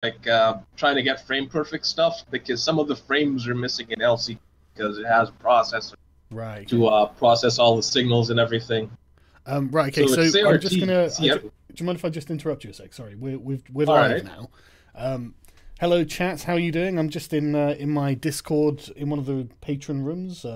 like trying to get frame perfect stuff because some of the frames are missing in LC because it has a processor Right. to process all the signals and everything. Right. Okay. So So it's I'm just CRT. gonna. See, Do you mind if I just interrupt you a sec? Sorry, we're all live right. now. Hello, chat. How are you doing? I'm just in my Discord in one of the patron rooms.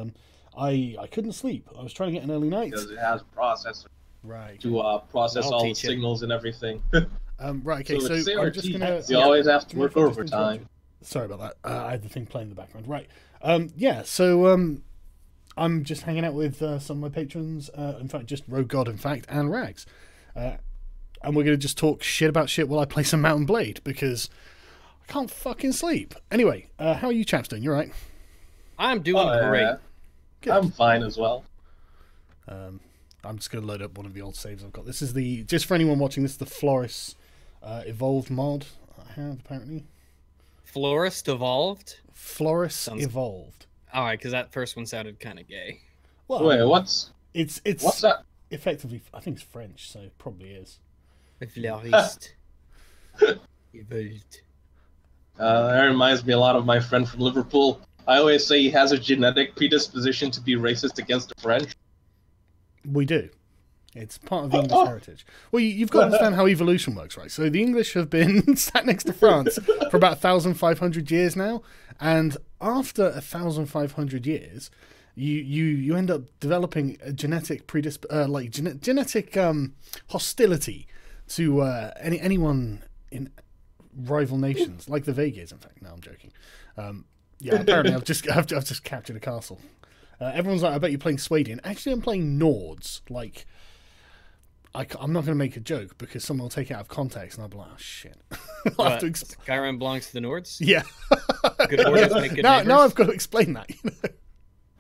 I couldn't sleep. I was trying to get an early night. Because it has a processor Right. to process I'll all the teach you. signals and everything. Right. Okay. So So it's I'm just CRT. gonna. You always have Do to you mind work if I just interrupt overtime. you? Sorry about that. I had the thing playing in the background. Right. Yeah. So I'm just hanging out with some of my patrons. In fact, just Rogue God, in fact, and Rags. And we're going to just talk shit about shit while I play some Mountain Blade because I can't fucking sleep. Anyway, how are you chaps doing? You all right? I'm doing great. Yeah. Good. I'm fine as well. I'm just going to load up one of the old saves I've got. This is the, just for anyone watching, this is the Floris Evolved mod I have, apparently. Florist evolved? Floris Evolved. Alright, because that first one sounded kind of gay. Well, Wait, what's that? Effectively, I think it's French, so it probably is. Florist. Evolved. That reminds me a lot of my friend from Liverpool. I always say he has a genetic predisposition to be racist against the French. We do. It's part of the English heritage. Well, you've got to understand how evolution works, right? So the English have been sat next to France for about 1,500 years now, and after 1,500 years, you end up developing a genetic genetic hostility to anyone in rival nations, like the Vegas. In fact, no, I'm joking. Yeah, apparently I've just captured a castle. Everyone's like, I bet you're playing Swadian. Actually, I'm playing Nords. Like, I'm not going to make a joke because someone will take it out of context and I'll be like, oh, shit. I'll have to Skyrim belongs to the Nords? Yeah. Good orders make good now neighbors? I've got to explain that. You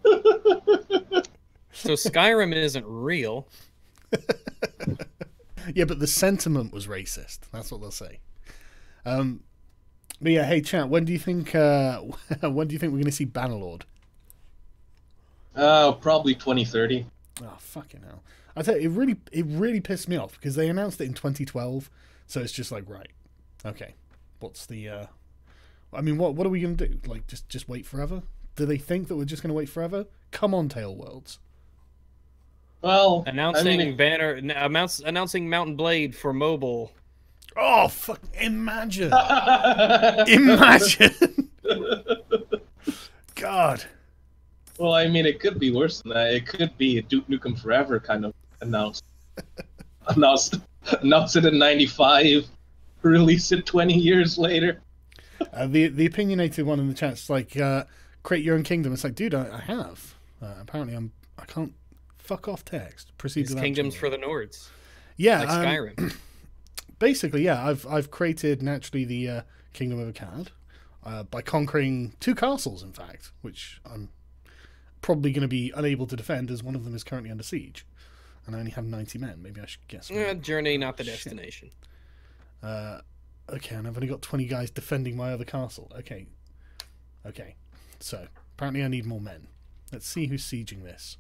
know? So Skyrim isn't real. Yeah, but the sentiment was racist. That's what they'll say. But yeah, hey, chat, when do you think we're going to see Bannerlord? Probably 2030. Oh, fucking hell. I tell you, it really pissed me off because they announced it in 2012, so it's just like, right, okay, what's the I mean, what are we going to do? Like, just wait forever? Do they think that we're just going to wait forever? Come on, Tail Worlds. Well, Announcing I mean, announcing Mountain Blade for mobile. Oh, fuck, imagine. Imagine. God. Well, I mean, it could be worse than that. It could be a Duke Nukem Forever kind of announced it in '95, release it 20 years later. The opinionated one in the chat's like, create your own kingdom. It's like, dude, I have. Apparently, I can't. Fuck off text. Proceed These without kingdoms changing. for the Nords. Yeah, like Skyrim. Basically, yeah, I've created naturally the kingdom of Akkad by conquering 2 castles, in fact, which I'm probably going to be unable to defend as one of them is currently under siege, and I only have 90 men. Maybe I should guess. Journey, not the destination. Okay, and I've only got 20 guys defending my other castle. Okay, so apparently I need more men. Let's see who's sieging this.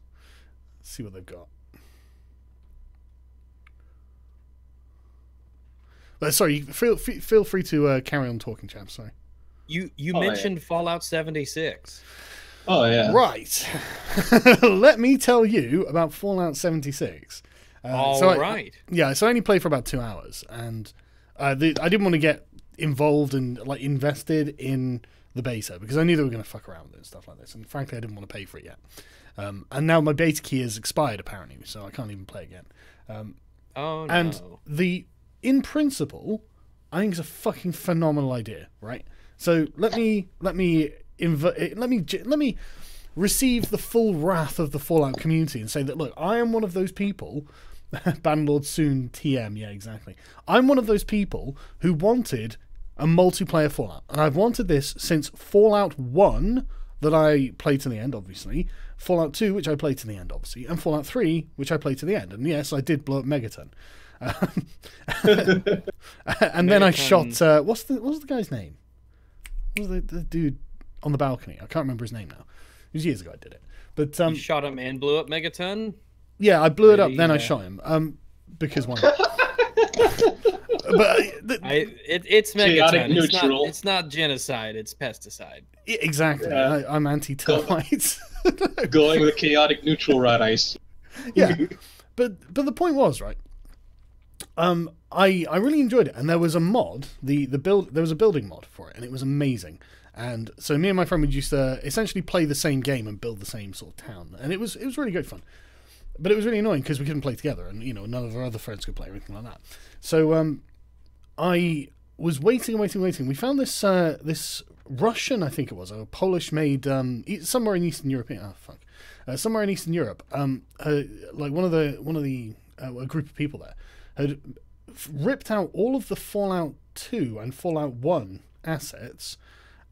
Let's see what they've got. Sorry, feel free to carry on talking, champ. Sorry. You mentioned Fallout 76. Oh yeah. Right. Let me tell you about Fallout 76. Right. Yeah, so I only played for about 2 hours, and I didn't want to get involved and like invested in the beta because I knew they were going to fuck around with it and stuff like this, and frankly, I didn't want to pay for it yet. And now my beta key has expired apparently, so I can't even play again. Oh no. And in principle, I think it's a fucking phenomenal idea, right? So let me receive the full wrath of the Fallout community and say that, look, I am one of those people, Bannerlord soon TM, yeah, exactly. I'm one of those people who wanted a multiplayer Fallout, and I've wanted this since Fallout 1, that I played to the end, obviously, Fallout 2, which I played to the end, obviously, and Fallout 3, which I played to the end. And yes, I did blow up Megaton. And then I shot what's the guy's name? What was the dude on the balcony? I can't remember his name now. It was years ago I did it. But you shot him and blew up Megaton? Yeah, I blew it up, then I shot him. Because why not? But it's Chaotic megaton. neutral. It's not genocide. It's pesticide. exactly. Yeah. I'm anti-termites. Going the chaotic neutral route, Ice. Yeah, but the point was, right. I really enjoyed it, and there was a mod. There was a building mod for it, and it was amazing. And so me and my friend would used to essentially play the same game and build the same sort of town, and it was really good fun. But it was really annoying because we couldn't play together, and none of our other friends could play or anything like that. So I was waiting. We found this this Russian, I think it was, or Polish-made, somewhere in Eastern Europe. Somewhere in Eastern Europe. Like one of the a group of people there had ripped out all of the Fallout 2 and Fallout 1 assets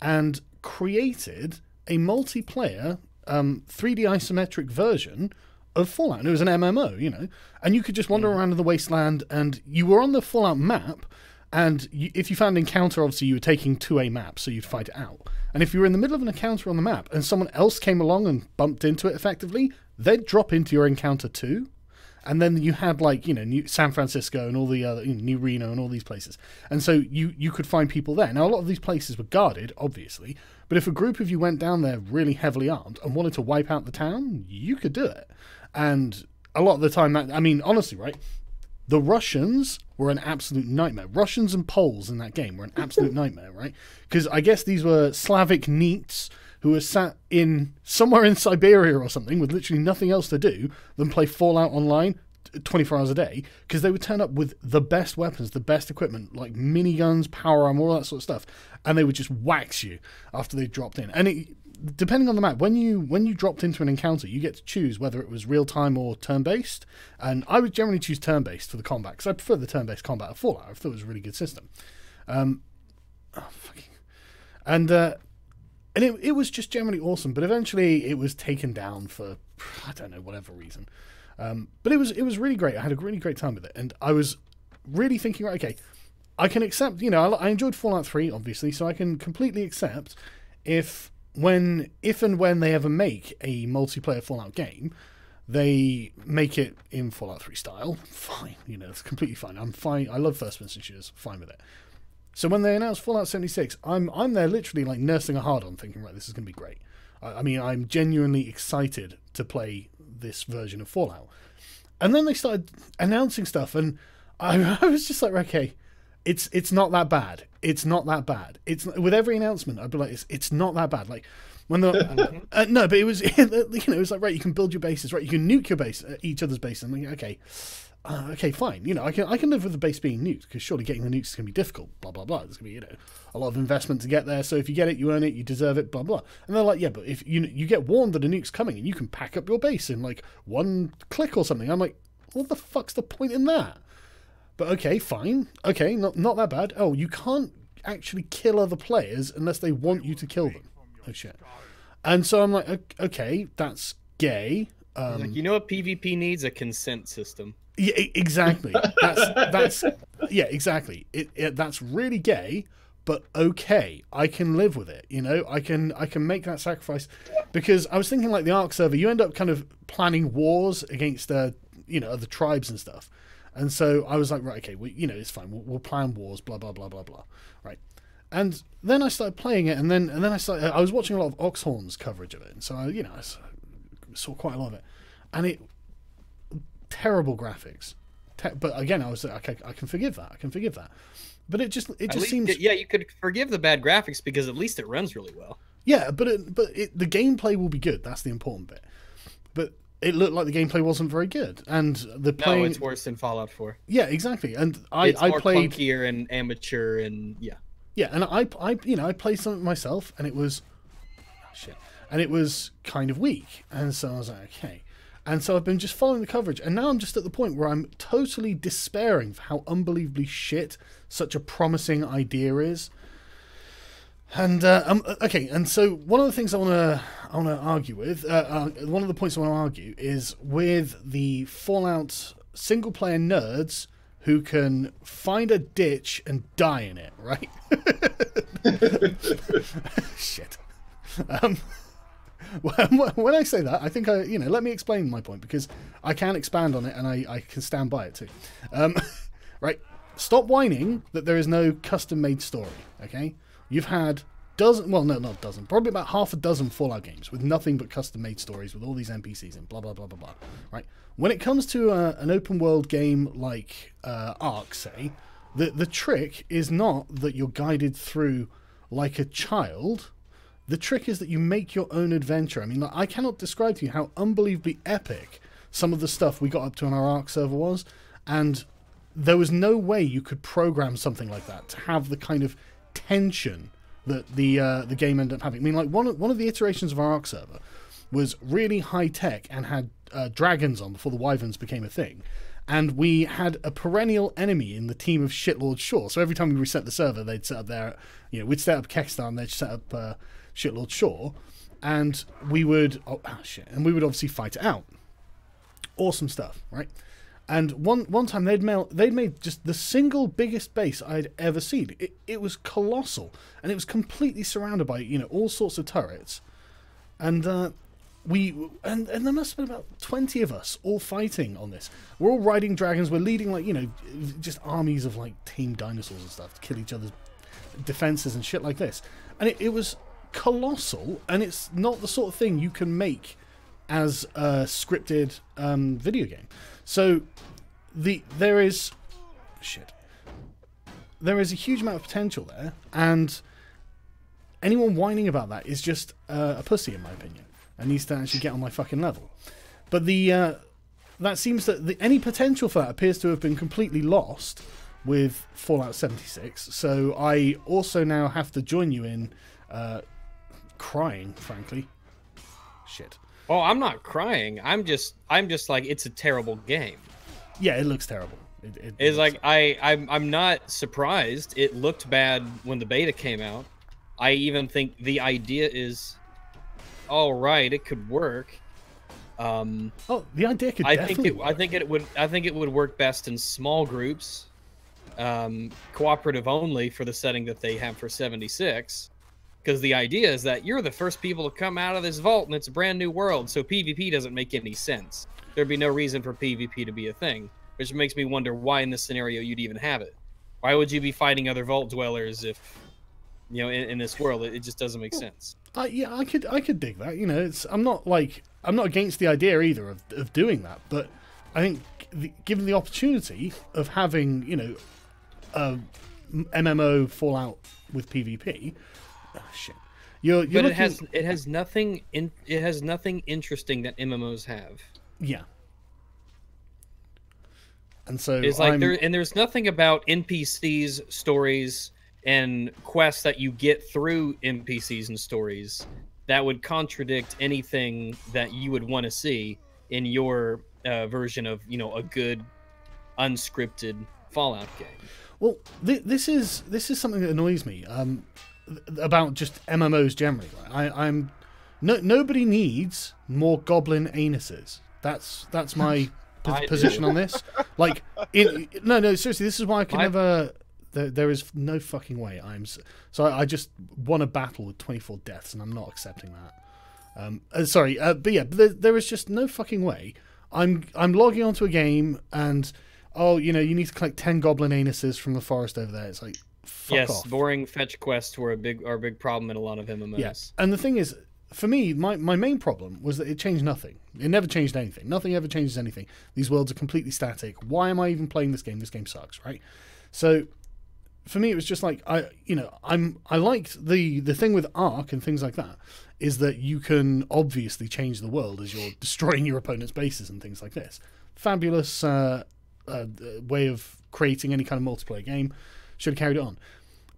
and created a multiplayer 3D isometric version of Fallout. And it was an MMO, and you could just wander around in the wasteland, and you were on the Fallout map, and if you found an encounter, obviously you were taking to a map, so you'd fight it out. And if you were in the middle of an encounter on the map and someone else came along and bumped into it effectively, they'd drop into your encounter too. And then you had New San Francisco and all the other, New Reno and all these places. And so you could find people there. Now, a lot of these places were guarded, obviously, but if a group of you went down there really heavily armed and wanted to wipe out the town, you could do it. And a lot of the time, honestly, right, the Russians were an absolute nightmare. Russians and Poles in that game were an absolute nightmare, right? Because I guess these were Slavic neats who were sat in somewhere in Siberia or something with literally nothing else to do than play Fallout Online 24 hours a day, because they would turn up with the best weapons, the best equipment, like miniguns, power armor, all that sort of stuff, and they would just wax you after they dropped in. And depending on the map, when you dropped into an encounter, you get to choose whether it was real-time or turn-based, and I would generally choose turn-based for the combat, because I prefer the turn-based combat of Fallout. I thought it was a really good system. And it was just generally awesome, but eventually it was taken down for, I don't know, whatever reason. But it was really great. I had a really great time with it, and I was really thinking, right, okay, I can accept, I enjoyed Fallout 3, obviously, so I can completely accept if and when they ever make a multiplayer Fallout game, they make it in Fallout 3 style. Fine, it's completely fine. I'm fine. I love first-person shooters. Fine with it. So when they announced Fallout 76, I'm there literally like nursing a hard-on, thinking, right, this is going to be great. I'm genuinely excited to play this version of Fallout. And then they started announcing stuff, and I was just like, okay, it's not that bad. It's not that bad. It's with every announcement, I'd be like, it's not that bad. Like when the no, but it was it was like, right, you can build your bases, right, you can nuke your base, each other's base. And I'm like, okay, fine. I can live with the base being nuked, because surely getting the nukes is going to be difficult. Blah blah blah. There's going to be a lot of investment to get there. So if you get it, you earn it, you deserve it. Blah blah. And they're like, yeah, but if you get warned that a nuke's coming, and you can pack up your base in like one click or something. I'm like, what the fuck's the point in that? But okay, fine. Okay, not that bad. Oh, you can't actually kill other players unless they want you to kill them. Oh shit. And so I'm like, okay, that's gay. Like, what PvP needs? A consent system. Yeah, exactly. That's yeah, exactly. That's really gay, but okay, I can live with it. I can make that sacrifice, because I was thinking like the Ark server, you end up kind of planning wars against other tribes and stuff, and so I was like, right, okay, it's fine. We'll plan wars, blah blah blah blah blah, right? And then I started playing it, and then I was watching a lot of Oxhorn's coverage of it, and so I saw quite a lot of it, and terrible graphics, but again, I was like, okay, I can forgive that. But it just seems, yeah, you could forgive the bad graphics because at least it runs really well. Yeah, but the gameplay will be good. That's the important bit. But it looked like the gameplay wasn't very good, and the playing. No, it's worse than Fallout 4. Yeah, exactly. And it's I more played clunkier and amateur, and yeah. Yeah, and I played something myself, and it was and it was kind of weak, and so I was like, okay. And so I've been just following the coverage, and now I'm just at the point where I'm totally despairing for how unbelievably shit such a promising idea is. And okay, and so one of the things I want to argue with, one of the points I want to argue is with the Fallout single player nerds who can find a ditch and die in it, right? Shit. When I say that, I think let me explain my point, because I can expand on it and I can stand by it too. right? Stop whining that there is no custom-made story, okay? You've had not dozen, probably about half a dozen Fallout games with nothing but custom-made stories with all these NPCs and blah, blah, blah, blah, blah, right? When it comes to an open-world game like Ark, say, the trick is not that you're guided through like a child. The trick is that you make your own adventure. I mean, like, I cannot describe to you how unbelievably epic some of the stuff we got up to on our Ark server was, and there was no way you could program something like that to have the kind of tension that the game ended up having. I mean, like, one of the iterations of our Ark server was really high tech and had dragons on before the wyverns became a thing, and we had a perennial enemy in the team of Shitlord Shore. So every time we reset the server, they'd set up their, we'd set up Kexstar and they'd set up Shitlord Shore, and we would and we would obviously fight it out. Awesome stuff, right? And one time they'd made just the single biggest base I'd ever seen. It was colossal, and it was completely surrounded by all sorts of turrets, and there must have been about 20 of us all fighting on this. We're all riding dragons. We're leading just armies of like tame dinosaurs and stuff to kill each other's defenses and shit like this. And it was colossal, and it's not the sort of thing you can make as a scripted video game. So there is a huge amount of potential there, and anyone whining about that is just a pussy, in my opinion, and needs to actually get on my fucking level. But that seems that any potential for that appears to have been completely lost with Fallout 76. So I also now have to join you in crying, frankly. Shit. Oh, I'm not crying. I'm just like, it's a terrible game. Yeah, it looks terrible. It's like I'm not surprised. It looked bad when the beta came out. I even think the idea is all right. It could work. The idea could definitely work. I think it would work best in small groups, cooperative only for the setting that they have for 76. Because the idea is that you're the first people to come out of this vault, and it's a brand new world, so PvP doesn't make any sense. There'd be no reason for PvP to be a thing, which makes me wonder why in this scenario you'd even have it. Why would you be fighting other vault dwellers if, in this world, it just doesn't make sense. Yeah, I could dig that. I'm not against the idea either of doing that, but I think given the opportunity of having a MMO Fallout with PvP. Oh, shit. But it has nothing interesting that MMOs have. Yeah. And so it's like there's nothing about NPCs, stories, and quests that you get through NPCs and stories that would contradict anything that you would want to see in your version of a good unscripted Fallout game. Well, this is something that annoys me. About just MMOs generally. Nobody needs more goblin anuses. That's my position on this. Like, no, seriously, this is why I can never. There is no fucking way. I just won a battle with 24 deaths, and I'm not accepting that. But yeah, there is just no fucking way. I'm logging onto a game, and you need to collect 10 goblin anuses from the forest over there. It's like. Fuck off. Boring fetch quests were a big problem in a lot of MMOs. Yes, and the thing is, for me, my main problem was that it changed nothing. It never changed anything. Nothing ever changes anything. These worlds are completely static. Why am I even playing this game? This game sucks, right? So, for me, it was just like I liked the thing with Ark and things like that is that you can obviously change the world as you're destroying your opponent's bases and things like this. Fabulous way of creating any kind of multiplayer game. Should have carried it on.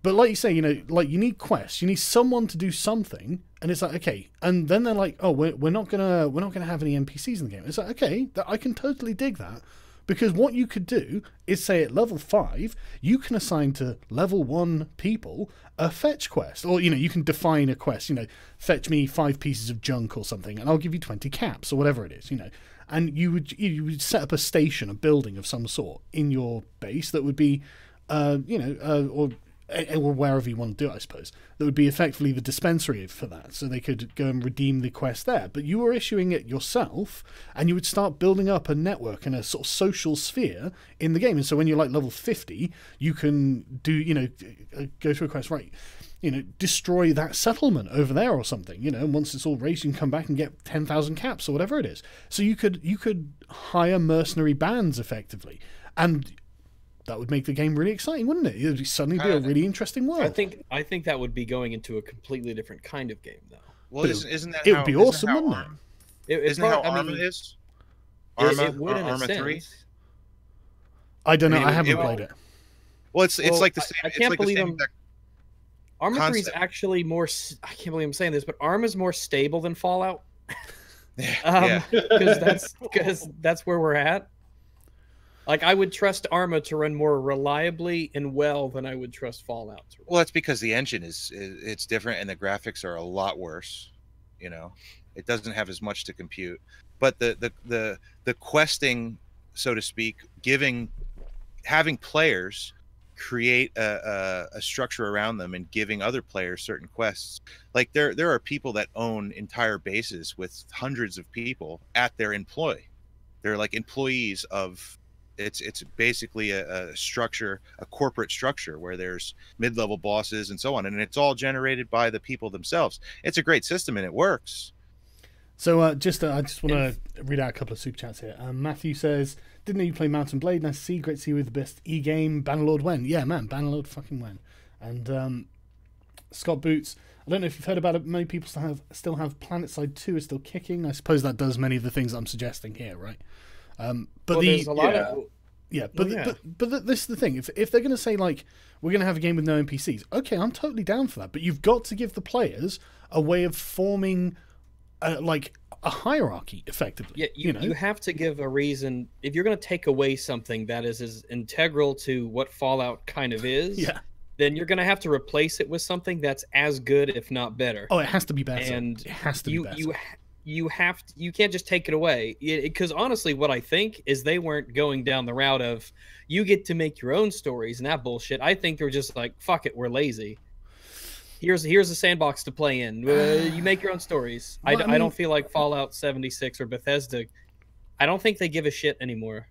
But like you say, you need quests. You need someone to do something, and it's like, okay. And then they're like, oh, we're not gonna have any NPCs in the game. It's like, okay, I can totally dig that, because what you could do is say at level 5, you can assign to level 1 people a fetch quest, or you can define a quest. Fetch me 5 pieces of junk or something, and I'll give you 20 caps or whatever it is. And you would set up a station, a building of some sort in your base that would be. Or or wherever you want to do it, I suppose, that would be effectively the dispensary for that, so they could go and redeem the quest there. But you were issuing it yourself, and you would start building up a network and a sort of social sphere in the game. And so when you're like level 50, you can do, go through a quest, right, destroy that settlement over there or something, and once it's all raised, you can come back and get 10,000 caps or whatever it is. So you could hire mercenary bands effectively, and that would make the game really exciting, wouldn't it? It would suddenly be a really interesting world. I think that would be going into a completely different kind of game, though. Well, isn't that it would be awesome, wouldn't it? Isn't that how Arma is? Arma, it would in a Arma 3? sense. I don't know. I haven't played it. Well, it's like the same. I can't believe Arma 3 is concept. actually more. I can't believe I'm saying this, but Arma's more stable than Fallout. Yeah. Because that's where we're at. Like, I would trust Arma to run more reliably and well than I would trust Fallout to run. Well, that's because the engine it's different and the graphics are a lot worse. It doesn't have as much to compute. But the questing, so to speak, having players create a structure around them and giving other players certain quests. Like there are people that own entire bases with hundreds of people at their employ. They're like employees of. It's basically a structure, a corporate structure where there's mid-level bosses and so on, and it's all generated by the people themselves. It's a great system and it works. So I just want to read out a couple of super chats here. Matthew says, "Didn't know you play Mountain Blade. Nice to see. Great to see you with the best e-game. Bannerlord when? Yeah, man, Bannerlord fucking when." And Scott Boots, I don't know if you've heard about it. Many people still have PlanetSide 2 is still kicking. I suppose that does many of the things I'm suggesting here, right? But there's a lot of but this is the thing. If they're going to say like we're going to have a game with no NPCs, okay, I'm totally down for that. But you've got to give the players a way of forming like a hierarchy, effectively. Yeah, you have to give a reason. If you're going to take away something that is as integral to what Fallout kind of is, then you're going to have to replace it with something that's as good, if not better. Oh, it has to be better. And it has to be better. You can't just take it away, because honestly what I think is they weren't going down the route of you get to make your own stories and that bullshit. I think they're just like, fuck it, we're lazy, here's a sandbox to play in, you make your own stories. Well, I don't feel like Fallout 76 or Bethesda, I don't think they give a shit anymore.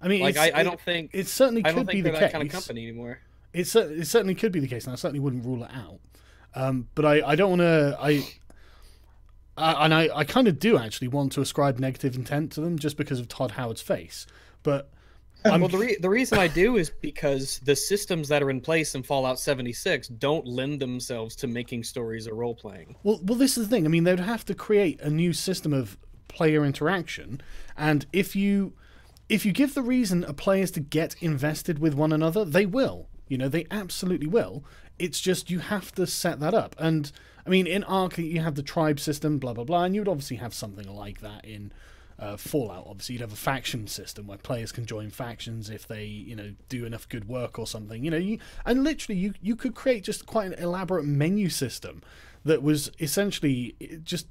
I mean, like I don't think it certainly could I don't think be they're the that case. kind of company anymore. It certainly could be the case, and I certainly wouldn't rule it out. But I don't want to. I kind of do actually want to ascribe negative intent to them just because of Todd Howard's face. But well, the reason I do is because the systems that are in place in Fallout 76 don't lend themselves to making stories or role playing. Well, this is the thing. I mean, they'd have to create a new system of player interaction, and if you give the reason a players to get invested with one another, they will. They absolutely will. It's just you have to set that up. And I mean, in Ark, you have the tribe system, blah, blah, blah, and you would obviously have something like that in Fallout. Obviously, you'd have a faction system where players can join factions if they, do enough good work or something. And literally, you could create just quite an elaborate menu system that was essentially just...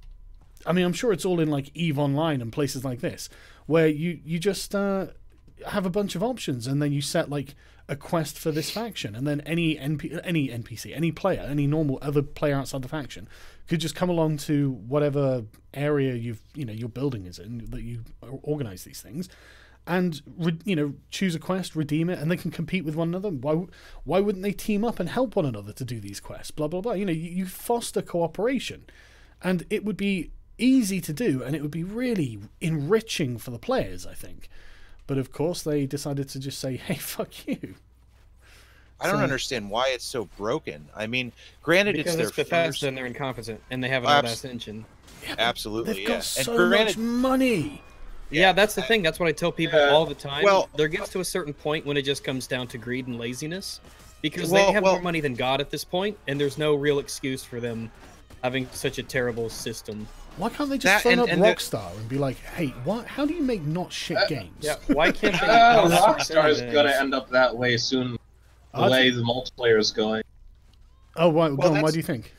I mean, I'm sure it's all in, like, EVE Online and places like this, where you just have a bunch of options, and then you set, like, a quest for this faction, and then any NPC, any player, any normal other player outside the faction could just come along to whatever area your building is in that you organize these things, and choose a quest, redeem it, and they can compete with one another. Why wouldn't they team up and help one another to do these quests? Blah blah blah. You foster cooperation, and it would be easy to do, and it would be really enriching for the players, I think. But of course, they decided to just say, "Hey, fuck you." I don't understand why it's so broken. I mean, granted, because it's their Bethesda first... and they're incompetent, and they have an old-ass engine. Yeah, absolutely, they've got so much money. Yeah, that's the thing. That's what I tell people all the time. Well, there gets to a certain point when it just comes down to greed and laziness, because they have more money than God at this point, and there's no real excuse for them having such a terrible system. Why can't they just phone up Rockstar and be like, "Hey, how do you make not shit games?" Yeah, why can't they? Rockstar is gonna end up that way soon. The way the multiplayer is going. Oh, why do you think?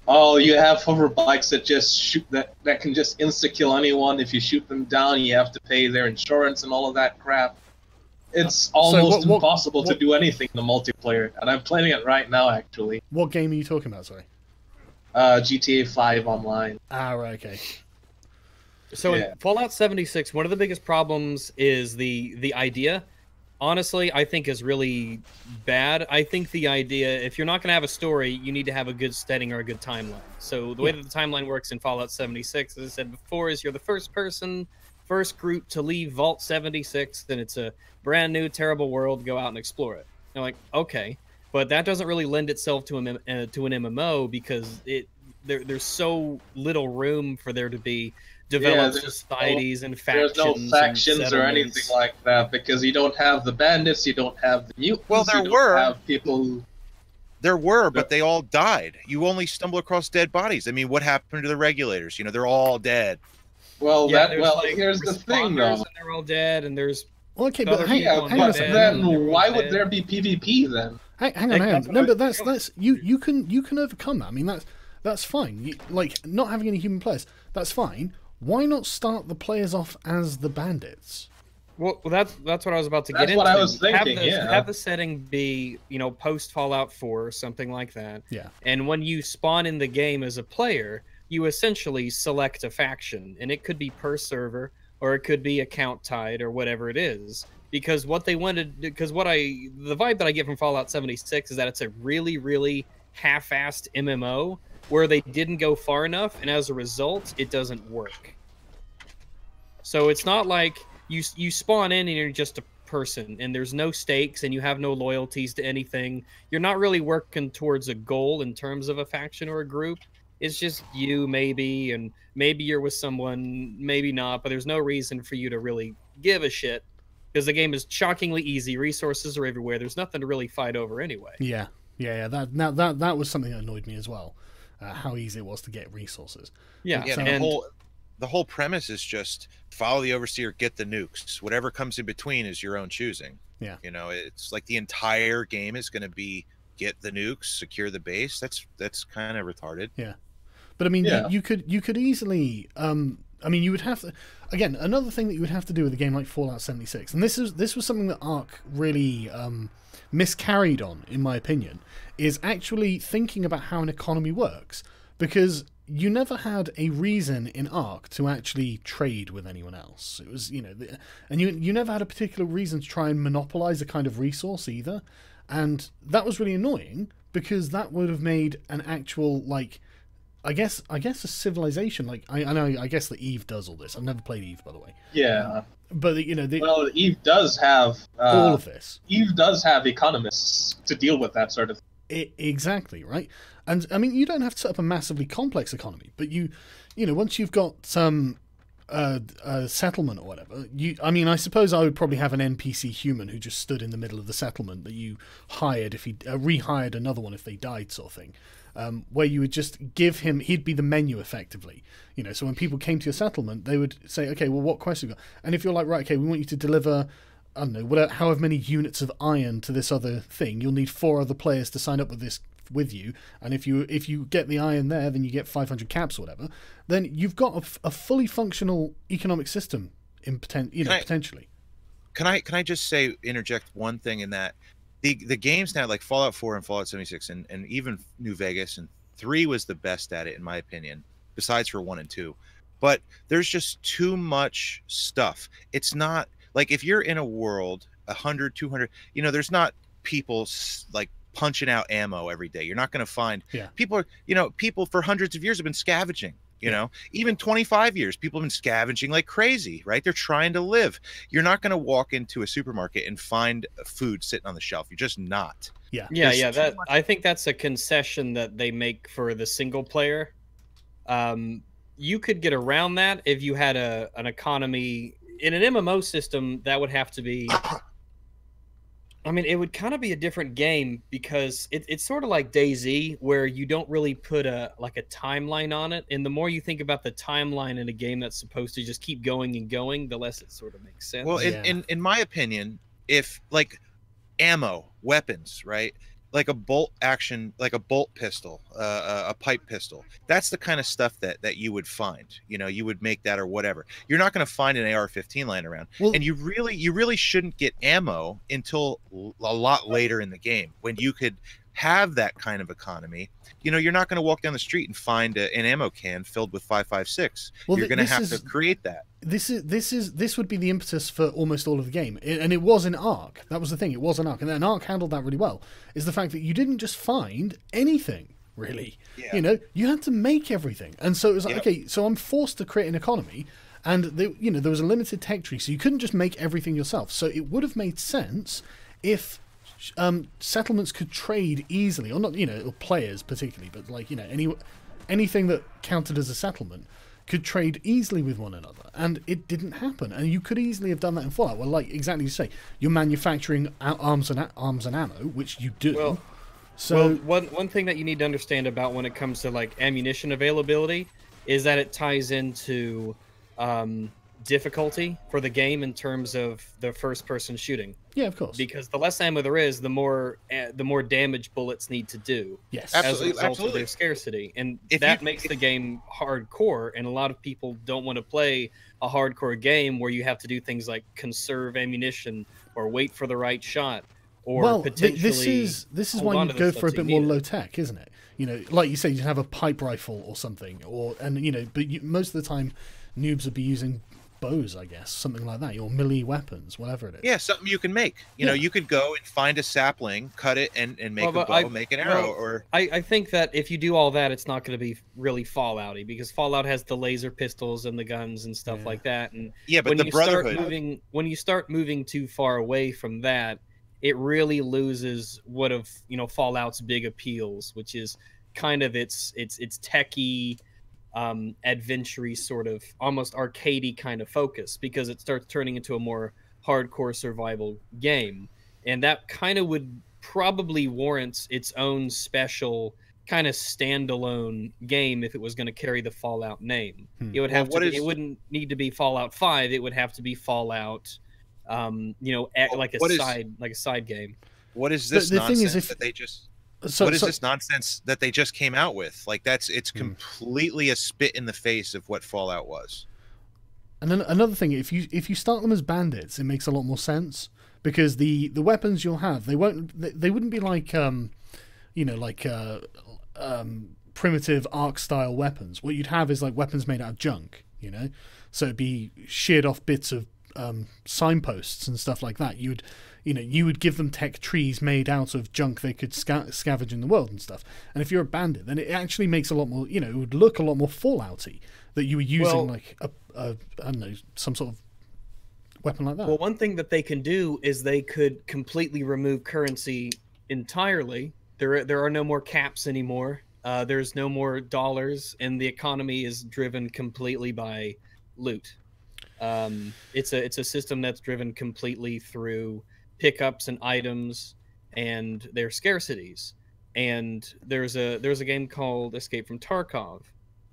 Oh, you have hover bikes that just shoot that can just insta kill anyone. If you shoot them down, you have to pay their insurance and all of that crap. it's almost what- impossible what- to do anything in the multiplayer, and I'm playing it right now, actually. What game are you talking about? Sorry. GTA 5 Online. Ah, right, okay. So Yeah. in Fallout 76, one of the biggest problems is the idea. Honestly, I think is really bad. I think the idea, if you're not going to have a story, you need to have a good setting or a good timeline. So the way that the timeline works in Fallout 76, as I said before, is you're the first group to leave Vault 76, and it's a brand new, terrible world. Go out and explore it. You're like, okay, but that doesn't really lend itself to an MMO because there's so little room for there to be developed societies and factions. There's no factions or anything settlements. like that because you don't have the bandits, you don't have the mutants. Well, there you were. don't have people. There were, but they all died. You only stumble across dead bodies. I mean, what happened to the regulators? You know, they're all dead. Well, Yeah, that there's, like, here's the thing, responders, though. and they're all dead, and there's Well, okay, other but hang, people hang on a dead, second. Then everyone's why would dead. there be PvP then? Hang on, That's no, what but I- that's you can overcome that. I mean, that's fine. Like not having any human players, that's fine. Why not start the players off as the bandits? Well, that's what I was about to get That's into. what I was Have thinking, yeah. have the setting be, post Fallout 4 or something like that. Yeah. And when you spawn in the game as a player, you essentially select a faction, and it could be per server or it could be account tied or whatever it is. Because what they wanted, the vibe that I get from Fallout 76 is that it's a really, really half-assed MMO where they didn't go far enough, and as a result, it doesn't work. So it's not like you spawn in and you're just a person, and there's no stakes, and you have no loyalties to anything. You're not really working towards a goal in terms of a faction or a group. It's just you, maybe, and maybe you're with someone, maybe not, but there's no reason for you to really give a shit because the game is shockingly easy. Resources are everywhere. There's nothing to really fight over anyway. Yeah. That was something that annoyed me as well. How easy it was to get resources. Yeah, Yeah, and the whole premise is just follow the overseer, get the nukes. Whatever comes in between is your own choosing. Yeah. You know, it's like the entire game is going to be get the nukes, secure the base. That's kind of retarded. Yeah. But I mean, Yeah. you could easily. I mean, you would have to. Again, another thing that you would have to do with a game like Fallout 76, and this was something that Ark really miscarried on, in my opinion, is actually thinking about how an economy works, because you never had a reason in Ark to actually trade with anyone else. It was, and you never had a particular reason to try and monopolize a kind of resource either, and that was really annoying because that would have made an actual I guess a civilization. Like I guess that Eve does all this. I've never played Eve, by the way. Yeah. But Well, Eve does have all of this. Eve does have economists to deal with that sort of thing. Exactly, right? And I mean, you don't have to set up a massively complex economy, but once you've got some settlement or whatever, I suppose I would probably have an NPC human who just stood in the middle of the settlement that you hired if he rehired another one if they died, sort of thing. Where you would just give him, he'd be the menu effectively. So when people came to your settlement, they would say, okay, well, what quest have you got? And if you're like, right, okay, we want you to deliver, I don't know, however many units of iron to this other thing, you'll need 4 other players to sign up with you. And if you get the iron there, then you get 500 caps or whatever. Then you've got a fully functional economic system potentially. Can I just interject one thing in that? The games now, like Fallout 4 and Fallout 76 and even New Vegas, and 3 was the best at it in my opinion, besides for 1 and 2. But there's just too much stuff. It's not like if you're in a world 100, 200, there's not people like punching out ammo every day. You're not going to find people for hundreds of years have been scavenging. Even 25 years, people have been scavenging like crazy, right? They're trying to live. You're not going to walk into a supermarket and find food sitting on the shelf. You're just not. Yeah. I think that's a concession that they make for the single player. You could get around that if you had an economy in an MMO system. That would have to be. I mean, it would kind of be a different game because it's sort of like DayZ, where you don't really put a timeline on it. And the more you think about the timeline in a game that's supposed to just keep going and going, the less it sort of makes sense. Well, in my opinion, if like ammo, weapons, right? like a bolt action, like a bolt pistol, a pipe pistol. That's the kind of stuff that you would find. You know, you would make that or whatever. You're not going to find an AR-15 lying around, and you really shouldn't get ammo until a lot later in the game when you could have that kind of economy. You know, you're not going to walk down the street and find an ammo can filled with 5.56. Well, you're going to have to create that. This would be the impetus for almost all of the game, and it was in Ark. That was the thing. It was in Ark, and Ark handled that really well. Is the fact that you didn't just find anything really. Yeah. You know, you had to make everything, and so it was like, okay, so I'm forced to create an economy, and there was a limited tech tree, so you couldn't just make everything yourself. So it would have made sense if settlements could trade easily, or not, or players particularly, but like, anything that counted as a settlement could trade easily with one another, and it didn't happen. And you could easily have done that in Fallout. Well, like exactly you say, you're manufacturing arms and ammo, which you do. So one thing that you need to understand about when it comes to like ammunition availability is that it ties into difficulty for the game in terms of the first-person shooting. Yeah, of course. Because the less ammo there is, the more damage bullets need to do. Yes, as a result of their scarcity, and that makes the game hardcore. And a lot of people don't want to play a hardcore game where you have to do things like conserve ammunition or wait for the right shot, or potentially. This is why you go for a bit more low tech, isn't it? You know, like you say, you have a pipe rifle or something, but most of the time, noobs would be using bows, I guess, something like that, or melee weapons, whatever it is. Yeah, something you can make. You know, you could go and find a sapling, cut it, and make a bow, make an arrow. I think that if you do all that, it's not going to be really Fallout-y, because Fallout has the laser pistols and the guns and stuff like that. And but when the Brotherhood, when you start moving too far away from that, it really loses one of Fallout's big appeals, which is kind of its techie, adventure-y, sort of almost arcadey kind of focus, because it starts turning into a more hardcore survival game, and that kind of would probably warrant its own special kind of standalone game if it was going to carry the Fallout name. It would have it wouldn't need to be Fallout 5. It would have to be Fallout, like a side game. What is this nonsense that they just? This nonsense that they just came out with? Like, it's completely a spit in the face of what Fallout was. And then another thing, if you start them as bandits, it makes a lot more sense, because the weapons you'll have, they wouldn't be like primitive Ark style weapons. What you'd have is like weapons made out of junk, so it'd be sheared off bits of signposts and stuff like that. You would give them tech trees made out of junk they could scavenge in the world and stuff. And if you're a bandit, then it actually makes a lot more, it would look a lot more Fallout-y, that you were using like I don't know, some sort of weapon like that. Well, one thing that they can do is they could completely remove currency entirely. There are no more caps anymore. There's no more dollars, and the economy is driven completely by loot. It's a system that's driven completely through pickups and items and their scarcities. And there's a game called Escape from Tarkov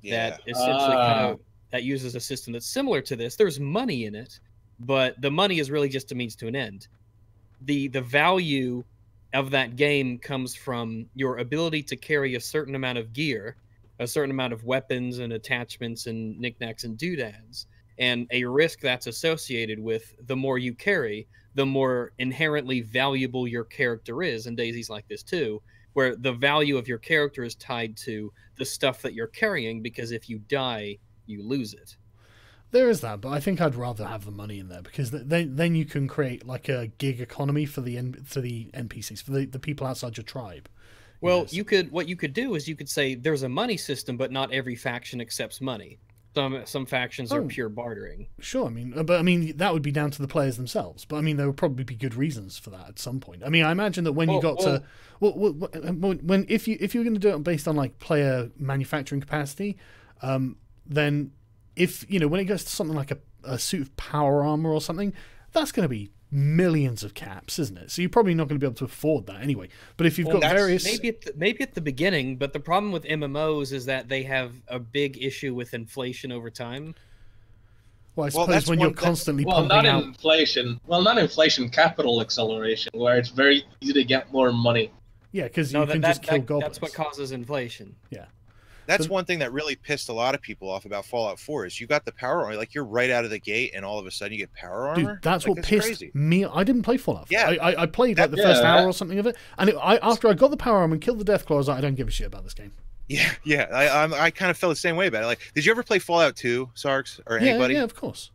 that essentially that uses a system that's similar to this. There's money in it, but the money is really just a means to an end. The value of that game comes from your ability to carry a certain amount of gear, a certain amount of weapons and attachments and knickknacks and doodads, and a risk that's associated with the more you carry, the more inherently valuable your character is. And DayZ's like this too, where the value of your character is tied to the stuff that you're carrying, because if you die, you lose it. There is that, but I think I'd rather have the money in there, because then you can create like a gig economy for the NPCs, for the people outside your tribe. Well, what you could do is you could say there's a money system, but not every faction accepts money. Some factions are pure bartering. Sure, but that would be down to the players themselves. But there would probably be good reasons for that at some point. I imagine that when if you're going to do it based on like player manufacturing capacity, then if when it goes to something like a suit of power armor or something, that's going to be millions of caps, isn't it? So you're probably not going to be able to afford that anyway. But if you've got various, maybe at the beginning, but the problem with MMOs is that they have a big issue with inflation over time. Well, I suppose when you're constantly pumping not out inflation. Well, not inflation, capital acceleration, where it's very easy to get more money. Yeah, because you can just kill goblins. That's what causes inflation. Yeah. That's one thing that really pissed a lot of people off about Fallout 4 is you got the power armor, like you're right out of the gate, and all of a sudden you get power armor. Dude, that's like, what pissed crazy. me. I didn't play Fallout 4. Yeah. I played like the first hour or something of it, and after I got the power armor and killed the Deathclaw, I was like, I don't give a shit about this game. Yeah. I kind of felt the same way about it. Like, did you ever play Fallout 2, Sarks, or anybody? Yeah, of course.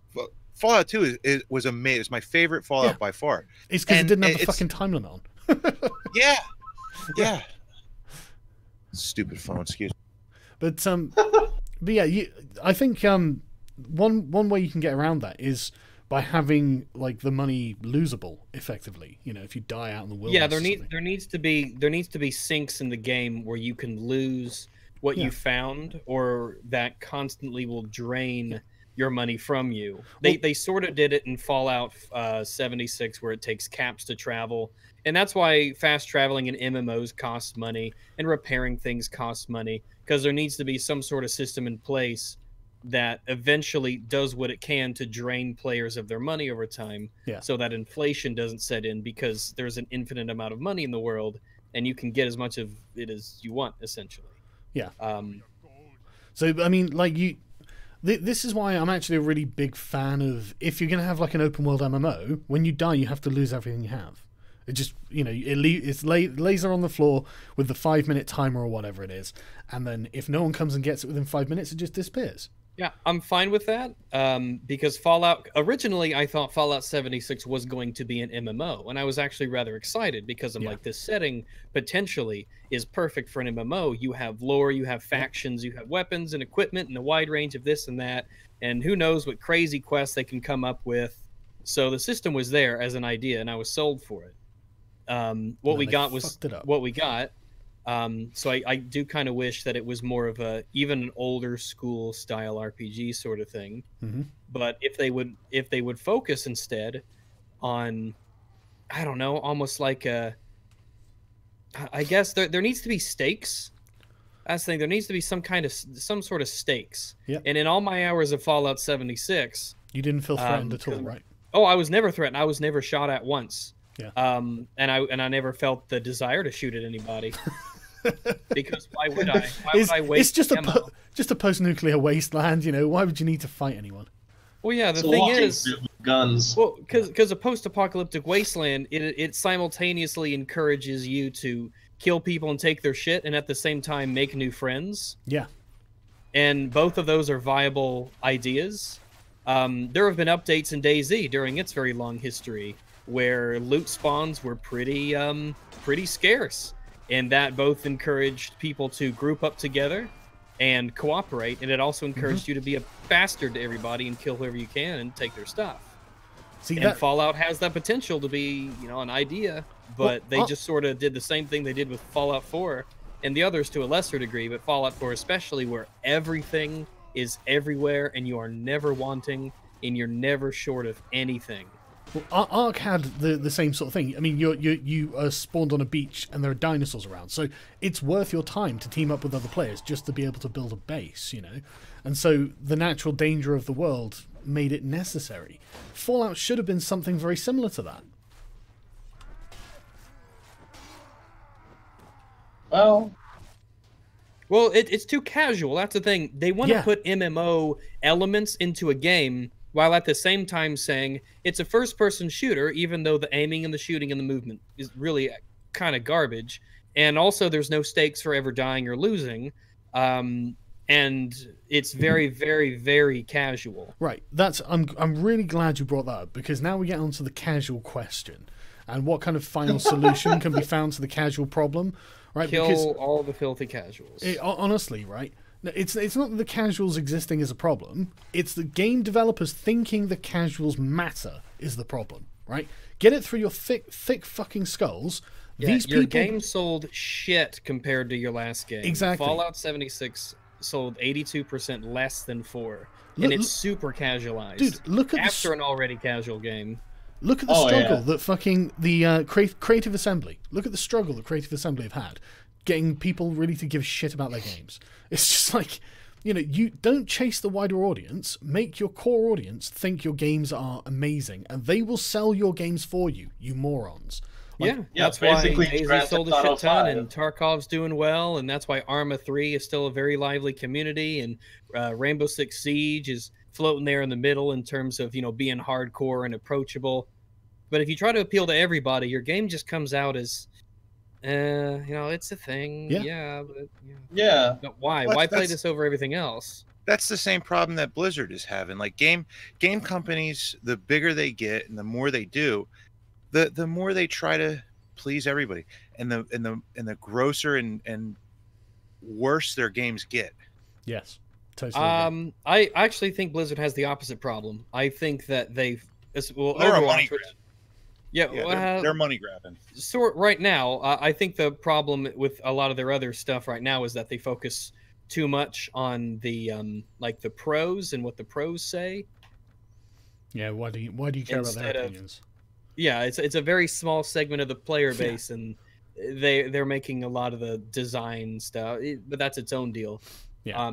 Fallout 2 was amazing. It's my favorite Fallout by far. It's because it didn't have the fucking time limit on. Yeah. Stupid phone, excuse me. But yeah, I think one way you can get around that is by having like the money losable effectively. You know, if you die out in the wilderness. Yeah, there needs to be sinks in the game where you can lose what you found, or that constantly will drain your money from you. They sort of did it in Fallout 76, where it takes caps to travel. And that's why fast traveling in MMOs costs money, and repairing things costs money, because there needs to be some sort of system in place that eventually does what it can to drain players of their money over time, so that inflation doesn't set in, because there's an infinite amount of money in the world, and you can get as much of it as you want, essentially. Yeah. So, I mean, like, this is why I'm actually a really big fan of, if you're going to have like an open world MMO, when you die, you have to lose everything you have. It just, you know, it's laser on the floor with the 5-minute timer or whatever it is. And then if no one comes and gets it within 5 minutes, it just disappears. Yeah, I'm fine with that, because originally I thought Fallout 76 was going to be an MMO, and I was actually rather excited, because I'm like, this setting potentially is perfect for an MMO. You have lore, you have factions, you have weapons and equipment, and a wide range of this and that, and who knows what crazy quests they can come up with. So the system was there as an idea, and I was sold for it. What we got was what we got. So I do kind of wish that it was more of even an older school style RPG sort of thing. Mm-hmm. But if they would focus instead on, I don't know, almost like I guess there needs to be stakes. That's the thing. There needs to be some sort of stakes. Yep. And in all my hours of Fallout 76, you didn't feel threatened at all, right? Oh, I was never threatened. I was never shot at once. Yeah. And I never felt the desire to shoot at anybody. Because why would I? Why would I waste? It's just a post-nuclear wasteland, you know. Why would you need to fight anyone? Well, yeah. The thing is, guns. Well, because a post-apocalyptic wasteland, it simultaneously encourages you to kill people and take their shit, and at the same time make new friends. Yeah. And both of those are viable ideas. There have been updates in DayZ during its very long history where loot spawns were pretty scarce, and that both encouraged people to group up together and cooperate, and it also encouraged you to be a bastard to everybody and kill whoever you can and take their stuff. Fallout has that potential to be, you know, an idea, but they just sort of did the same thing they did with Fallout 4 and the others to a lesser degree, but Fallout 4 especially, where everything is everywhere and you are never wanting and you're never short of anything. Well, Ark had the same sort of thing. I mean, you are spawned on a beach and there are dinosaurs around, so it's worth your time to team up with other players just to be able to build a base, you know. And so the natural danger of the world made it necessary. Fallout should have been something very similar to that. Well, it's too casual. That's the thing. They want to put MMO elements into a game, while at the same time saying it's a first-person shooter, even though the aiming and the shooting and the movement is really kind of garbage. And also there's no stakes for ever dying or losing. And it's very, very, very casual. Right. I'm really glad you brought that up, because now we get onto the casual question. And what kind of final solution can be found to the casual problem? Right? Kill all the filthy casuals. Honestly, right? It's not that the casuals existing is a problem. It's the game developers thinking the casuals matter is the problem, right? Get it through your thick fucking skulls. Yeah, your game sold shit compared to your last game. Exactly. Fallout 76 sold 82% less than 4, and it's super casualized. Dude, look at after an already casual game. Look at the struggle that fucking the Creative Assembly. Look at the struggle that Creative Assembly have had getting people really to give a shit about their games. It's just like, you know, you don't chase the wider audience. Make your core audience think your games are amazing, and they will sell your games for you, you morons. Yeah, yeah, that's why basically Daisy Grand sold a Theft Auto shit ton, 5. and Tarkov's doing well, and that's why Arma 3 is still a very lively community, and Rainbow Six Siege is floating there in the middle in terms of, you know, being hardcore and approachable. But if you try to appeal to everybody, your game just comes out as, you know, it's a thing, Yeah. yeah, but, Yeah. but why? Well, Why play that's- this over everything else? That's the same problem that Blizzard is having. Like game companies, the bigger they get and the more they do, the more they try to please everybody, and the grosser and worse their games get. Yes, totally. Agree. I actually think Blizzard has the opposite problem. I think that well, They're a money Overwatch, grab. yeah, Yeah, they're money grabbing. sort right now, I think the problem with a lot of their other stuff right now is that they focus too much on the like the pros and what the pros say. Yeah, why do you care about their Instead of- opinions? Yeah, it's a very small segment of the player base, and they're making a lot of the design stuff, but that's its own deal. Yeah.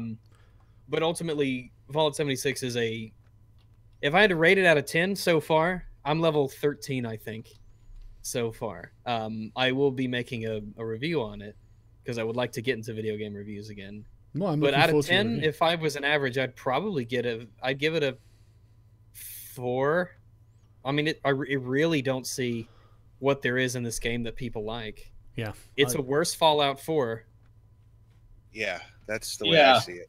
But ultimately, Fallout 76 is if I had to rate it out of 10 so far, I'm level 13, I think, so far. I will be making a review on it because I would like to get into video game reviews again. Well, I'm But looking out forward of to your 10, review. if I was an average, I'd give it a 4. I mean, I really don't see what there is in this game that people like. Yeah, It's a worse Fallout 4. Yeah, that's the way I Yeah. see it.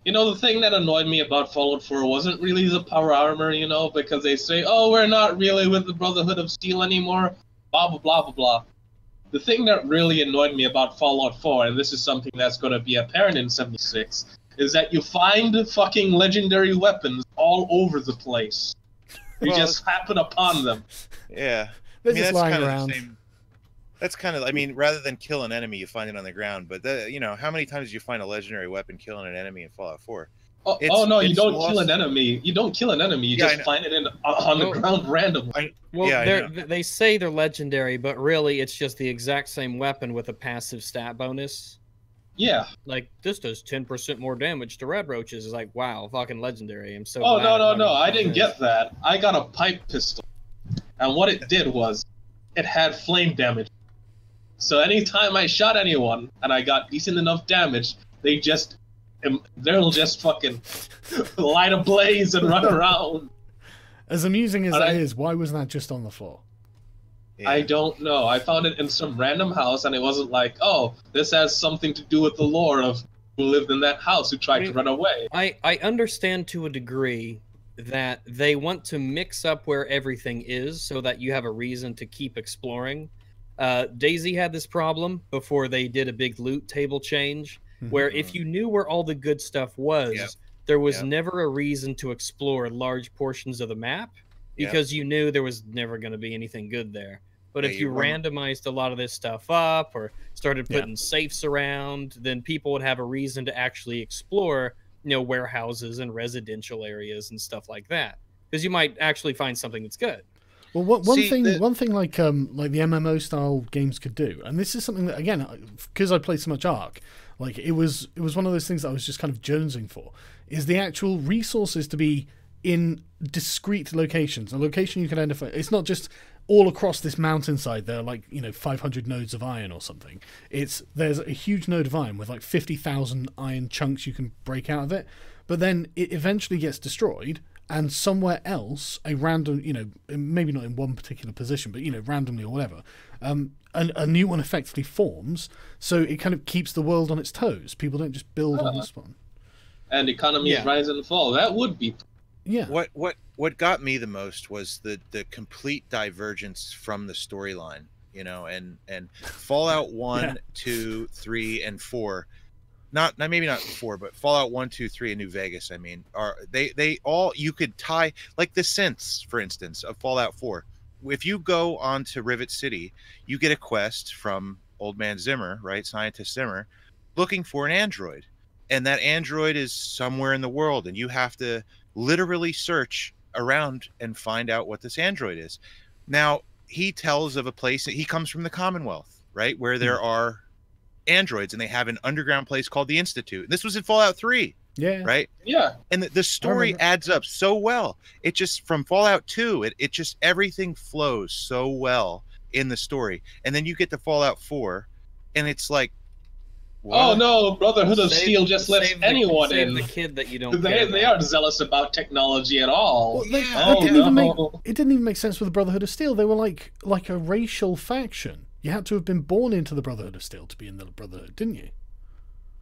You know, the thing that annoyed me about Fallout 4 wasn't really the power armor, you know, because they say, oh, we're not really with the Brotherhood of Steel anymore, blah, blah, blah, blah, blah. The thing that really annoyed me about Fallout 4, and this is something that's going to be apparent in 76, is that you find fucking legendary weapons all over the place. You Well, just happen upon them. Yeah. they're just lying kind of around. the same. That's kind of, I mean, rather than kill an enemy, you find it on the ground. But you know, how many times do you find a legendary weapon killing an enemy in Fallout 4? Oh, It's- no, you it's don't lost- kill an enemy. You don't kill an enemy. You Yeah, I just know. find it on the Oh. ground randomly. Well, Yeah, I know. they say they're legendary, but really it's just the exact same weapon with a passive stat bonus. Yeah. Like, this does 10% more damage to red roaches. It's like, wow, fucking legendary. I'm so Oh, glad no, I'm I didn't this. get that. I got a pipe pistol. And what it did was, it had flame damage. So anytime I shot anyone, and I got decent enough damage, they'll just fucking light a blaze and run around. As amusing as And that I- is, why wasn't that just on the floor? Yeah. I don't know. I found it in some random house, and it wasn't like, oh, this has something to do with the lore of who lived in that house who tried to run away. I understand to a degree that they want to mix up where everything is so that you have a reason to keep exploring. Daisy had this problem before they did a big loot table change, where if you knew where all the good stuff was, Yep. there was Yep. never a reason to explore large portions of the map because you knew there was never going to be anything good there. But Yeah, if you you run- randomized a lot of this stuff up or started putting safes around, then people would have a reason to actually explore, you know, warehouses and residential areas and stuff like that. Because you might actually find something that's good. Well, one See, thing the- like the MMO style games could do, and this is something that, again, because I played so much Ark, like it was one of those things that I was just kind of jonesing for, is the actual resources to be in discrete locations, a location you can identify. It's not just all across this mountainside there are, like, you know, 500 nodes of iron or something. There's a huge node of iron with like 50,000 iron chunks you can break out of it, but then it eventually gets destroyed, and somewhere else, a random, you know, maybe not in one particular position, but, you know, randomly or whatever, a new one effectively forms, so it kind of keeps the world on its toes. People don't just build on the spawn. And economies Yeah. rise and fall. That would be. Yeah. What got me the most was the complete divergence from the storyline, you know, and Fallout 1, Yeah. 2, 3, and 4. Not maybe not 4, but Fallout 1, 2, 3, and New Vegas, I mean, are they all, you could tie, like the synths, for instance, of Fallout 4. If you go on to Rivet City, you get a quest from Old Man Zimmer, right? Scientist Zimmer, looking for an android. And that android is somewhere in the world, and you have to literally search around and find out what this android is. Now, he tells of a place that he comes from the Commonwealth, right? Where there are androids, and they have an underground place called the Institute. And this was in Fallout 3, Yeah. right? Yeah. And the story remember. adds up so well. It just, from Fallout 2, it just, everything flows so well. in the story, and then you get to Fallout 4, and it's like, what? Oh no, Brotherhood of Save- Steel just lets save the- anyone save in. the kid that you don't They, care they about. aren't zealous about technology at all. Well, they, Yeah. that Oh, didn't even make no. it didn't even make sense with the Brotherhood of Steel. They were like a racial faction. You had to have been born into the Brotherhood of Steel to be in the Brotherhood, didn't you?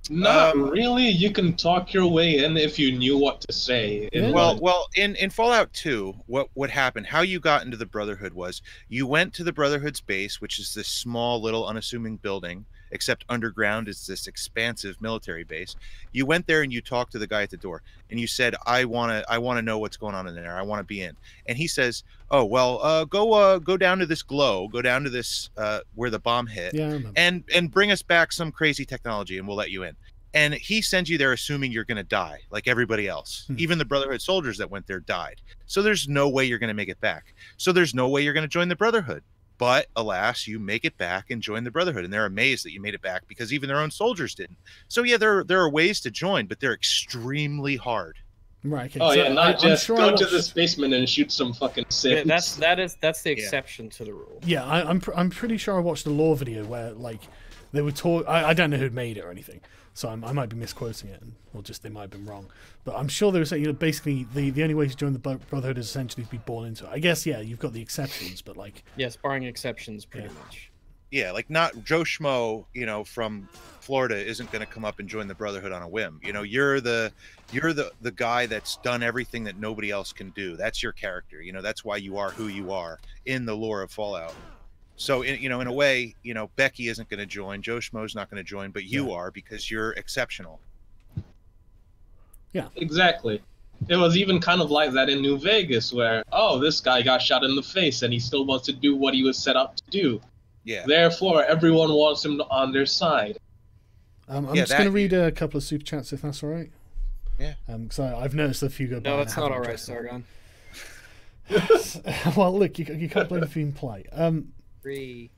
Not really. You can talk your way in if you knew what to say. Yeah. Well, in Fallout 2, what happened, how you got into the Brotherhood was you went to the Brotherhood's base, which is this small little unassuming building, except underground is this expansive military base. You went there and you talked to the guy at the door, and you said, I wanna know what's going on in there. I want to be in. And he says, oh well, go down to this go down to this where the bomb hit, Yeah, I remember. and bring us back some crazy technology, and we'll let you in. And he sends you there assuming you're going to die like everybody else. Even the Brotherhood soldiers that went there died. So there's no way you're going to make it back. So there's no way you're going to join the Brotherhood. But alas, you make it back and join the Brotherhood, and they're amazed that you made it back because even their own soldiers didn't. So yeah, there are ways to join, but they're extremely hard. Right. Okay. Oh so yeah, not I'm just sure go I to watched- this basement and shoot some fucking Yeah, Sims. that's the exception to the rule. Yeah, I'm pretty sure I watched a lore video where like they were talk. I don't know who'd made it or anything, so I might be misquoting it, or just they might have been wrong. But I'm sure they were saying, basically the only way to join the Brotherhood is essentially to be born into it. I guess you've got the exceptions, but like Yes, barring exceptions, pretty much. Yeah, like not Joe Schmo, from Florida isn't going to come up and join the Brotherhood on a whim. You're the guy that's done everything that nobody else can do. That's your character. That's why you are who you are in the lore of Fallout. So in a way, Becky isn't going to join, Joe Schmo's not going to join, but you are because you're exceptional. yeah. Exactly. It was even kind of like that in New Vegas, where this guy got shot in the face and he still wants to do what he was set up to do. Yeah. Therefore, everyone wants him on their side. I'm just going to read a couple of super chats if that's all right. Yeah. Because I've noticed a few go by. No, and that's I not haven't all right, addressed them. Sargon. Well, look, you can't blame the being polite. 3.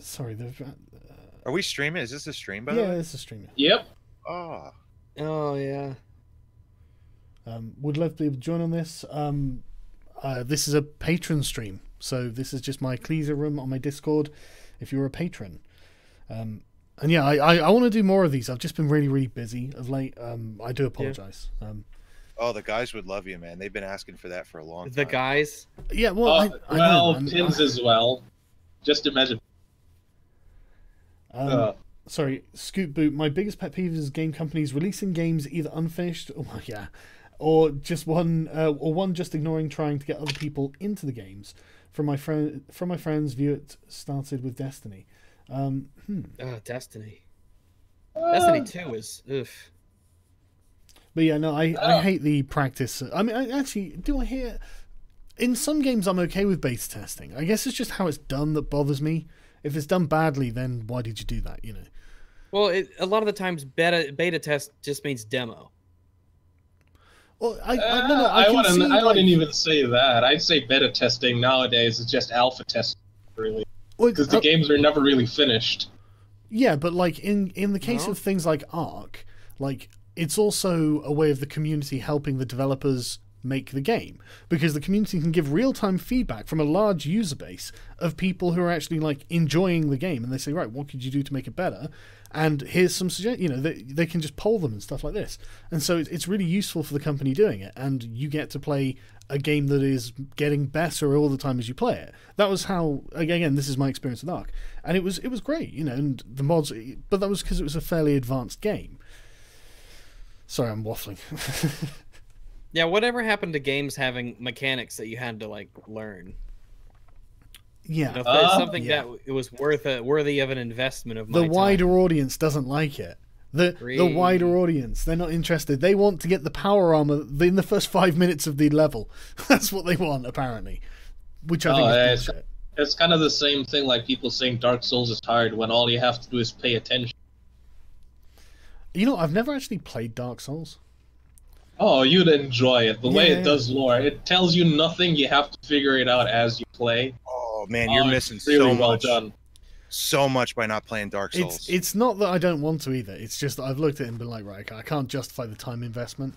Sorry. Are we streaming? Is this a stream, by the Yeah, way? it's a streamer. Yep. Oh. Oh yeah. Would love to be able to join on this. This is a patron stream, so this is just my Ecclesia room on my Discord. If you're a patron, and yeah, I want to do more of these. I've just been really, really busy of late. I do apologize. Oh, the guys would love you, man. They've been asking for that for a long time. The guys. Yeah, well, I know. Pins as well. Just imagine. Sorry, Scoot Boot. My biggest pet peeve is game companies releasing games either unfinished, or just one just ignoring trying to get other people into the games. From my friends, view it started with Destiny. Destiny. Destiny 2 is oof. But yeah, no, I hate the practice. I mean, do I hear? In some games, I'm okay with beta testing. I guess it's just how it's done that bothers me. If it's done badly, then why did you do that? Well, a lot of the times beta test just means demo. Well, I wouldn't even say that. I'd say beta testing nowadays is just alpha testing, really, because the games are never really finished. Yeah, but like in the case of things like Ark, like it's also a way of the community helping the developers make the game, because the community can give real-time feedback from a large user base of people who are actually like enjoying the game, and they say, right, what could you do to make it better? And here's some suggestions. They can just poll them and stuff like this, and so it's really useful for the company doing it, and you get to play a game that is getting better all the time as you play it. That was how, again, this is my experience with Ark, and it was great, and the mods, but that was because it was a fairly advanced game. Sorry, I'm waffling. Yeah, whatever happened to games having mechanics that you had to like learn? Yeah, If there's something that it was worthy of an investment of my the wider time. audience doesn't like it. The wider audience, they're not interested. They want to get the power armor in the first 5 minutes of the level. That's what they want, apparently. Which I think is bullshit. It's kind of the same thing like people saying Dark Souls is hard when all you have to do is pay attention. I've never actually played Dark Souls. Oh, you'd enjoy it. The way it does lore. It tells you nothing. You have to figure it out as you play. Oh, man, you're missing really so well much. done. So much by not playing Dark Souls. It's not that I don't want to either. It's just that I've looked at it and been like, right, I can't justify the time investment.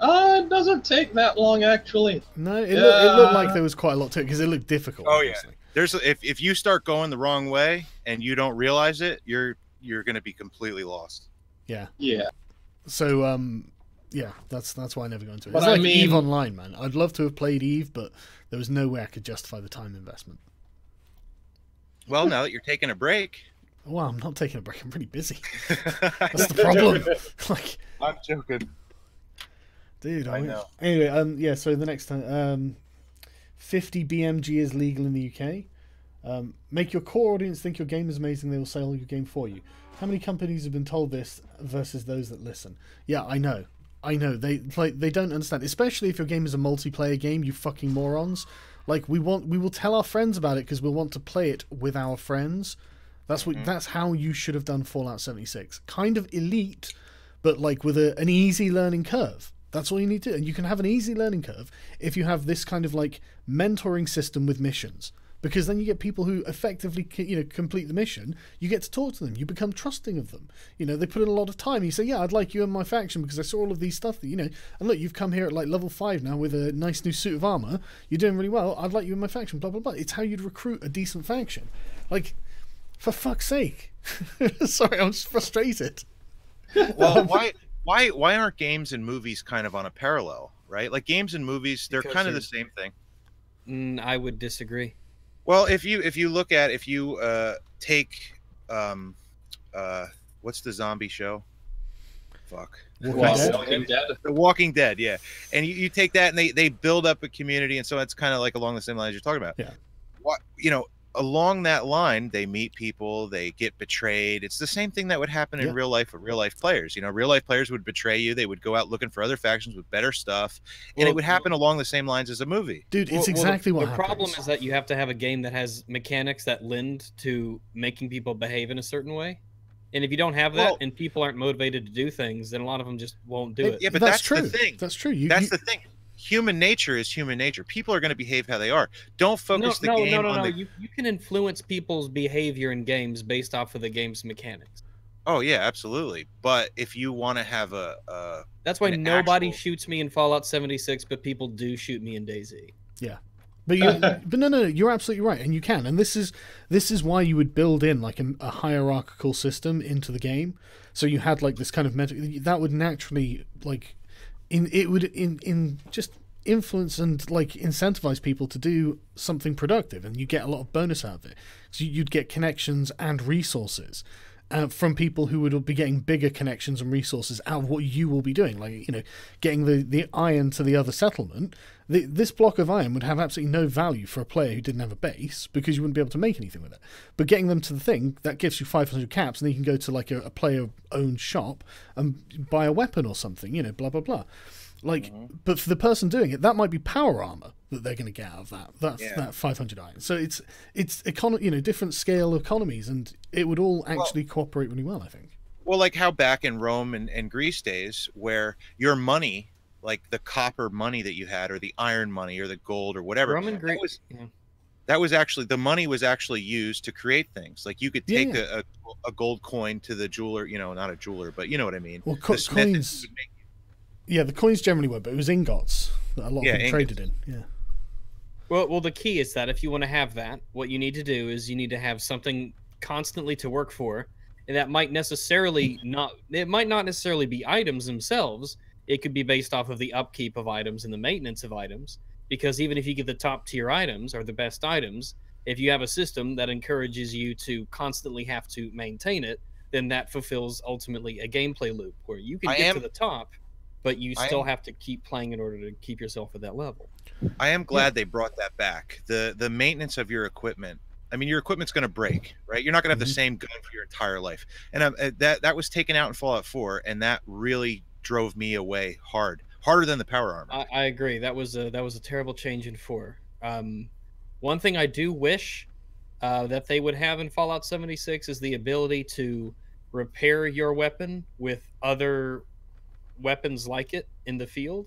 It doesn't take that long, actually. No, it looked like there was quite a lot to it because it looked difficult. Oh obviously. yeah, there's if you start going the wrong way and you don't realize it, you're going to be completely lost. Yeah. Yeah. So yeah, that's why I never got into it. But It's like I mean- Eve Online, man. I'd love to have played Eve, but there was no way I could justify the time investment. Well, now that you're taking a break, Well, I'm not taking a break. I'm pretty busy. That's the problem. Like, I'm joking. dude, I know. Anyway, yeah. So the next time, 50 BMG is legal in the UK. Make your core audience think your game is amazing. They will sell your game for you. How many companies have been told this versus those that listen? Yeah, I know. They don't understand, especially if your game is a multiplayer game. You fucking morons. Like we will tell our friends about it because we'll want to play it with our friends. That's how you should have done Fallout 76. Kind of elite, but like with an easy learning curve. That's all you need to do. And you can have an easy learning curve if you have this kind of like mentoring system with missions. Because then you get people who effectively, complete the mission. You get to talk to them. You become trusting of them. They put in a lot of time. You say, yeah, I'd like you in my faction because I saw all of these stuff that, And look, you've come here at like level 5 now with a nice new suit of armor. You're doing really well. I'd like you in my faction, blah, blah, blah. It's how you'd recruit a decent faction. Like, for fuck's sake. Sorry, I'm just frustrated. Well, why aren't games and movies kind of on a parallel, right? Like games and movies, they're kind of the same thing. I would disagree. Well, if you take what's the zombie show? Fuck. Walking Dead. The Walking Dead, yeah. And you take that and they build up a community, and so it's kind of like along the same lines you're talking about. Yeah. What along that line, they meet people, they get betrayed. It's the same thing that would happen in real life with real life players. Real life players would betray you. They would go out looking for other factions with better stuff, and it would happen along the same lines as a movie. Dude, it's exactly what happens. The problem is that you have to have a game that has mechanics that lend to making people behave in a certain way. And if you don't have that and people aren't motivated to do things, then a lot of them just won't do it. Yeah, but that's true. the thing. That's true. That's the thing. Human nature is human nature. People are going to behave how they are. Don't focus the game on the... You can influence people's behavior in games based off of the game's mechanics. Oh, yeah, absolutely. But if you want to have That's why nobody shoots me in Fallout 76, but people do shoot me in DayZ. Yeah. But no, you're absolutely right, and you can. And this is why you would build in like a hierarchical system into the game. So you had like this kind of that would naturally like... It would just influence and like incentivize people to do something productive, and you get a lot of bonus out of it. So you'd get connections and resources from people who would be getting bigger connections and resources out of what you will be doing, like getting the iron to the other settlement. This block of iron would have absolutely no value for a player who didn't have a base because you wouldn't be able to make anything with it. But getting them to the thing that gives you 500 caps, and then you can go to like a player-owned shop and buy a weapon or something, blah blah blah. Like, but for the person doing it, that might be power armor that they're going to get out of that 500 iron. So it's different scale economies, and it would all actually cooperate really well, I think. Well, like how back in Rome and Greece days, where your money, like the copper money that you had, or the iron money, or the gold, or whatever, Roman Greece. That was actually, the money was actually used to create things. Like you could take a gold coin to the jeweler, not a jeweler, but you know what I mean. Well, coins. Yeah, the coins generally were, but it was ingots that a lot of them traded in. Yeah. Well, the key is that if you want to have that, what you need to do is you need to have something constantly to work for, and that might necessarily not. It might not necessarily be items themselves. It could be based off of the upkeep of items and the maintenance of items. Because even if you get the top tier items or the best items, if you have a system that encourages you to constantly have to maintain it, then that fulfills ultimately a gameplay loop where you can get to the top, but you still have to keep playing in order to keep yourself at that level. I am glad they brought that back. The maintenance of your equipment. I mean, your equipment's going to break, right? You're not going to have the same gun for your entire life. And that was taken out in Fallout 4, and that really drove me away harder than the power armor. I agree. That was a terrible change in 4. One thing I do wish that they would have in Fallout 76 is the ability to repair your weapon with other weapons like it in the field.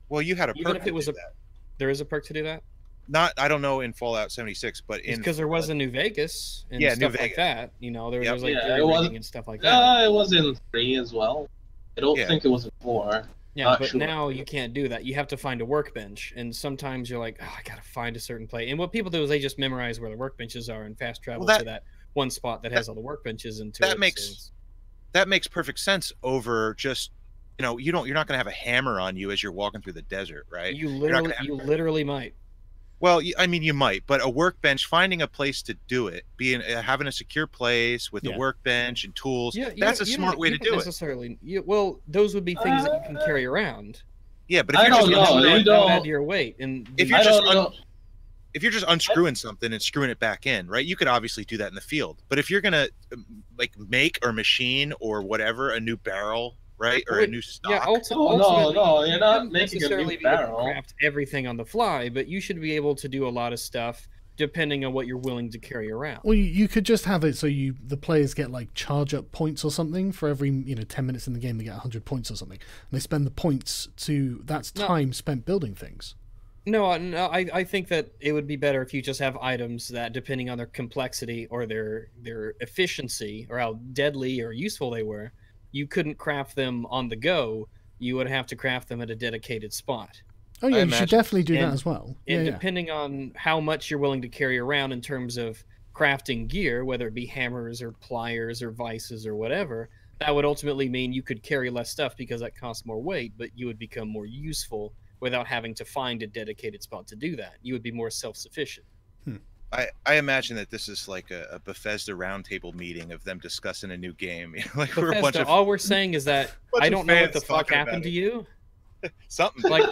Well, you had a even perk if it was to do that. There is a perk to do that. Not, I don't know in Fallout 76, but in because there was in New Vegas and stuff like that. There was like jury rigging and stuff like that. It was in 3 as well. I don't think it was in 4. Yeah, Not but sure. now you can't do that. You have to find a workbench, and sometimes you're like, oh, I gotta find a certain place. And what people do is they just memorize where the workbenches are and fast Well, travel to that one spot that that has all the workbenches into that it. So makes that makes perfect sense over just, you're not going to have a hammer on you as you're walking through the desert, right? you You're not literally going to have. you literally might. Well, I mean, you might, but a workbench, finding a place to do it, having a secure place with a Yeah. workbench and tools, Yeah, that's a smart way to do it. necessarily. Well, those would be things that you can carry around. Yeah, but if I you're just don't know. That You would don't. add to your weight, and if the, you're I just don't know. if you're just unscrewing something and screwing it back in, right? You could obviously do that in the field. But if you're gonna like make or machine or whatever a new barrel, right, or a new stock, yeah, No, ultimately, no, you're you not shouldn't making a necessarily new be able to barrel. craft everything on the fly, but you should be able to do a lot of stuff depending on what you're willing to carry around. Well, you could just have it so the players get like charge up points or something for every 10 minutes in the game they get 100 points or something, and they spend the points that's time spent building things. No, I think that it would be better if you just have items that, depending on their complexity or their efficiency or how deadly or useful they were, you couldn't craft them on the go. You would have to craft them at a dedicated spot. Oh yeah, I you should imagine- definitely do that and- as well. And Yeah, depending on how much you're willing to carry around in terms of crafting gear, whether it be hammers or pliers or vices or whatever, that would ultimately mean you could carry less stuff because that costs more weight, but you would become more useful without having to find a dedicated spot to do that. You would be more self-sufficient. I imagine that this is like a Bethesda roundtable meeting of them discussing a new game. Like we're a bunch Bethesda, of all we're saying is that bunch I of don't know what fans the fuck talking happened about to it. you. something Like,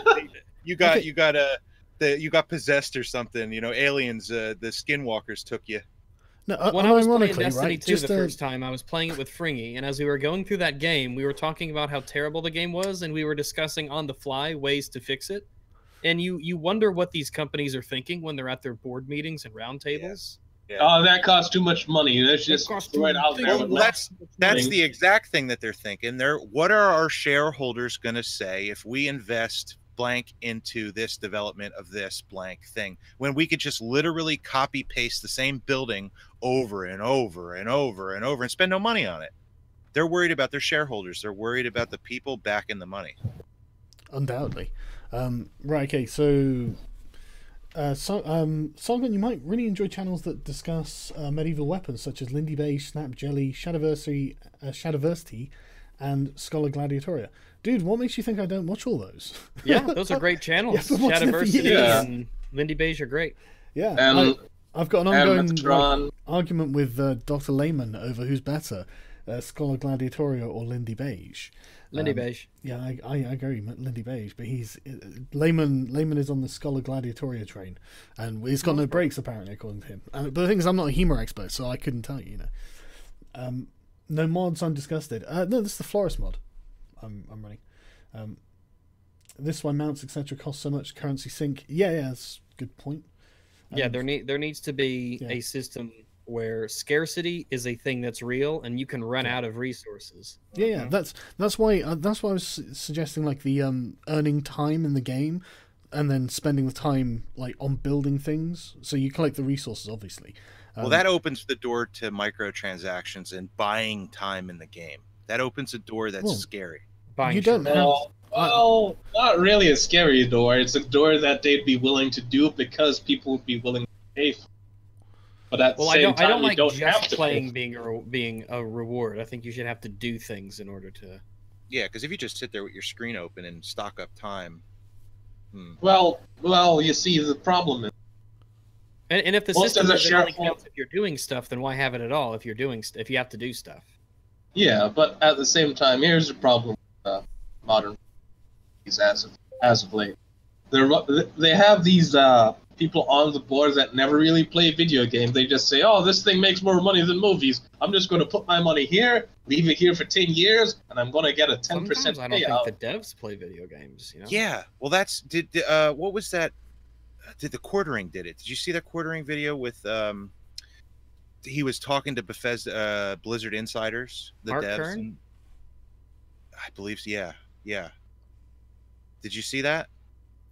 you got Okay. you got possessed or something. Aliens, the skinwalkers took you. no, when I was playing ironically, Destiny right? 2 the first time, I was playing it with Fringy, and as we were going through that game, we were talking about how terrible the game was, and we were discussing on the fly ways to fix it. And you wonder what these companies are thinking when they're at their board meetings and roundtables. Yeah. Oh, that costs too much money. Let's just costs throw it too out there. much Well, Let's- that's the exact thing that they're thinking. What are our shareholders going to say if we invest blank into this development of this blank thing, when we could just literally copy paste the same building over and over and over and over and spend no money on it? They're worried about their shareholders. They're worried about the people backing the money. Undoubtedly. Right, okay, so Sargon, you might really enjoy channels that discuss medieval weapons such as Lindy Beige, Snap Jelly, Shadowversity, and Scholar Gladiatoria. Dude, what makes you think I don't watch all those? Yeah, those are great channels. Yes, I've watched them for Shadowversity years. and Lindy Beige are great. Yeah, And- I've got an and ongoing Metron. argument with Dr. Lehman over who's better, Scholar Gladiatoria or Lindy Beige. Lindy Beige. Yeah, I agree, Lindy Beige, but he's Layman is on the Scholar Gladiatoria train, and he's got no brakes apparently, according to him. But the thing is, I'm not a humor expert, so I couldn't tell you. No mods, I'm disgusted. No, this is the Florist mod. I'm running. This is why mounts etc. cost so much. Currency sync. Yeah, that's a good point. Yeah, there needs to be Yeah. a system where scarcity is a thing that's real, and you can run out of resources. Yeah, that's why I was suggesting like the earning time in the game, and then spending the time like on building things. So you collect the resources, obviously. Well, that opens the door to microtransactions and buying time in the game. That opens a door that's Well, scary. Buying you don't shit. have. Well, not really a scary door. It's a door that they'd be willing to do because people would be willing to pay for. But at the Well, same I time, don't you like don't have just to playing pay. being a reward. I think you should have to do things in order to. Yeah, because if you just sit there with your screen open and stock up time, Well, you see, the problem is And if the Most system of the doesn't only sharehold- counts if you're doing stuff, then why have it at all? If you're doing if you have to do stuff. yeah, but at the same time, here's the problem with modern movies as of late. They have these people on the board that never really play video games. They just say, "Oh, this thing makes more money than movies. I'm just going to put my money here, leave it here for 10 years, and I'm going to get a 10% Sometimes I don't payout." think the devs play video games. You know. yeah. Well, what was that? Did the Quartering did it? Did you see that Quartering video with he was talking to Bethesda Blizzard insiders, the Mark devs? Kern? And, I believe, yeah. Did you see that?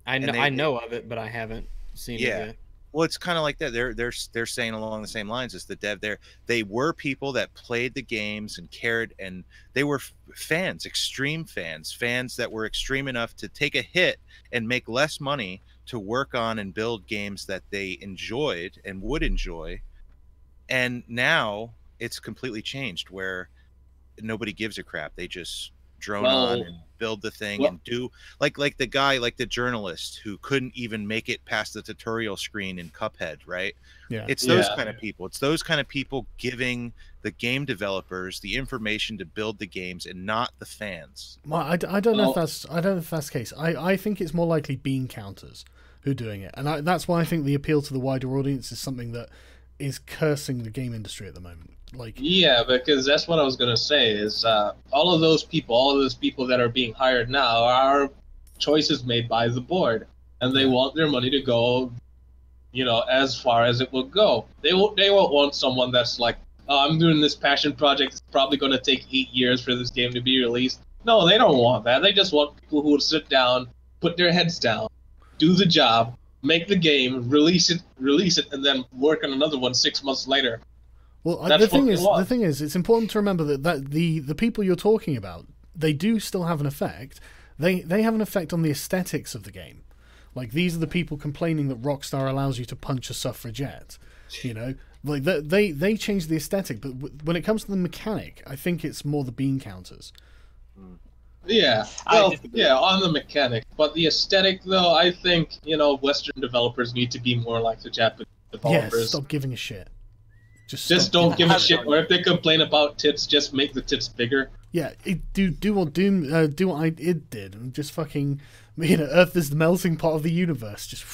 I And know they- I know of it, but I haven't seen Yeah. it yet. Well, it's kind of like that. They're saying along the same lines as the dev. They were people that played the games and cared, and they were fans, extreme fans that were extreme enough to take a hit and make less money to work on and build games that they enjoyed and would enjoy. And now it's completely changed, where nobody gives a crap. They just drone on and build the thing and do like the guy, like the journalist who couldn't even make it past the tutorial screen in Cuphead, right? Yeah. It's those kind of people. It's those kind of people giving the game developers the information to build the games and not the fans. Well, I don't know if that's the case. I think it's more likely bean counters who are doing it, and that's why I think the appeal to the wider audience is something that is cursing the game industry at the moment. Like, yeah, because that's what I was gonna say. Is all of those people that are being hired now are choices made by the board, and they want their money to go, as far as it will go. They won't want someone that's like, oh, I'm doing this passion project. It's probably going to take 8 years for this game to be released. No, they don't want that. They just want people who will sit down, put their heads down, do the job, make the game, release it, and then work on another one 6 months later. Well, the thing is, it's important to remember that the people you're talking about, they do still have an effect. They have an effect on the aesthetics of the game. Like, these are the people complaining that Rockstar allows you to punch a suffragette. Like they change the aesthetic, but when it comes to the mechanic, I think it's more the bean counters. Yeah, well, on the mechanic, but the aesthetic, though, I think Western developers need to be more like the Japanese developers. Yeah, stop giving a shit. Just don't give a shit. Or if they complain about tits, just make the tits bigger. Yeah, do what id did, and just fucking, Earth is the melting pot of the universe. Just,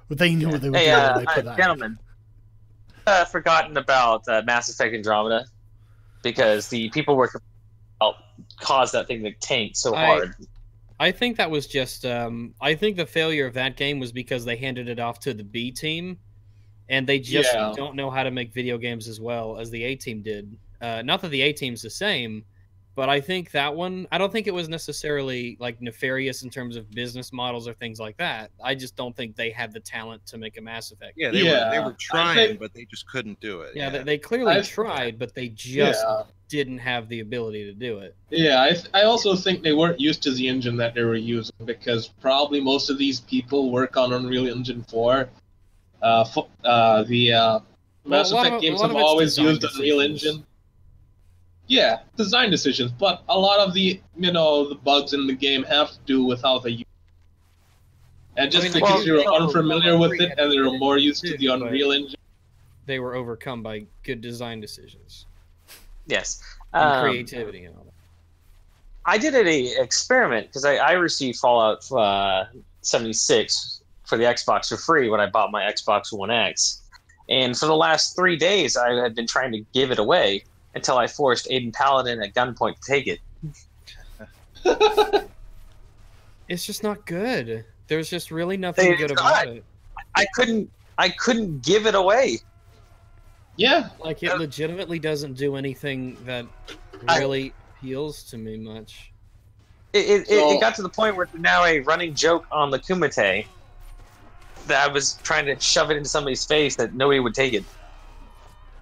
they knew what they were doing when they put that. Gentlemen, forgotten about Mass Effect Andromeda, because the people were caused that thing to tank so hard. I think that was just. I think the failure of that game was because they handed it off to the B team. And they just don't know how to make video games as well as the A team did. Not that the A team's the same, but I think that one, I don't think it was necessarily like nefarious in terms of business models or things like that. I just don't think they had the talent to make a Mass Effect. Yeah, they were trying, but they just couldn't do it. Yeah, they clearly tried, but they just didn't have the ability to do it. Yeah, I also think they weren't used to the engine that they were using, because probably most of these people work on Unreal Engine 4. The Mass Effect games have always used Unreal Engine. Yeah, design decisions, but a lot of the the bugs in the game have to do with how they use it. And just because you're unfamiliar with it and they're more used to the Unreal Engine, they were overcome by good design decisions. Yes, and creativity and all that. I did an experiment because I received Fallout 76 for the Xbox for free when I bought my Xbox One X. And for the last 3 days, I had been trying to give it away until I forced Aiden Paladin at gunpoint to take it. It's just not good. There's just really nothing good about it. I couldn't give it away. Yeah. Like, it legitimately doesn't do anything that really appeals to me much. It got to the point where it's now a running joke on the Kumite that I was trying to shove it into somebody's face that nobody would take it.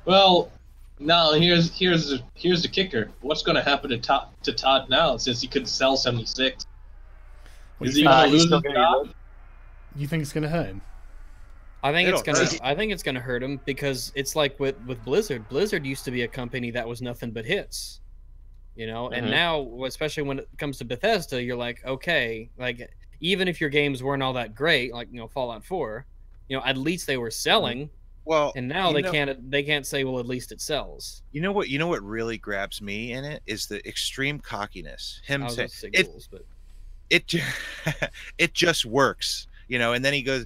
Well, now here's the kicker. What's going to happen to Todd now, since he couldn't sell 76? Is he going to lose his job? You think it's going to hurt him? I think it's gonna hurt him, because it's like with Blizzard. Blizzard used to be a company that was nothing but hits, and now, especially when it comes to Bethesda, you're like, okay, like, even if your games weren't all that great, like Fallout 4, at least they were selling. Well, and now they can't say, well, at least it sells. You know what really grabs me in it is the extreme cockiness. Him saying it just works, and then he goes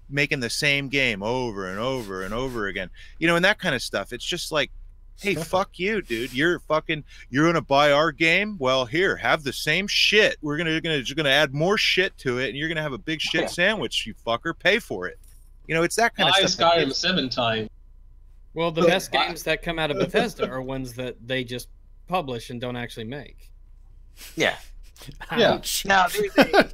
making the same game over and over and over again, and that kind of stuff. It's just like, hey, fuck you, dude. You're gonna buy our game? Well, here, have the same shit. We're gonna add more shit to it, and you're gonna have a big shit sandwich, you fucker. Pay for it. It's that kind of stuff. Skyrim 7 times. Well, the best games that come out of Bethesda are ones that they just publish and don't actually make. Yeah. Yeah. Ouch. Now,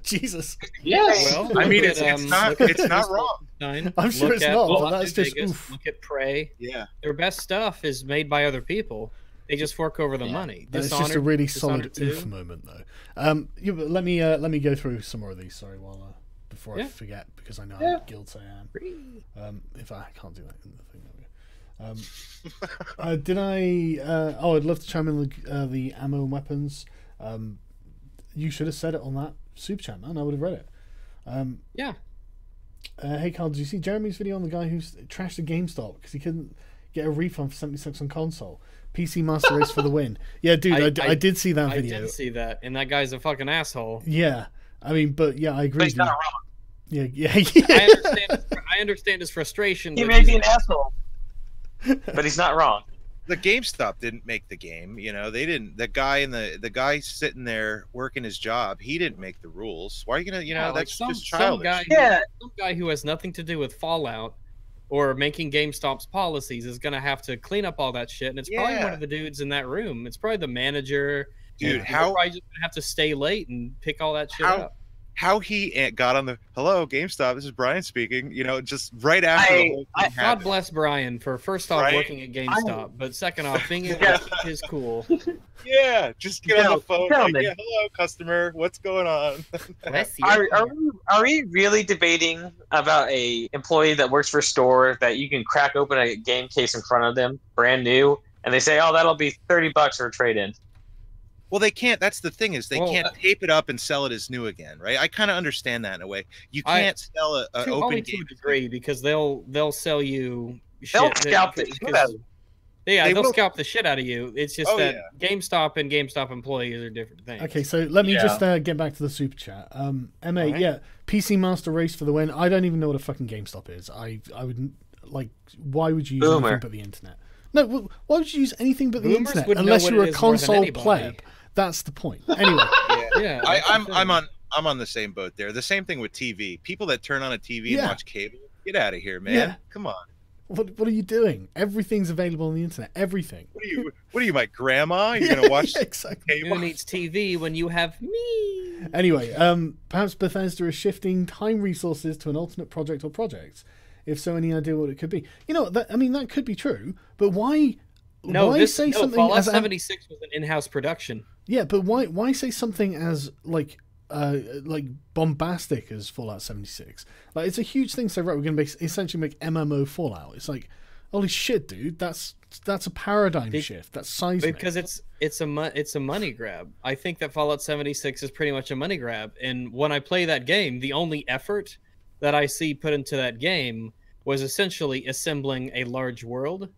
Jesus. Yes. Well, I mean, look at, it's not it's not wrong. I'm sure look it's at not, but Fallout that's New just Vegas, oof. look at Prey. Yeah. Their best stuff is made by other people. They just fork over the money. That's just a Dishonored- really Dishonored solid oof 2. moment, though. Yeah, but let me go through some more of these. Sorry, while before I forget, because I know how guilty I am. In fact, I can't do that in the thing. Did I? I'd love to chime in the ammo and weapons. You should have said it on that super chat, man. I would have read it. Yeah. Hey, Carl, did you see Jeremy's video on the guy who's trashed the GameStop because he couldn't get a refund for 76 on console? PC Master Race for the win. Yeah, dude, I did see that video. I did see that, and that guy's a fucking asshole. Yeah, I mean, but yeah, I agree. but he's with not you. wrong. Yeah. I understand his frustration. He but may he's be an asshole, but he's not wrong. The GameStop didn't make the game, you know. They didn't. The guy sitting there working his job, he didn't make the rules. Why are you gonna, you know, like that's some just childish. some guy who has nothing to do with Fallout or making GameStop's policies is gonna have to clean up all that shit, and it's probably one of the dudes in that room. It's probably the manager. Dude, They're probably just gonna have to stay late and pick all that shit up. How he got on the hello GameStop, this is Brian speaking, you know, just right after the whole thing God happened. bless Brian for first off Right? working at GameStop, but second off being able to keep his cool. Yeah, just get on the phone. Like, gentlemen. yeah, hello customer, what's going on? Are we really debating about a employee that works for a store that you can crack open a game case in front of them, brand new, and they say, "Oh, that'll be $30 for a trade-in." Well, they can't. That's the thing is they can't tape it up and sell it as new again, right? I kind of understand that in a way. You can't sell a open only game. to a degree because they'll sell you shit. They'll scalp the shit out of you. Yeah, they'll will. scalp the shit out of you. It's just that GameStop and GameStop employees are different things. Okay, so let me just get back to the super chat. MA, yeah, PC Master Race for the win. I don't even know what a fucking GameStop is. I would like. Why would you use anything but the internet? No, why would you use anything but the Boomers internet would know unless what you're it a is more than console anybody. pleb? That's the point. Anyway, Yeah, I'm on the same boat there. The same thing with TV. People that turn on a TV and watch cable, get out of here, man. Yeah. Come on. what are you doing? Everything's available on the internet. Everything. What are you, my grandma? You're gonna watch exactly. cable? Who needs TV when you have me? Anyway, perhaps Bethesda is shifting time resources to an alternate project or projects. If so, any idea what it could be? You know, that could be true. But why? Why say something Fallout as 76 was an in-house production. Yeah, but why say something as like bombastic as Fallout 76? Like, it's a huge thing. So right, we're going to essentially make MMO Fallout. It's like, holy shit, dude, that's a paradigm shift. That's seismic. Because it's a money grab. I think that Fallout 76 is pretty much a money grab. And when I play that game, the only effort that I see put into that game was essentially assembling a large world.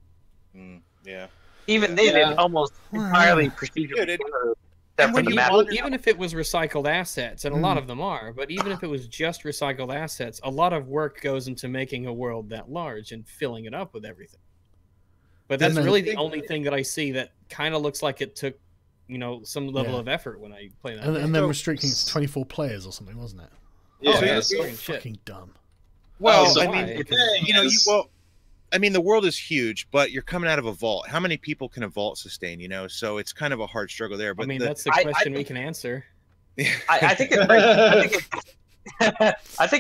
Yeah. Even they did almost entirely procedural. Even if it was recycled assets, and a lot of them are, but even if it was just recycled assets, a lot of work goes into making a world that large and filling it up with everything. But that's really the only thing that I see that kind of looks like it took, some level of effort when I play that. And then restricting it to 24 players or something, wasn't it? Yeah, fucking dumb. Well, I mean, the world is huge, but you're coming out of a vault. How many people can a vault sustain? So it's kind of a hard struggle there. But that's the question we can answer. I think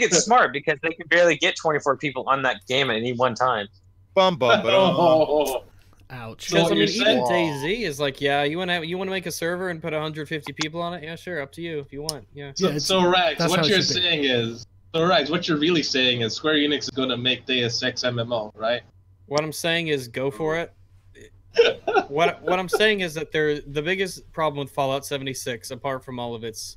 it's smart because they can barely get 24 people on that game at any one time. Ouch. Because even DayZ is like, you want to make a server and put 150 people on it? Yeah, sure, up to you if you want. Yeah. So Rags, what you're saying is. So, Rags, what you're really saying is Square Enix is going to make Deus Ex MMO, right? What I'm saying is go for it. What I'm saying is that the biggest problem with Fallout 76, apart from all of its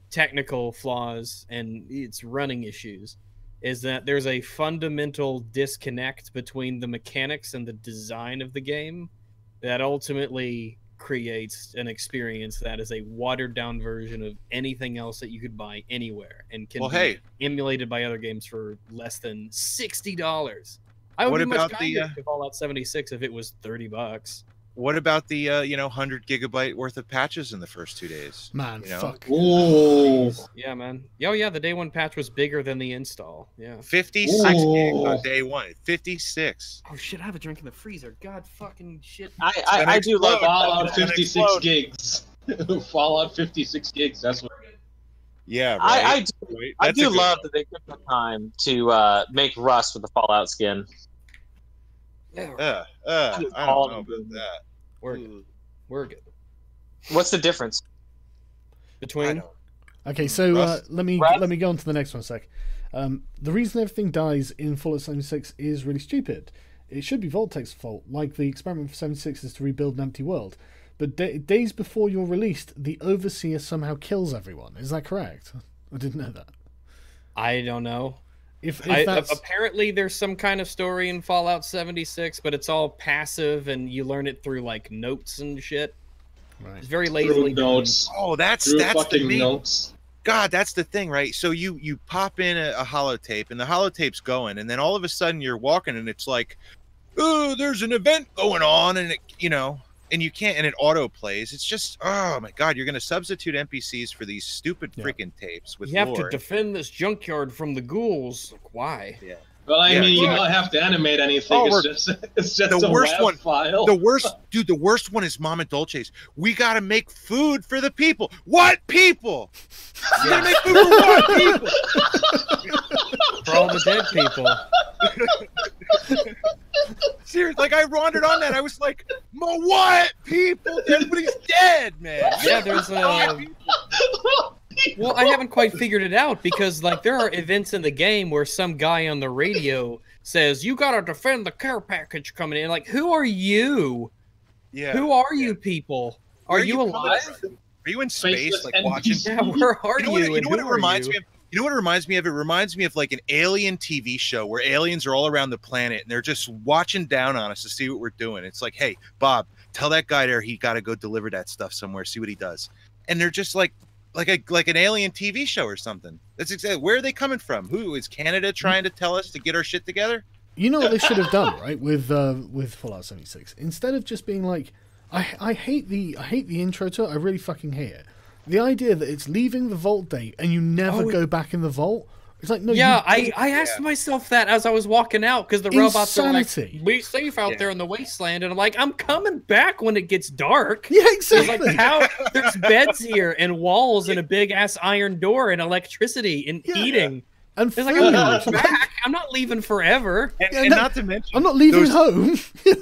technical flaws and its running issues, is that there's a fundamental disconnect between the mechanics and the design of the game that ultimately creates an experience that is a watered-down version of anything else that you could buy anywhere and can be emulated by other games for less than $60. I would be much kinder to Fallout 76 if it was $30. What about the 100 gigabyte worth of patches in the first 2 days? Man, fuck. Oh. Yeah, man. Oh, yeah, the day one patch was bigger than the install. Yeah. 56 gigs on day one. 56. Oh, shit, I have a drink in the freezer. God fucking shit. I do love Fallout 56 gigs. Fallout 56 gigs. That's what. Yeah, right. I do, Right? I That's a do good love one. that they took the time to make Rust with the Fallout skin. Yeah, I don't all know about that. we're good. We're good. What's the difference? I Between don't. Okay, so Rust. let me Rust? go on to the next one a sec. The reason everything dies in Fallout 76 is really stupid. It should be Vault-Tec's fault, like the experiment for 76 is to rebuild an empty world. But days before you're released, the Overseer somehow kills everyone. Is that correct? I didn't know that. I don't know. If that's... Apparently there's some kind of story in Fallout 76, but it's all passive and you learn it through like notes and shit. Right. It's very Through lazily done. notes. Oh, that's Through the fucking main. notes. God, that's the thing, right? So you pop in a holotape, and the holotape's going, and then all of a sudden you're walking, and it's like, oh, there's an event going on, and and you can't, and it auto plays. It's just, oh my God, you're going to substitute NPCs for these stupid freaking tapes with You have lore. to defend this junkyard from the ghouls. Like, why? Yeah. Well, I Yeah, mean, you yeah. don't have to animate anything. Oh, It's just the a worst WAV one- file. The worst one is Mama Dolce's. We got to make food for the people. What people? You got to make food for what people? For all the dead people. Seriously, like I wandered on that. I was like, what people? Everybody's dead, man. Yeah, there's a... Well, I haven't quite figured it out because, like, there are events in the game where some guy on the radio says, you gotta defend the care package coming in. Like, who are you? Yeah. Who are you people? Are Where you coming alive? from? Are you in space, Faceless like watching? NPC. Yeah, where are you? You know what it and who are reminds you? me of? You know what it reminds me of? It reminds me of like an alien TV show where aliens are all around the planet and they're just watching down on us to see what we're doing. It's like, hey, Bob, tell that guy there he got to go deliver that stuff somewhere. See what he does. And they're just like an alien TV show or something. That's exactly where are they coming from? Who is Canada trying to tell us to get our shit together? You know what they should have done, right? With Fallout 76, instead of just being like, I hate the intro to it. I really fucking hate it. The idea that it's leaving the vault day and you never go back in the vault. It's like, no. Yeah, I asked myself that as I was walking out because the robots are like, be safe out there in the wasteland, and I'm like, I'm coming back when it gets dark. Yeah, It's exactly. like, how there's beds here and walls and a big ass iron door and electricity and heating. And It's like, I'm food. coming back. I'm not leaving forever. And not to mention, I'm not leaving home.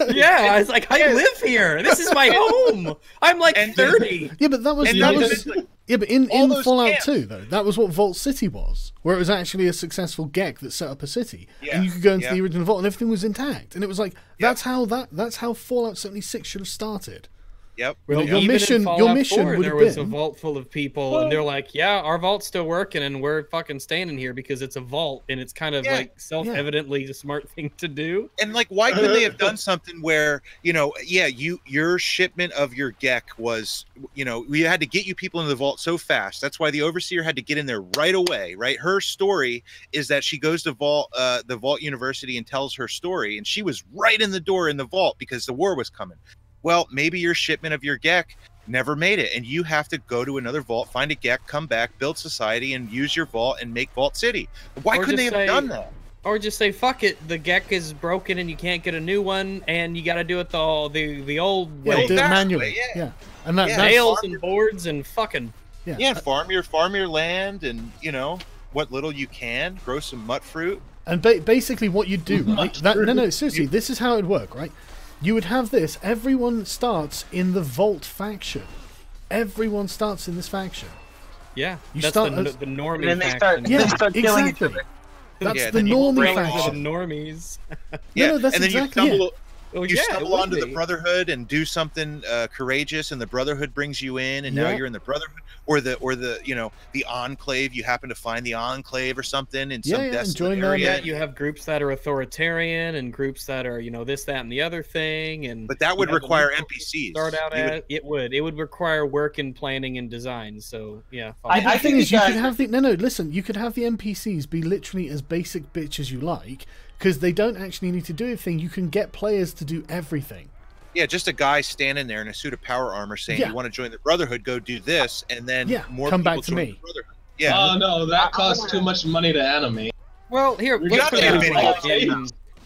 Yeah, it's like, I live here. This is my home. I'm like And 30. Yeah, but that was, And that not to was mention, yeah, but in all those Fallout camps. 2 though, that was what Vault City was, where it was actually a successful GEC that set up a city, Yeah, and you could go into yeah. the original vault and everything was intact, and it was like that's how Fallout 76 should have started. Yep. Well, Even your in mission Fallout 4, would there have was a been vault full of people, and they're like, "Yeah, our vault's still working, and we're fucking standing here because it's a vault, and it's kind of Yeah. like self-evidently the smart thing to do." And like, why couldn't they have done something where, your shipment of your GEC was, we had to get you people into the vault so fast. That's why the Overseer had to get in there right away, right? Her story is that she goes to the Vault University and tells her story, and she was right in the door in the vault because the war was coming. Well, maybe your shipment of your GEC never made it, and you have to go to another vault, find a GEC, come back, build society, and use your vault and make Vault City. Why Or couldn't they just have say- done that? Or just say, "Fuck it, the GEC is broken, and you can't get a new one, and you got to do it the old do it way, manually. yeah. Yeah, and that's nails and boards and fucking." Yeah, farm your land, and what little you can, grow some mutt fruit. And basically what you do, right? No, seriously, this is how it would work, right? You would have this, everyone starts in the Vault faction. Everyone starts in this faction. Yeah, You that's start the as- normie And then they faction. start, Yeah, they start killing each exactly. other. That's Yeah, the then you normie bring Bring faction. the normies. No, that's and then exactly you stumble, Oh, you yeah, it stumble would onto the be. Brotherhood and do something courageous, and the Brotherhood brings you in, and now Yeah. you're in the Brotherhood, or the Enclave. You happen to find the Enclave or something in some Yeah, and desolate join them. area. Yeah, you have groups that are authoritarian and groups that are, this, that, and the other thing. And But that would you have the require new NPCs. Start out You would- at it would require work and planning and design. So yeah, I The thing think is, you you guys- could have listen, you could have the NPCs be literally as basic bitch as you like, because they don't actually need to do anything. You can get players to do everything. Yeah, just a guy standing there in a suit of power armor saying, Yeah. "You want to join the Brotherhood? Go do this," and then more come people back to join me. the Brotherhood. Yeah, Oh no, that costs too much money to animate. well, here You're let's not put it gonna this get way. paid.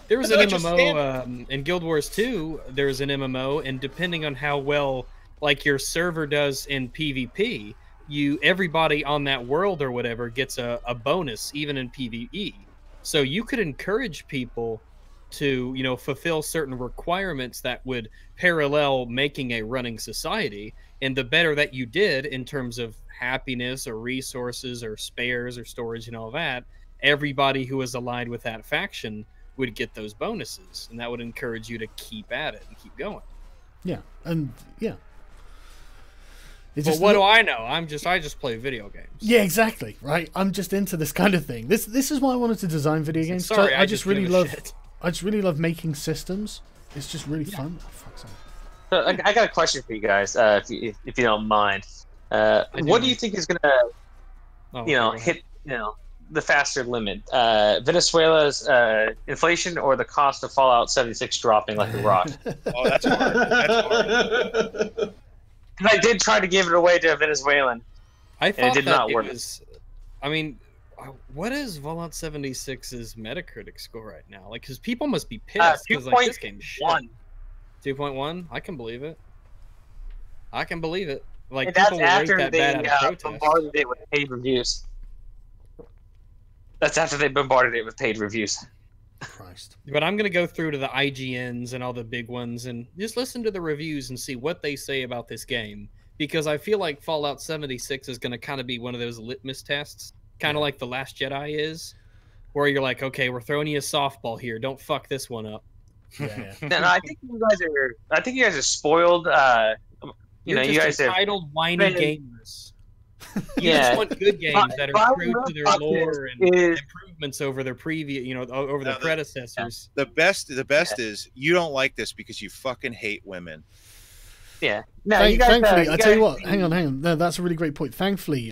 There was No, an just MMO in Guild Wars 2. There's an MMO, and depending on how well like your server does in PvP, everybody on that world or whatever gets a bonus even in PvE. So you could encourage people to, fulfill certain requirements that would parallel making a running society. And the better that you did in terms of happiness or resources or spares or storage and all that, everybody who was aligned with that faction would get those bonuses, and that would encourage you to keep at it and keep going. Yeah, and yeah. But what do I know? I just play video games. Yeah, exactly. Right. I'm just into this kind of thing. This is why I wanted to design video games. Sorry, I just really love making systems. It's just really fun. Oh, fuck's sake. So I got a question for you guys, if you don't mind. What do you think is gonna, hit the faster limit? Venezuela's inflation or the cost of Fallout 76 dropping like a rock? Oh, that's hard. That's hard. I did try to give it away to a Venezuelan. I thought it did not work. What is Fallout 76's Metacritic score right now? Like, because people must be pissed because like this game's shit. 2.1. I can believe it. Like, and people that's will rate after that bad out of protest. bombarded it with paid reviews. That's after they bombarded it with paid reviews. Christ. But I'm gonna go through to the IGNs and all the big ones and just listen to the reviews and see what they say about this game, because I feel like Fallout 76 is gonna kind of be one of those litmus tests, kind of like The Last Jedi is, where you're like, okay, we're throwing you a softball here, don't fuck this one up. Yeah. No, I think you guys are spoiled. You guys are entitled whiny gamers. You Yeah. just want good games that are true to their lore and improvements over their previous, over the predecessors. The best is you don't like this because you fucking hate women. Yeah. No, you guys, thankfully, I tell you what. Hang on. No, that's a really great point. Thankfully,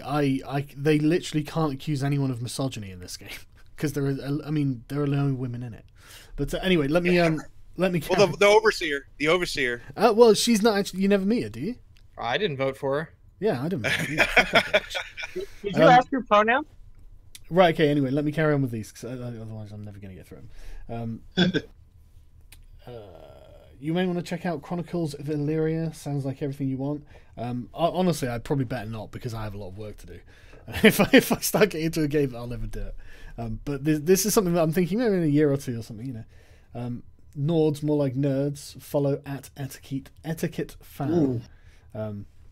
they literally can't accuse anyone of misogyny in this game because there are no women in it. But anyway, let me. Well, the overseer. Well, she's not actually. You never meet her, do you? I didn't vote for her. Yeah, I didn't. Did you ask your pronoun? Right. Okay. Anyway, let me carry on with these, because otherwise I'm never going to get through them. You may want to check out Chronicles of Illyria. Sounds like everything you want. Honestly, I'd probably better not, because I have a lot of work to do. If I start getting into a game, I'll never do it. But this is something that I'm thinking maybe in a year or two or something. Nords, more like nerds. Follow at etiquette fan.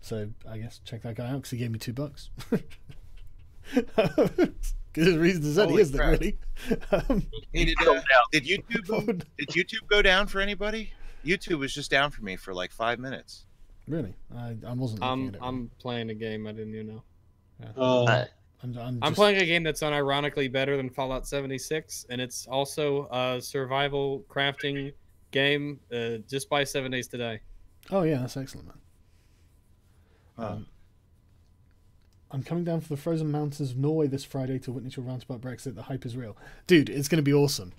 So I guess check that guy out, because he gave me $2. Good reason to say, isn't it, really? Did YouTube go down for anybody? YouTube was just down for me for like 5 minutes. Really? I wasn't looking at it. I'm playing a game I didn't even know. Yeah. I'm playing a game that's unironically better than Fallout 76, and it's also a survival crafting game. Just by 7 days today. Oh yeah, that's excellent, man. I'm coming down for the frozen mountains of Norway this Friday to witness your rant about Brexit. The hype is real, dude. It's going to be awesome.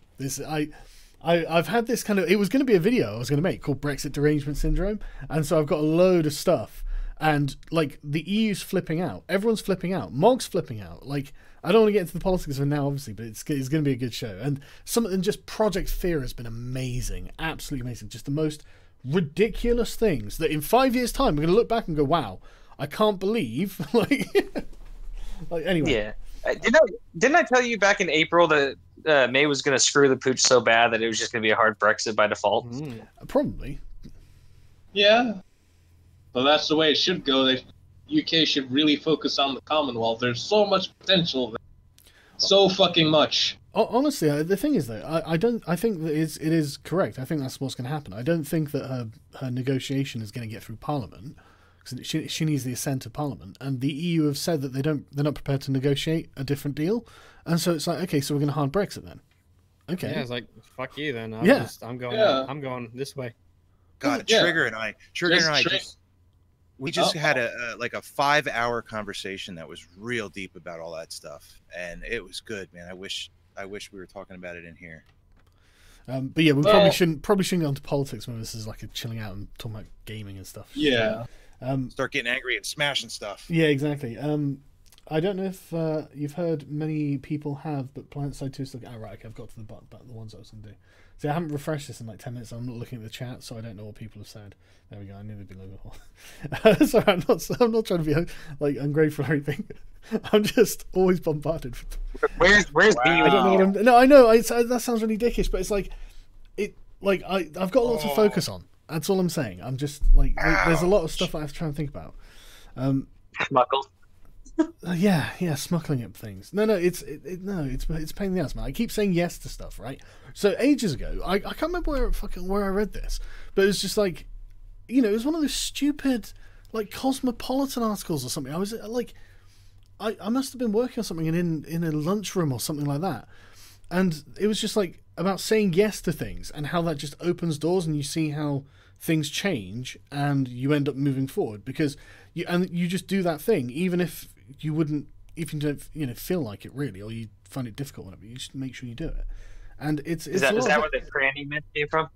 I've had this kind of. It was going to be a video I was going to make called Brexit Derangement Syndrome, and so I've got a load of stuff. And like the EU's flipping out, everyone's flipping out, Mog's flipping out. Like, I don't want to get into the politics of it now, obviously, but it's going to be a good show. And just Project Fear has been amazing, absolutely amazing. Just the most ridiculous things that in 5 years' time we're going to look back and go, wow, I can't believe. like anyway. Yeah. Didn't I tell you back in April that May was going to screw the pooch so bad that it was just going to be a hard Brexit by default? Probably. Yeah. So that's the way it should go. The UK should really focus on the Commonwealth. There's so much potential there. So fucking much. Honestly, the thing is, though, I think that it is correct. I think that's what's going to happen. I don't think that her negotiation is going to get through Parliament, because she needs the assent of Parliament. And the EU have said that they're not prepared to negotiate a different deal. And so it's like, okay, so we're going to hard Brexit then. Okay. Yeah, it's like, fuck you then. I'm going this way. God, Trigger and I just had a 5-hour conversation that was real deep about all that stuff, and it was good, man. I wish we were talking about it in here. But yeah, we probably shouldn't get onto politics when this is like a chilling out and talking about gaming and stuff. Yeah. Start getting angry and smashing stuff. Yeah, exactly. I don't know if you've heard many people have, but Planet Side 2 is like, oh, right, okay, I've got to the ones I was going to do. See, I haven't refreshed this in like 10 minutes. I'm not looking at the chat, so I don't know what people have said. There we go. I knew they'd be local. Sorry, I'm not trying to be like ungrateful or anything. I'm just always bombarded. Where's I don't know what I'm. No, I know. That sounds really dickish, but it's like I've got lots to focus on. That's all I'm saying. I'm just like there's a lot of stuff I have to try and think about. Muckle. Yeah, smuggling up things. No, it's a pain in the ass, man. I keep saying yes to stuff, right? So ages ago, I can't remember where I read this, but it was just like, it was one of those stupid like Cosmopolitan articles or something. I was like, I must have been working on something in a lunchroom or something like that, and it was just like about saying yes to things and how that just opens doors and you see how things change and you end up moving forward because you just do that thing even if you don't feel like it really, or you find it difficult, whatever. You just make sure you do it. And is that where the tranny myth came from?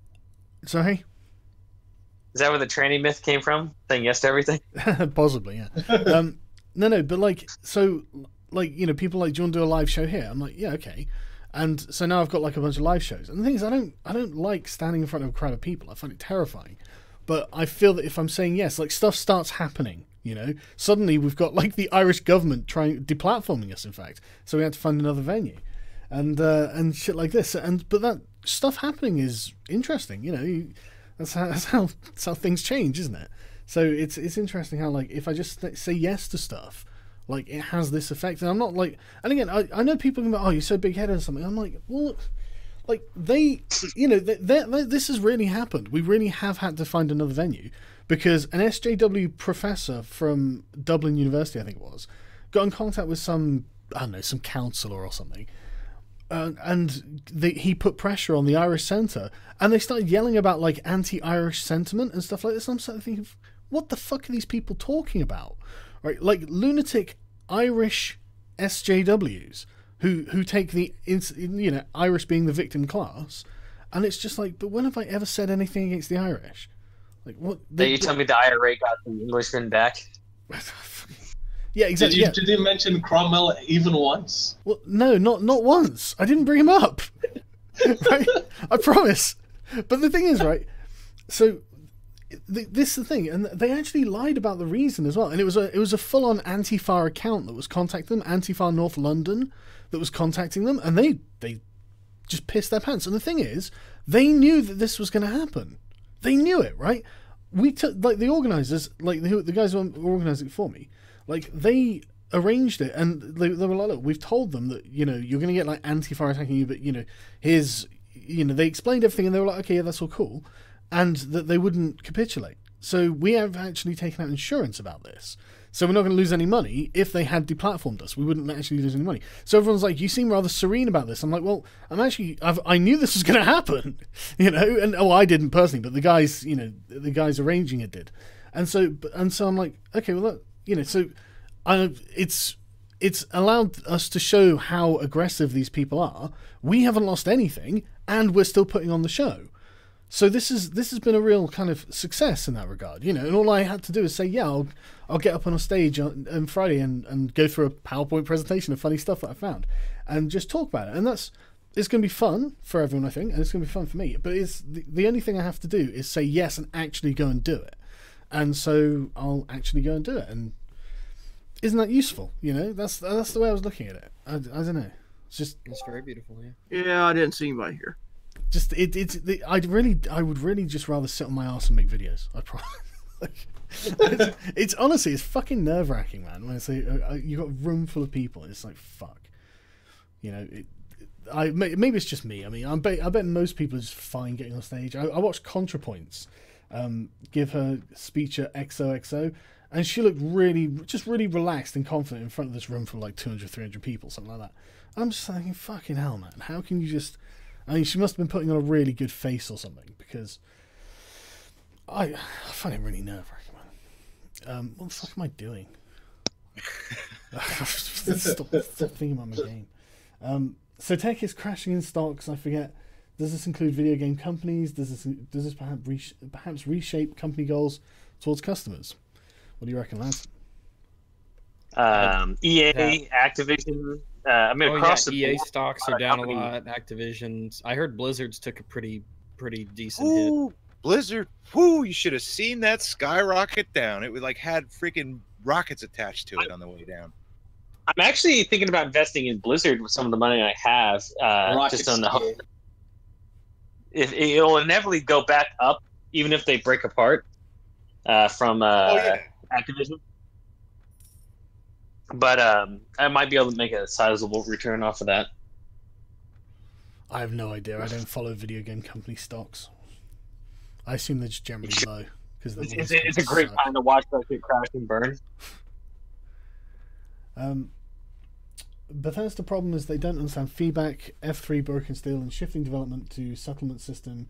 Sorry? Is that where the tranny myth came from? Saying yes to everything? Possibly, yeah. No, but like, so, like, people like, do you want to do a live show here? I'm like, yeah, okay. And so now I've got like a bunch of live shows. And the thing is, I don't like standing in front of a crowd of people. I find it terrifying. But I feel that if I'm saying yes, like stuff starts happening. Suddenly we've got like the Irish government deplatforming us, in fact. So we had to find another venue, and shit like this. But that stuff happening is interesting. That's how things change, isn't it? So it's interesting how like if I just say yes to stuff, like it has this effect. And I'm not like, and again, I know people can be, oh, you're so big headed or something. I'm like, well, like this has really happened. We really have had to find another venue. Because an SJW professor from Dublin University, I think it was, got in contact with some councillor or something, and he put pressure on the Irish Centre, and they started yelling about like anti-Irish sentiment and stuff like this. And I'm starting thinking, what the fuck are these people talking about? Right, like lunatic Irish SJWs who take the Irish being the victim class, and it's just like, but when have I ever said anything against the Irish? Like what? You tell me the IRA got the Englishmen back? Yeah, exactly. Did you mention Cromwell even once? Well, no, not once. I didn't bring him up. Right? I promise. But the thing is, right? So this is the thing, and they actually lied about the reason as well. And it was a full-on Antifa account that was contacting them, Antifa North London, that was contacting them, and they just pissed their pants. And the thing is, they knew that this was going to happen. They knew it, right? We took like the organisers, like the guys who were organising it for me, like they arranged it, and they were like, look, we've told them that you're going to get like Antifa attacking you, but here's they explained everything, and they were like, okay, yeah, that's all cool, and that they wouldn't capitulate. So we have actually taken out insurance about this. So we're not going to lose any money. If they had deplatformed us, we wouldn't actually lose any money. So everyone's like, you seem rather serene about this. I'm like, well, I knew this was going to happen, and I didn't personally, but the guys arranging it did. And so I'm like, okay, well, it's allowed us to show how aggressive these people are. We haven't lost anything, and we're still putting on the show. So this has been a real kind of success in that regard, and all I had to do is say, yeah, I'll get up on a stage on Friday and go through a PowerPoint presentation of funny stuff that I found, and just talk about it. And it's going to be fun for everyone, I think, and it's going to be fun for me. But it's the only thing I have to do is say yes and actually go and do it. And so I'll actually go and do it. And isn't that useful? That's the way I was looking at it. I don't know. It's very beautiful. Yeah, I didn't see anybody here. Just I would really just rather sit on my arse and make videos. I promise. It's honestly, it's fucking nerve-wracking, man. When I say you got a room full of people, and it's like fuck. Maybe it's just me. I mean, I bet most people are just fine getting on stage. I watched ContraPoints give her speech at XOXO, and she looked really relaxed and confident in front of this room full of like 200, 300 people, something like that. I'm just thinking, fucking hell, man. How can you just? I mean, she must have been putting on a really good face or something, because I find it really nerve-wracking, man. What the fuck am I doing? Stop thinking about my game. So tech is crashing in stocks. I forget. Does this include video game companies? Does this perhaps reshape company goals towards customers? What do you reckon, lads? EA, Activision. I mean, Oh yeah, across the EA board, stocks a are lot of down a companies- lot. Activision's. I heard Blizzard's took a pretty decent hit. Ooh, Blizzard. Whoo, you should have seen that skyrocket down. It was like had freaking rockets attached to it on the way down. I'm actually thinking about investing in Blizzard with some of the money I have, just on the Rocket hope. If it'll inevitably go back up, even if they break apart from Activision. But I might be able to make a sizable return off of that. I have no idea. I don't follow video game company stocks. I assume they're just generally low because It's a great time to watch that shit crash and burn. Bethesda problem is they don't understand feedback, F3 broken steel, and shifting development to settlement system.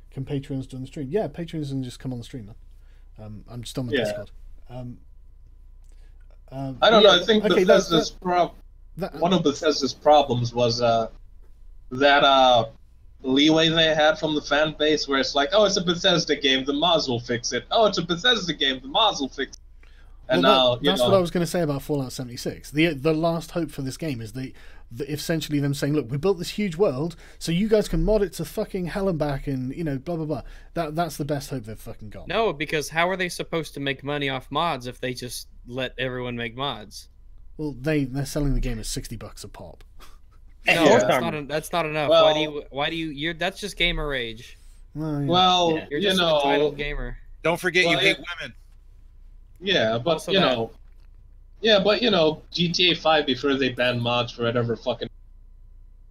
Can Patreons join the stream? Yeah, Patreons can just come on the stream, man. I'm just on the Discord. I don't know. I think okay, Bethesda's one of Bethesda's problems was that leeway they had from the fan base, where it's like, oh, it's a Bethesda game, the mods will fix it. Oh, it's a Bethesda game, the mods will fix it. And that's what I was going to say about Fallout 76. The last hope for this game is essentially them saying, look, we built this huge world, so you guys can mod it to fucking hell and back, and blah blah blah. That's the best hope they've fucking got. No, because how are they supposed to make money off mods if they just let everyone make mods? Well, they're selling the game at $60 a pop. No, Yeah. that's not enough. Well, why do you? That's just gamer rage. Well, yeah. You're just an entitled gamer. Don't forget you hate women. Yeah, but Also GTA 5 before they banned mods for whatever fucking.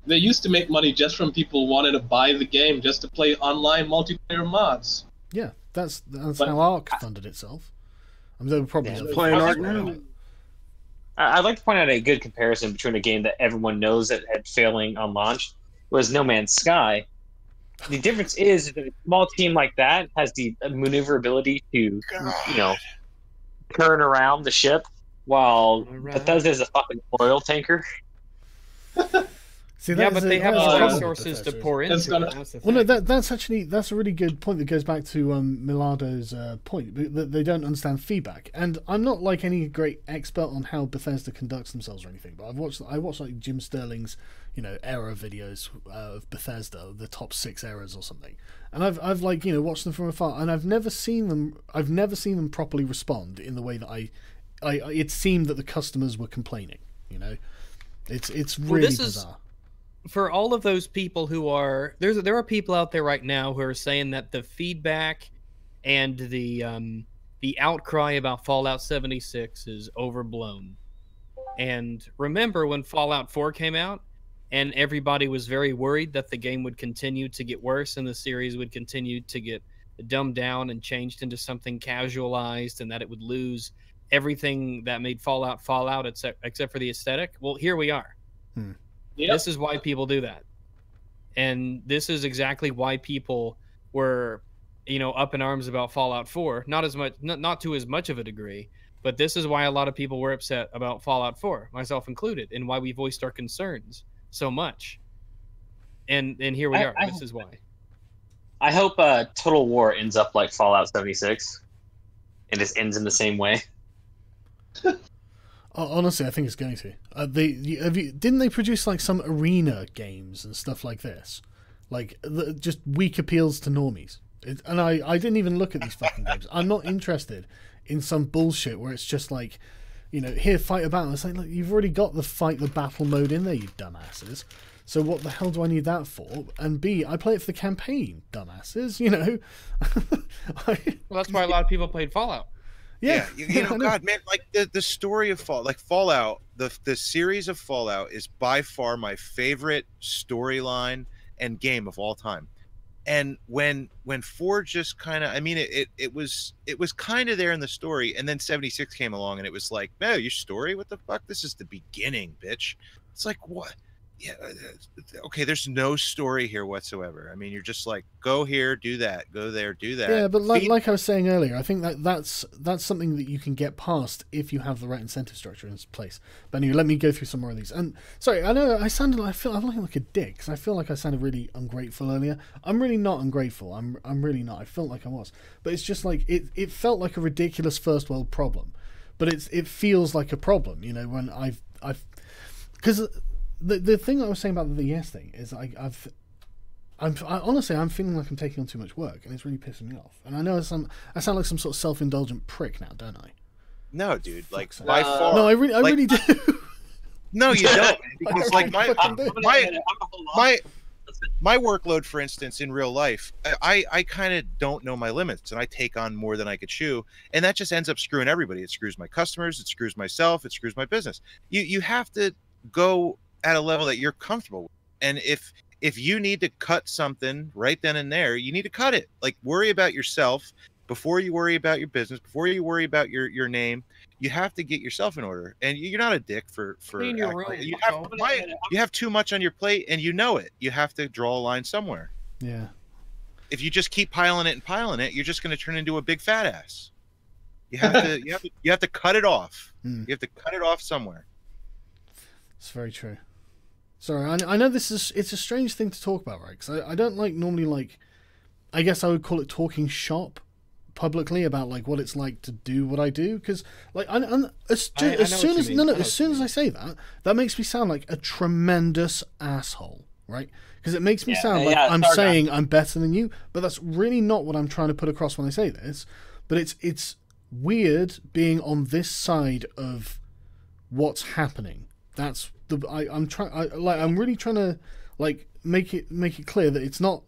They used to make money just from people wanting to buy the game just to play online multiplayer mods. Yeah, that's how Ark funded itself. I mean, they were probably playing Ark now. I'd like to point out a good comparison between a game that everyone knows that had failing on launch was No Man's Sky. The difference is that a small team like that has the maneuverability to, turn around the ship, while Bethesda is a fucking oil tanker. See, yeah, but they have the the resources to pour into it. That's the thing. Well, no, that's a really good point that goes back to Milado's point. That they don't understand feedback, and I'm not like any great expert on how Bethesda conducts themselves or anything. But I watched like Jim Sterling's error videos of Bethesda, the top 6 errors or something, and I've like watched them from afar, and I've never seen them properly respond in the way that it seemed that the customers were complaining. It's really bizarre. For all of those people who are there are people out there right now who are saying that the feedback and the outcry about Fallout 76 is overblown. And remember when Fallout 4 came out and everybody was very worried that the game would continue to get worse and the series would continue to get dumbed down and changed into something casualized, and that it would lose everything that made Fallout except for the aesthetic? Well, here we are. Yep. This is why people do that. And this is exactly why people were, up in arms about Fallout 4. Not to as much of a degree, but this is why a lot of people were upset about Fallout 4, myself included, and why we voiced our concerns so much. And here we are. This is why. I hope Total War ends up like Fallout 76 and just ends in the same way. Honestly, I think it's going to. Didn't they produce like some arena games and stuff like this, like just weak appeals to normies? And I didn't even look at these fucking games. I'm not interested in some bullshit where it's just like, here, fight a battle. It's like, look, you've already got the fight the battle mode in there, you dumbasses. So what the hell do I need that for? And B, I play it for the campaign, dumbasses. Well, that's why a lot of people played Fallout. Yeah, God, man, like the story of Fallout, the series of Fallout is by far my favorite storyline and game of all time. And when 4 just kind of, it was kind of there in the story, and then 76 came along, and it was like, no, your story, what the fuck? This is the beginning, bitch. It's like, what? Yeah, okay, there's no story here whatsoever. You're just like, go here, do that, go there, do that. Yeah, but like I was saying earlier, I think that's something that you can get past if you have the right incentive structure in place. But anyway, let me go through some more of these. And sorry, I know I feel like a dick, because I feel like I sounded really ungrateful earlier. I'm really not ungrateful. I'm really not. I felt like I was, but it's just like it felt like a ridiculous first world problem. but it feels like a problem, you know, when I've because the thing I was saying about the yes thing is honestly I'm feeling like I'm taking on too much work, and it's really pissing me off. And I know I sound like some sort of self-indulgent prick now, don't I? No, dude. Like Fuck's by far. No, I really do. No, you don't. Because like my my workload, for instance, in real life, I kind of don't know my limits, and I take on more than I could chew, and that just ends up screwing everybody. It screws my customers, it screws myself, it screws my business. You have to go at a level that you're comfortable with, and if you need to cut something right then and there, you need to cut it. Like, worry about yourself before you worry about your business, before you worry about your name. You have to get yourself in order, and you're not a dick for Clean your room. you have too much on your plate, and you know it. You have to draw a line somewhere. Yeah. If you just keep piling it, you're just going to turn into a big fat ass. You have to you have to cut it off. You have to cut it off somewhere. It's very true. Sorry, I know it's a strange thing to talk about, right? Because I don't normally like. I guess I would call it talking shop publicly about like what it's like to do what I do, because like as soon as I say that, that makes me sound like a tremendous asshole, right? Because it makes me sound like I'm saying I'm better than you, but that's really not what I'm trying to put across when I say this. But it's weird being on this side of what's happening. That's I'm really trying to like make it clear that it's not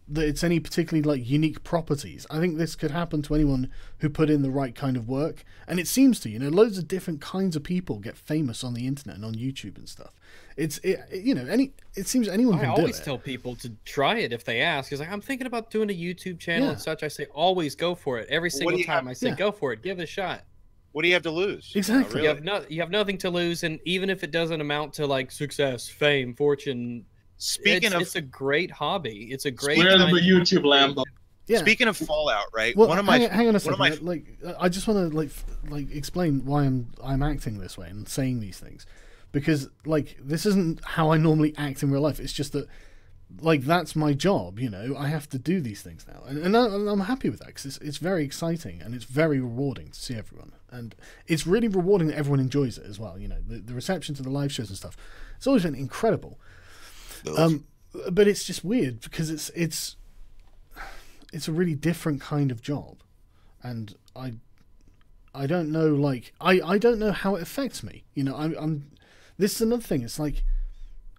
that it's any particularly like unique properties. I think this could happen to anyone who put in the right kind of work, and it seems to, you know, loads of different kinds of people get famous on the internet and on YouTube and stuff. It seems anyone can do it. I always tell people to try it if they ask. It's like, I'm thinking about doing a YouTube channel and such. I say always go for it. Every single time I say go for it, give it a shot. What do you have to lose? Exactly. Really? You have nothing to lose, and even if it doesn't amount to like success, fame, fortune. It's a great hobby. It's a great. We're the YouTube Lambo. Yeah. Speaking of Fallout, right? Well, hang on a second. Like, I just want to like explain why I'm acting this way and saying these things, because like this isn't how I normally act in real life. It's just that like that's my job. You know, I have to do these things now, and I'm happy with that because it's very exciting and it's very rewarding to see everyone, and it's really rewarding that everyone enjoys it as well. You know, the reception to the live shows and stuff. It's always been incredible. But it's just weird because it's a really different kind of job, and I don't know, like I don't know how it affects me. You know, I'm this is another thing. It's like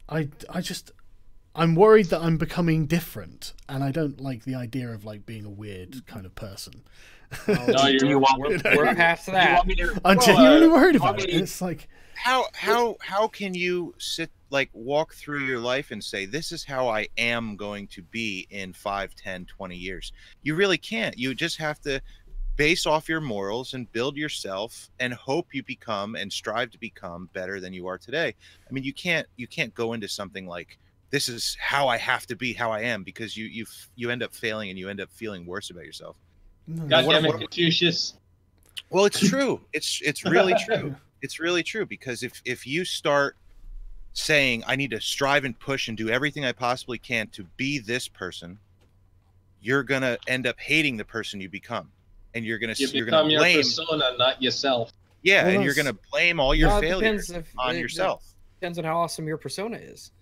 I'm worried that I'm becoming different, and I don't like the idea of like being a weird kind of person. We're past that. I'm genuinely worried about it. It's like how can you walk through your life and say, this is how I am going to be in 5, 10, 20 years? You really can't. You just have to base off your morals and build yourself and hope you become and strive to become better than you are today. I mean, you can't go into something like, this is how I have to be, how I am, because you end up failing and you end up feeling worse about yourself. Goddamn it, Confucius. Well, it's true. It's really true. It's really true, because if you start saying, I need to strive and push and do everything I possibly can to be this person, you're gonna end up hating the person you become, and you're gonna blame your persona, not yourself. Yeah, well, and you're gonna blame all your failures on yourself. Depends on how awesome your persona is.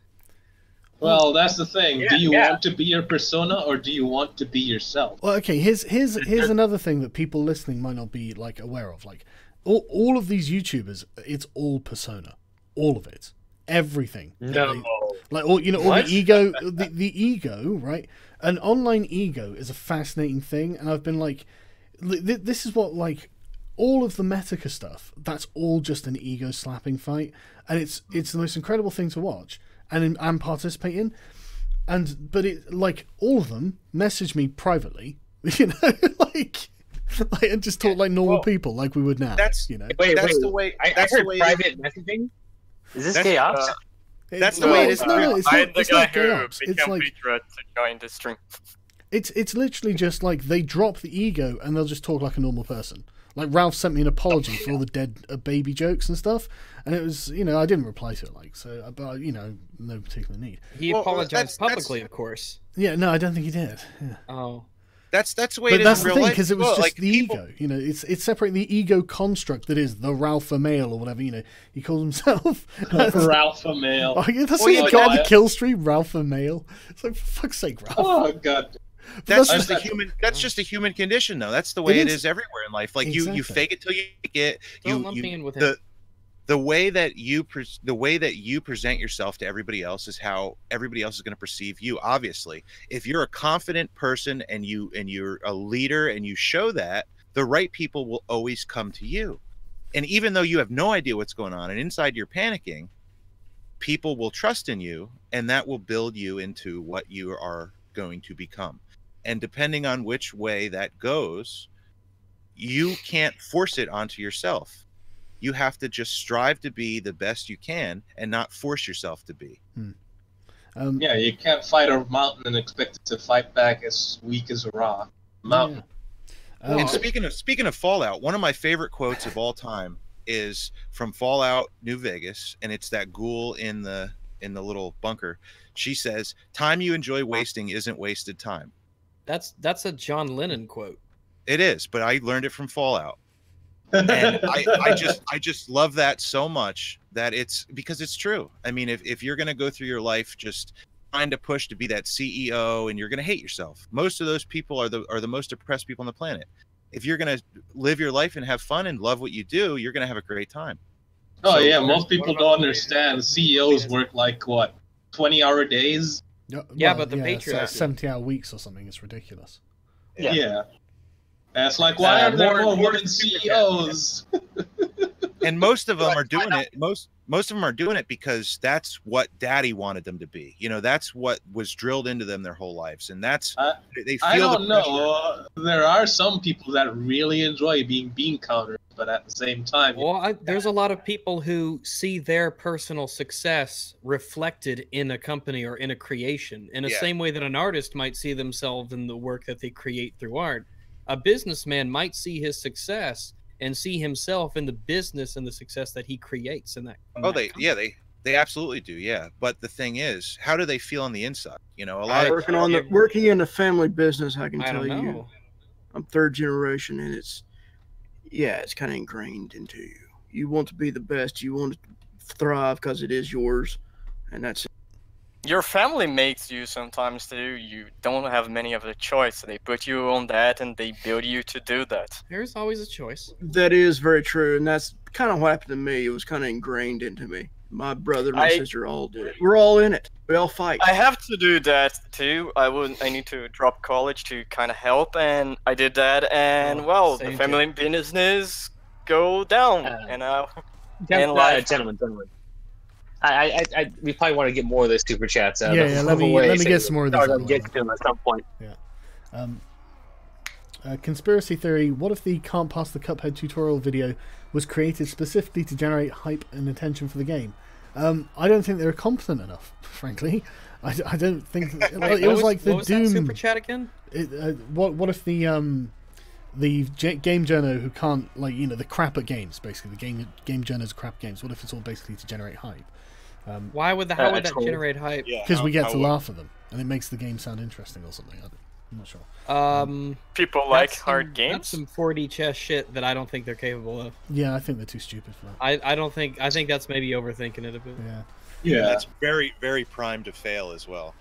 Well, that's the thing. Do you want to be your persona, or do you want to be yourself? Well, okay. Here's another thing that people listening might not be like aware of. Like all of these YouTubers, it's all persona, all of it. Everything. No. All the ego, the ego, right? An online ego is a fascinating thing, and I've been like, this is what like all of the Metica stuff. That's all just an ego slapping fight, and it's the most incredible thing to watch and participate in. But it like all of them message me privately, you know, like and just talk like normal people, like we would now. That's That's the way. I heard private messaging. Is this gay ops? That's the way it is. No, it's I'm not, the it's guy not gay who ops. It's became like Petra to join the stream. it's literally just like they drop the ego and they'll just talk like a normal person. Like Ralph sent me an apology for all the dead baby jokes and stuff, and it was, you know, I didn't reply to it, like, so, but you know, no particular need. He apologized publicly, of course. Yeah, no, I don't think he did. Yeah. Oh. That's the way But it is that's in the real thing, life. because it was Well, just like, the people, ego. You know, it's separating the ego construct that is the Ralpha male or whatever. You know, he calls himself Ralph Male. Oh, yeah, that's Well, what yeah, he's but got on the that- kill stream, Ralph and male. It's like, for fuck's sake, Ralph. Oh god. But that's that's just a that- human. That's just a human condition, though. That's the way it is everywhere in life. Like you Exactly. fake it till you get Don't lump me in with him. the way that you present yourself to everybody else is how everybody else is going to perceive you. Obviously, if you're a confident person and you're a leader and you show that, the right people will always come to you. And even though you have no idea what's going on and inside you're panicking, people will trust in you, and that will build you into what you are going to become. And depending on which way that goes, you can't force it onto yourself. You have to just strive to be the best you can and not force yourself to be. Yeah, you can't fight a mountain and expect it to fight back as weak as a rock. Mountain. And speaking of Fallout, one of my favorite quotes of all time is from Fallout New Vegas, and it's that ghoul in the little bunker. She says, "Time you enjoy wasting isn't wasted time." That's a John Lennon quote. It is, but I learned it from Fallout. And I just love that so much that it's because it's true. I mean, if you're going to go through your life just trying to push to be that CEO, and you're going to hate yourself, most of those people are the most depressed people on the planet. If you're going to live your life and have fun and love what you do, you're going to have a great time. Oh So- yeah, most people don't understand. CEOs work like what, 20-hour days? Yeah, but the Patriot- 70-hour weeks or something. It's ridiculous. Yeah. And it's like, why aren't there more women CEOs? And most of them are doing it. Most of them are doing it because that's what Daddy wanted them to be. You know, that's what was drilled into them their whole lives, and that's they feel. I don't the pressure. know. There are some people that really enjoy being bean counters, but at the same time, Well, there's a lot of people who see their personal success reflected in a company or in a creation, in the Yeah. same way that an artist might see themselves in the work that they create through art. A businessman might see his success and see himself in the business and the success that he creates in that. They absolutely do. Yeah, but the thing is, how do they feel on the inside? You know, a lot of Working in the family business, I can I tell don't you, know. I'm third generation, and it's kind of ingrained into you. You want to be the best. You want to thrive because it is yours, and that's it. Your family makes you sometimes too. You don't have many of the choice. They put you on that and they build you to do that. There's always a choice. That is very true, and that's kind of what happened to me. It was kind of ingrained into me. My brother, my sister all did it. We're all in it. We all fight. I have to do that too. I need to drop college to kind of help, and I did that. And the same family business go down, Gentlemen. We probably want to get more of those super chats out. Yeah, let me get some more of these. I'll get to them at some point. Conspiracy theory: what if the can't pass the Cuphead tutorial video was created specifically to generate hype and attention for the game? I don't think they were competent enough, frankly. I don't think it was like the Doom. That super chat again? What if the game journo who can't, like, you know, the crap at games, basically the game journos crap games, what if it's all basically to generate hype? How would that generate hype? Because we get to laugh at them and it makes the game sound interesting or something. I'm not sure. People like hard games. That's some 4D chess shit that I don't think they're capable of. Yeah, I think they're too stupid for that. I think that's maybe overthinking it a bit. yeah. That's very, very primed to fail as well.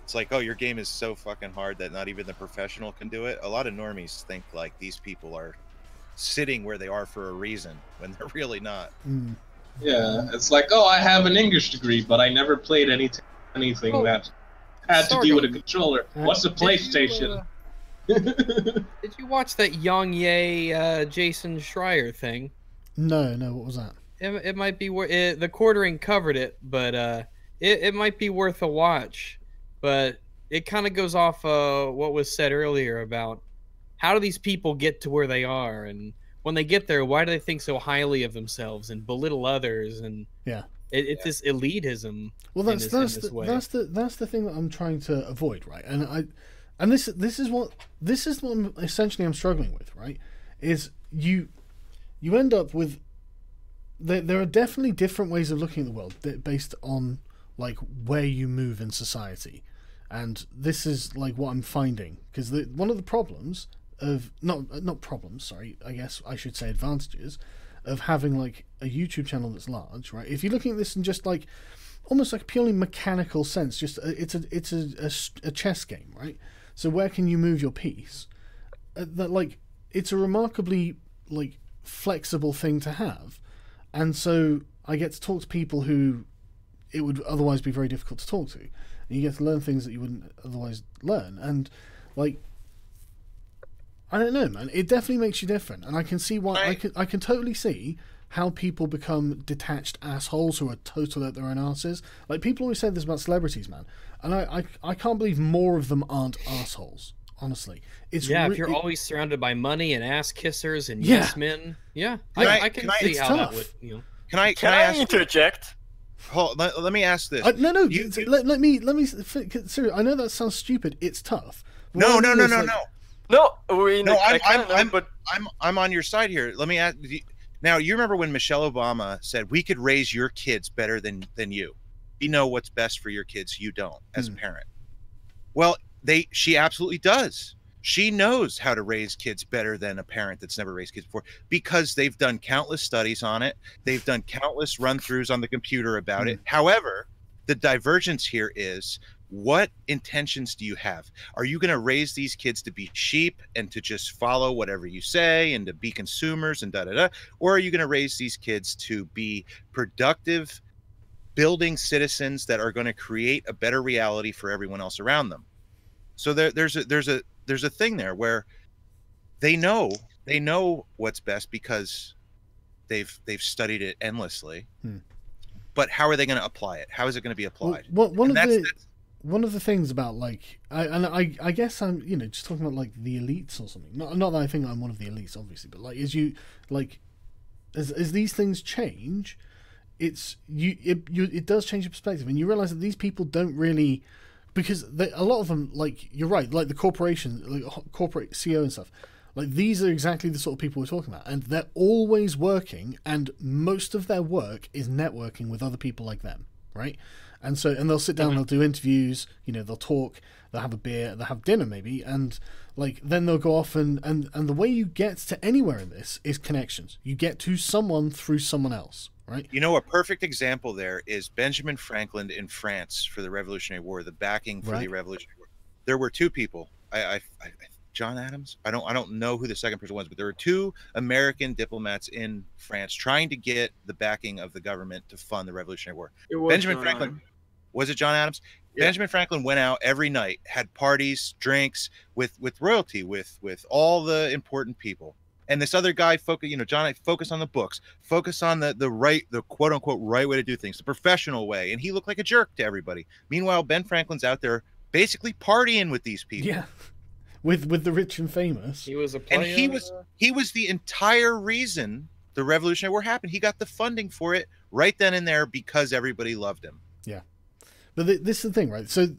It's like, oh, your game is so fucking hard that not even the professional can do it. A lot of normies think like these people are sitting where they are for a reason when they're really not. Yeah, it's like, oh, I have an English degree, but I never played anything that had to do with a controller. What's a PlayStation? Did you watch that Yang Ye Jason Schreier thing? No, what was that? It might be worth the quartering covered it, but it might be worth a watch. But it kind of goes off what was said earlier about how do these people get to where they are, and when they get there, why do they think so highly of themselves and belittle others? And it's this elitism. Well, that's the thing that I'm trying to avoid, right? And this is what essentially I'm struggling with, right? Is you end up with there are definitely different ways of looking at the world based on like where you move in society. And this is like what I'm finding, because one of the problems of not problems, sorry, I guess I should say advantages of having like a YouTube channel that's large, right? If you're looking at this in just like almost like a purely mechanical sense, just it's a chess game, right? So where can you move your piece? That like it's a remarkably like flexible thing to have, and so I get to talk to people who it would otherwise be very difficult to talk to, and you get to learn things that you wouldn't otherwise learn, and like I don't know, man, it definitely makes you different, and I can see why I can totally see how people become detached assholes who are total at their own asses. Like people always say this about celebrities, man, and I can't believe more of them aren't assholes. Honestly, it's if you're always surrounded by money and ass kissers and yes men, I can see how that would, you know. Can I interject? Let me ask this. No, let me. Seriously, I know that sounds stupid. It's tough. No. I'm on your side here. Let me ask. Now, you remember when Michelle Obama said we could raise your kids better than you? We know what's best for your kids. You don't, as a parent. Well, she absolutely does. She knows how to raise kids better than a parent that's never raised kids before, because they've done countless studies on it. They've done countless run-throughs on the computer about it. However, the divergence here is, what intentions do you have? Are you going to raise these kids to be sheep and to just follow whatever you say and to be consumers and da-da-da? Or are you going to raise these kids to be productive, building citizens that are going to create a better reality for everyone else around them? So there's a thing there where they know what's best because they've studied it endlessly. But how are they going to apply it? How is it going to be applied? Well, one of the things about like I guess I'm just talking about like the elites or something. Not that I think I'm one of the elites, obviously, but like as these things change, it does change your perspective, and you realize that these people don't really, because a lot of them, like you're right, like the corporation, like corporate CEO and stuff, like these are exactly the sort of people we're talking about, and they're always working, and most of their work is networking with other people like them, right? And they'll sit down, they'll do interviews, they'll talk, they'll have a beer, they'll have dinner maybe, and like then they'll go off and the way you get to anywhere in this is connections. You get to someone through someone else, right? A perfect example there is Benjamin Franklin in France for the Revolutionary War, the backing for the Revolutionary War. There were two people. John Adams? I don't know who the second person was, but there were two American diplomats in France trying to get the backing of the government to fund the Revolutionary War. Benjamin Franklin. Was it John Adams? Yeah. Benjamin Franklin went out every night, had parties, drinks with royalty, with all the important people. And this other guy John focused on the books, focus on the quote unquote right way to do things, the professional way. And he looked like a jerk to everybody. Meanwhile, Ben Franklin's out there basically partying with these people. Yeah. With the rich and famous. He was a player. And he was the entire reason the Revolutionary War happened. He got the funding for it right then and there because everybody loved him. Yeah. But this is the thing, right? So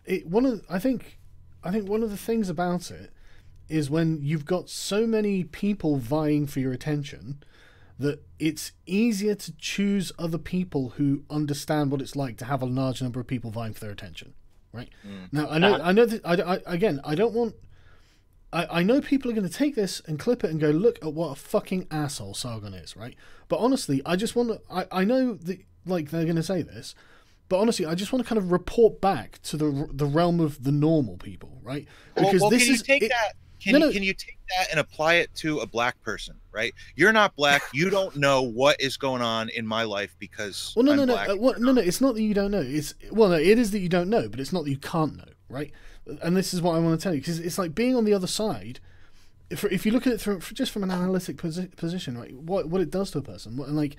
I think one of the things about it is when you've got so many people vying for your attention that it's easier to choose other people who understand what it's like to have a large number of people vying for their attention, right? Now I know that I don't want. I know people are going to take this and clip it and go, look at what a fucking asshole Sargon is, right? But honestly, I just want to. I know that like they're going to say this. But honestly, I just want to kind of report back to the realm of the normal people, right? Because can you take that and apply it to a black person, right? You're not black. You don't know what is going on in my life because I'm black. No. It's not that you don't know. It is that you don't know, but it's not that you can't know, right? And this is what I want to tell you, because it's like being on the other side. If you look at it just from an analytic position, right? What it does to a person, and like.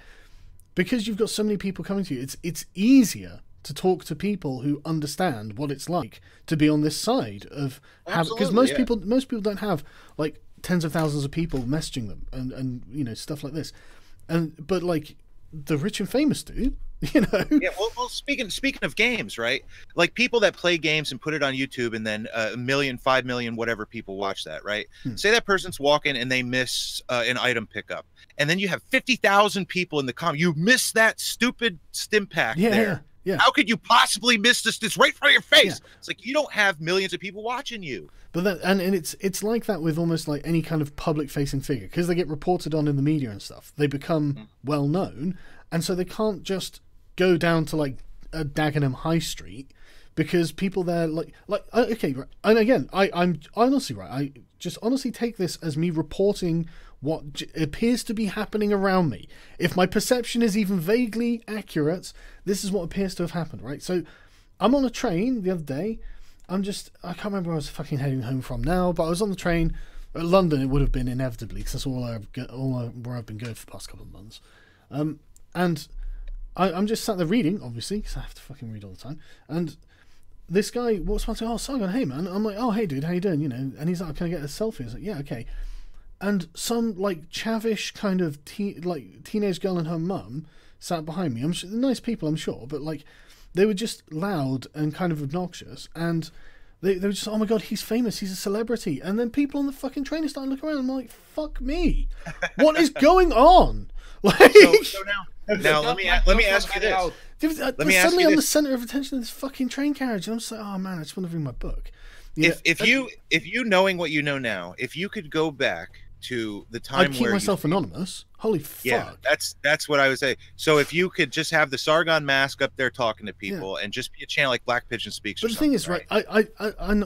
Because you've got so many people coming to you, it's easier to talk to people who understand what it's like to be on this side of because most people don't have like tens of thousands of people messaging them and stuff like this, but like the rich and famous do. Yeah, well, speaking of games, right? Like people that play games and put it on YouTube, and then 1 million, 5 million, whatever people watch that, right? Say that person's walking and they miss an item pickup, and then you have 50,000 people in the comment. You missed that stupid stim pack there. Yeah. How could you possibly miss this? This right in front of your face. Yeah. It's like you don't have millions of people watching you. But that, and it's like that with almost like any kind of public facing figure, because they get reported on in the media and stuff. They become well known, and so they can't just go down to like a Dagenham High Street because people there like okay, right. And again, I'm honestly right. I just honestly take this as me reporting what appears to be happening around me. If my perception is even vaguely accurate, this is what appears to have happened, right? So I'm on a train the other day. I can't remember where I was fucking heading home from now, but I was on the train. At London, it would have been inevitably, because that's where I've been going for the past couple of months. And I'm just sat there reading, obviously, because I have to fucking read all the time. And this guy walks past, oh, Sargon, hey, man. I'm like, oh, hey, dude, how you doing? You know, and he's like, can I get a selfie? I was like, yeah, okay. And some like chavish kind of teenage girl and her mum sat behind me. I'm sure, nice people, I'm sure, but like they were just loud and kind of obnoxious, and they were just, oh my god, he's famous, he's a celebrity. And then people on the fucking train started looking around. I'm like, fuck me, what is going on? Like, so now let me ask you this. Suddenly I'm the center of attention of this fucking train carriage, and I'm just like, oh man, I just want to read my book. Yeah, if you knowing what you know now, if you could go back to the time I'd keep myself anonymous. Holy fuck. Yeah, that's what I would say. So if you could just have the Sargon mask up there talking to people and just be a channel like Black Pigeon Speaks. But the thing is, right, I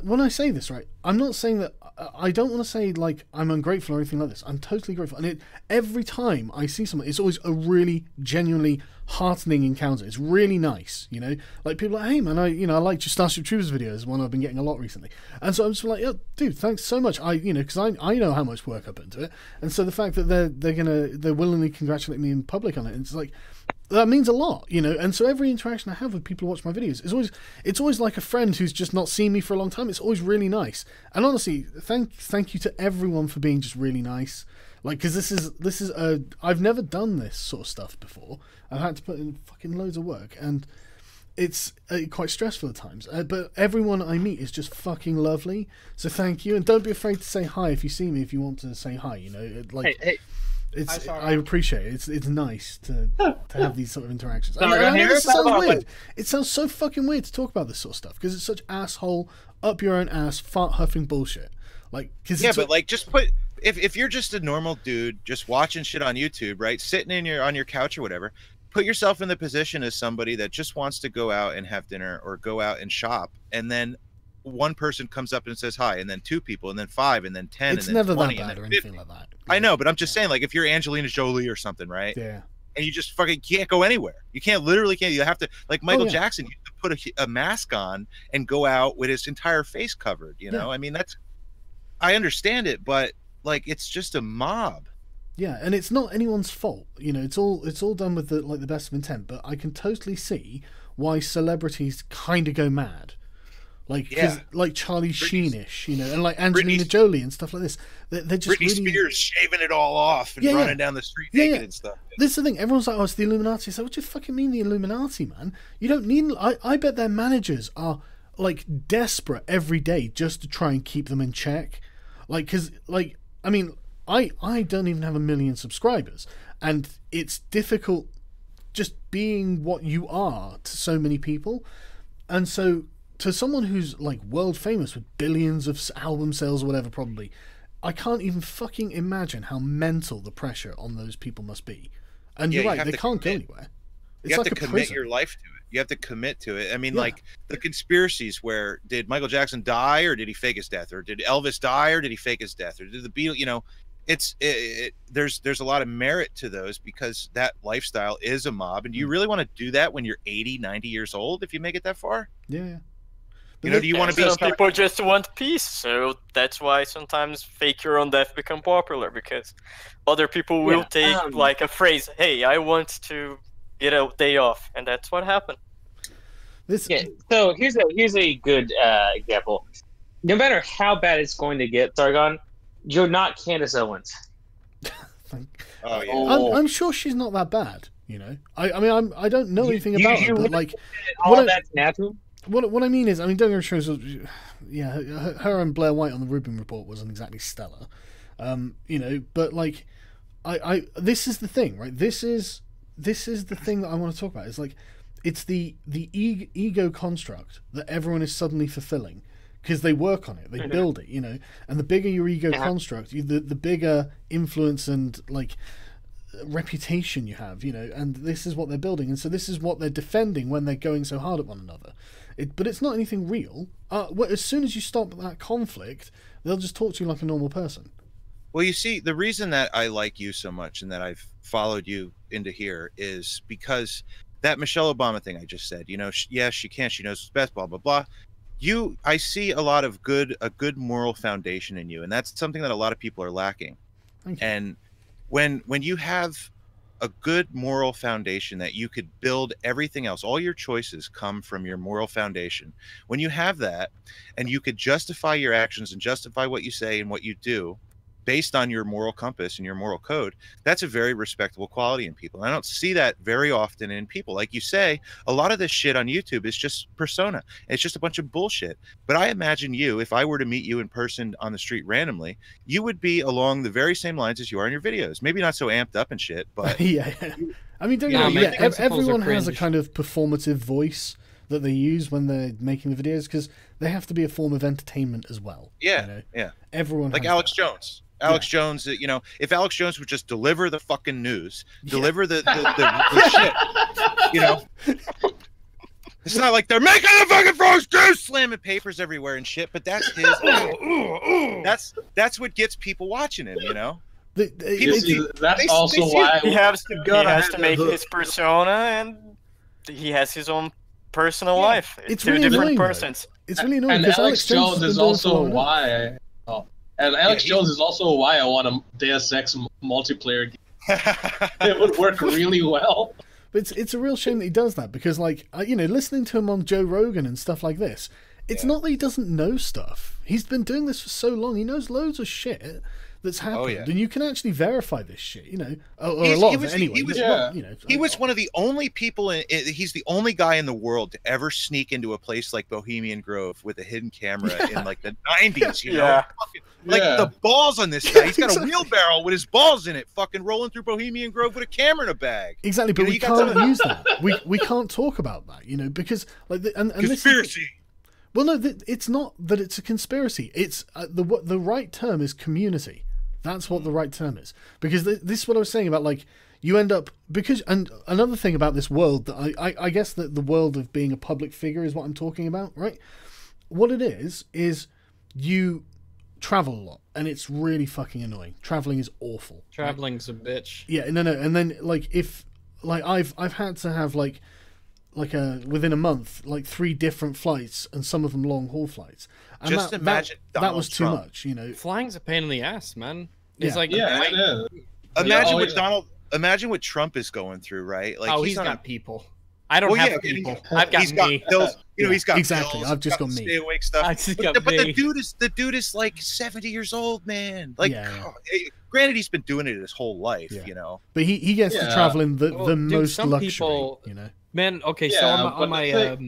when I say this, right, I'm not saying that I don't want to say like I'm ungrateful or anything like this. I'm totally grateful, and every time I see someone, it's always a really genuinely heartening encounter. It's really nice, you know. Like people are like, hey man, I like your Starship Troopers videos, one I've been getting a lot recently, and so I'm just like, yeah, dude, thanks so much. Because I know how much work I put into it, and so the fact that they're willingly congratulate me in public on it, and it's like, that means a lot, you know. And so every interaction I have with people who watch my videos is always like a friend who's just not seen me for a long time. It's always really nice. And honestly, thank you to everyone for being just really nice. Like, because this is I've never done this sort of stuff before. I've had to put in fucking loads of work, and it's quite stressful at times. But everyone I meet is just fucking lovely. So thank you, and don't be afraid to say hi if you see me. If you want to say hi, you know, like. Hey. I appreciate it. It's nice to have these sort of interactions. I know this sounds weird. It sounds so fucking weird to talk about this sort of stuff because it's such asshole, up your own ass, fart huffing bullshit. Like, but like, just put if you're just a normal dude just watching shit on YouTube, right, sitting on your couch or whatever, put yourself in the position as somebody that just wants to go out and have dinner or go out and shop, and then one person comes up and says hi, and then two people, and then 5, and then 10, it's and then never 20, that bad or anything like that. I know, but I'm just saying, like, if you're Angelina Jolie or something, right? Yeah. And you just fucking can't go anywhere. You can't. You have to, like Michael Jackson, you have to put a mask on and go out with his entire face covered, you know? I mean, I understand it, but like, it's just a mob. Yeah, and it's not anyone's fault. You know, it's all done with the best of intent, but I can totally see why celebrities kind of go mad. Like, like Charlie Sheenish, you know, and like Angelina Jolie and stuff like this. They're just Britney Spears shaving it all off and running down the street naked and stuff. This is the thing. Everyone's like, oh, it's the Illuminati. So what do you fucking mean the Illuminati, man? You don't need... I bet their managers are, like, desperate every day just to try and keep them in check. Like, because, like, I mean, I don't even have 1 million subscribers. And it's difficult just being what you are to so many people. And so... to someone who's like world famous with billions of album sales or whatever, probably, I can't even fucking imagine how mental the pressure on those people must be. And you're right, they can't go anywhere. You have to commit your life to it. You have to commit to it. I mean, like the conspiracies where did Michael Jackson die or did he fake his death, or did Elvis die or did he fake his death, or did the Beatles, you know, there's a lot of merit to those because that lifestyle is a mob. And do you really want to do that when you're 80, 90 years old if you make it that far? Yeah. You know, do you want to be? Some people just want peace, so that's why sometimes fake your own death become popular, because other people will take like a phrase, "Hey, I want to get a day off," and that's what happened. So here's a good example. No matter how bad it's going to get, Sargon, you're not Candace Owens. Oh yeah. I'm sure she's not that bad. You know, I mean, I don't know anything about her, but like, that's natural. What I mean is, I mean, don't get me wrong, yeah, her and Blair White on the Rubin Report wasn't exactly stellar, you know, but like, I this is the thing, right? This is the thing that I want to talk about. Is like, it's the ego construct that everyone is suddenly fulfilling because they work on it, they build it, you know. And the bigger your ego construct, the bigger influence and like reputation you have, you know. And this is what they're building, and so this is what they're defending when they're going so hard at one another. But it's not anything real. As soon as you stop that conflict, they'll just talk to you like a normal person. Well, you see, the reason that I like you so much and that I've followed you into here is because that Michelle Obama thing I just said, you know, yes, she can, she knows what's best, blah, blah, blah. I see a lot of a good moral foundation in you. And that's something that a lot of people are lacking. And when you have a good moral foundation that you could build everything else, all your choices come from your moral foundation. When you have that and you could justify your actions and justify what you say and what you do based on your moral compass and your moral code, that's a very respectable quality in people. And I don't see that very often in people. Like you say, a lot of this shit on YouTube is just persona. It's just a bunch of bullshit. But I imagine you, if I were to meet you in person on the street randomly, you would be along the very same lines as you are in your videos. Maybe not so amped up and shit, but yeah. I mean, don't get me wrong, everyone has a kind of performative voice that they use when they're making the videos because they have to be a form of entertainment as well. Yeah, you know? yeah. Everyone like has Alex that. Jones. Alex Jones, you know, if Alex Jones would just deliver the fucking news, deliver the shit, you know. It's not like they're making the fucking frogs do slamming papers everywhere and shit, but that's his. That's what gets people watching him, you know. That's also why he has to make his persona, and he has his own personal life. It's Two really different annoying, persons. It's really annoying. And Alex Jones is also why. And Alex Jones is also why I want a Deus Ex multiplayer game. It would work really well. But it's a real shame that he does that because, like, you know, listening to him on Joe Rogan and stuff like this, it's not that he doesn't know stuff. He's been doing this for so long. He knows loads of shit that's happened, and you can actually verify this shit, you know, or a lot of it anyway. He was one of the only people he's the only guy in the world to ever sneak into a place like Bohemian Grove with a hidden camera in like the 90s, you know? Like the balls on this guy. He's got a wheelbarrow with his balls in it, fucking rolling through Bohemian Grove with a camera in a bag. Exactly, but we can't use that. We can't talk about that, you know, because like and conspiracy. Well, no, it's not that it's a conspiracy. It's the right term is community. That's what the right term is. Because this is what I was saying about, like, you end up... And another thing about this world, that I guess that the world of being a public figure is what I'm talking about, right? What it is you travel a lot, and it's really fucking annoying. Traveling is awful. Traveling's a bitch. Yeah, no. And then, like, if... Like, I've had to have, like within a month, like 3 different flights, and some of them long haul flights. And just imagine that was too Trump. much, you know. Flying's a pain in the ass, man. It's like imagine what Trump is going through, right? Like he's got people. I don't have people. I've got me. Bills, you know, he's got exactly. bills, I've just got me. Stay awake stuff. I just got but me. the dude is like 70 years old, man. Like, granted, he's been doing it his whole life, you know. But he gets to travel in the most luxury, people, you know. Man, okay, so on my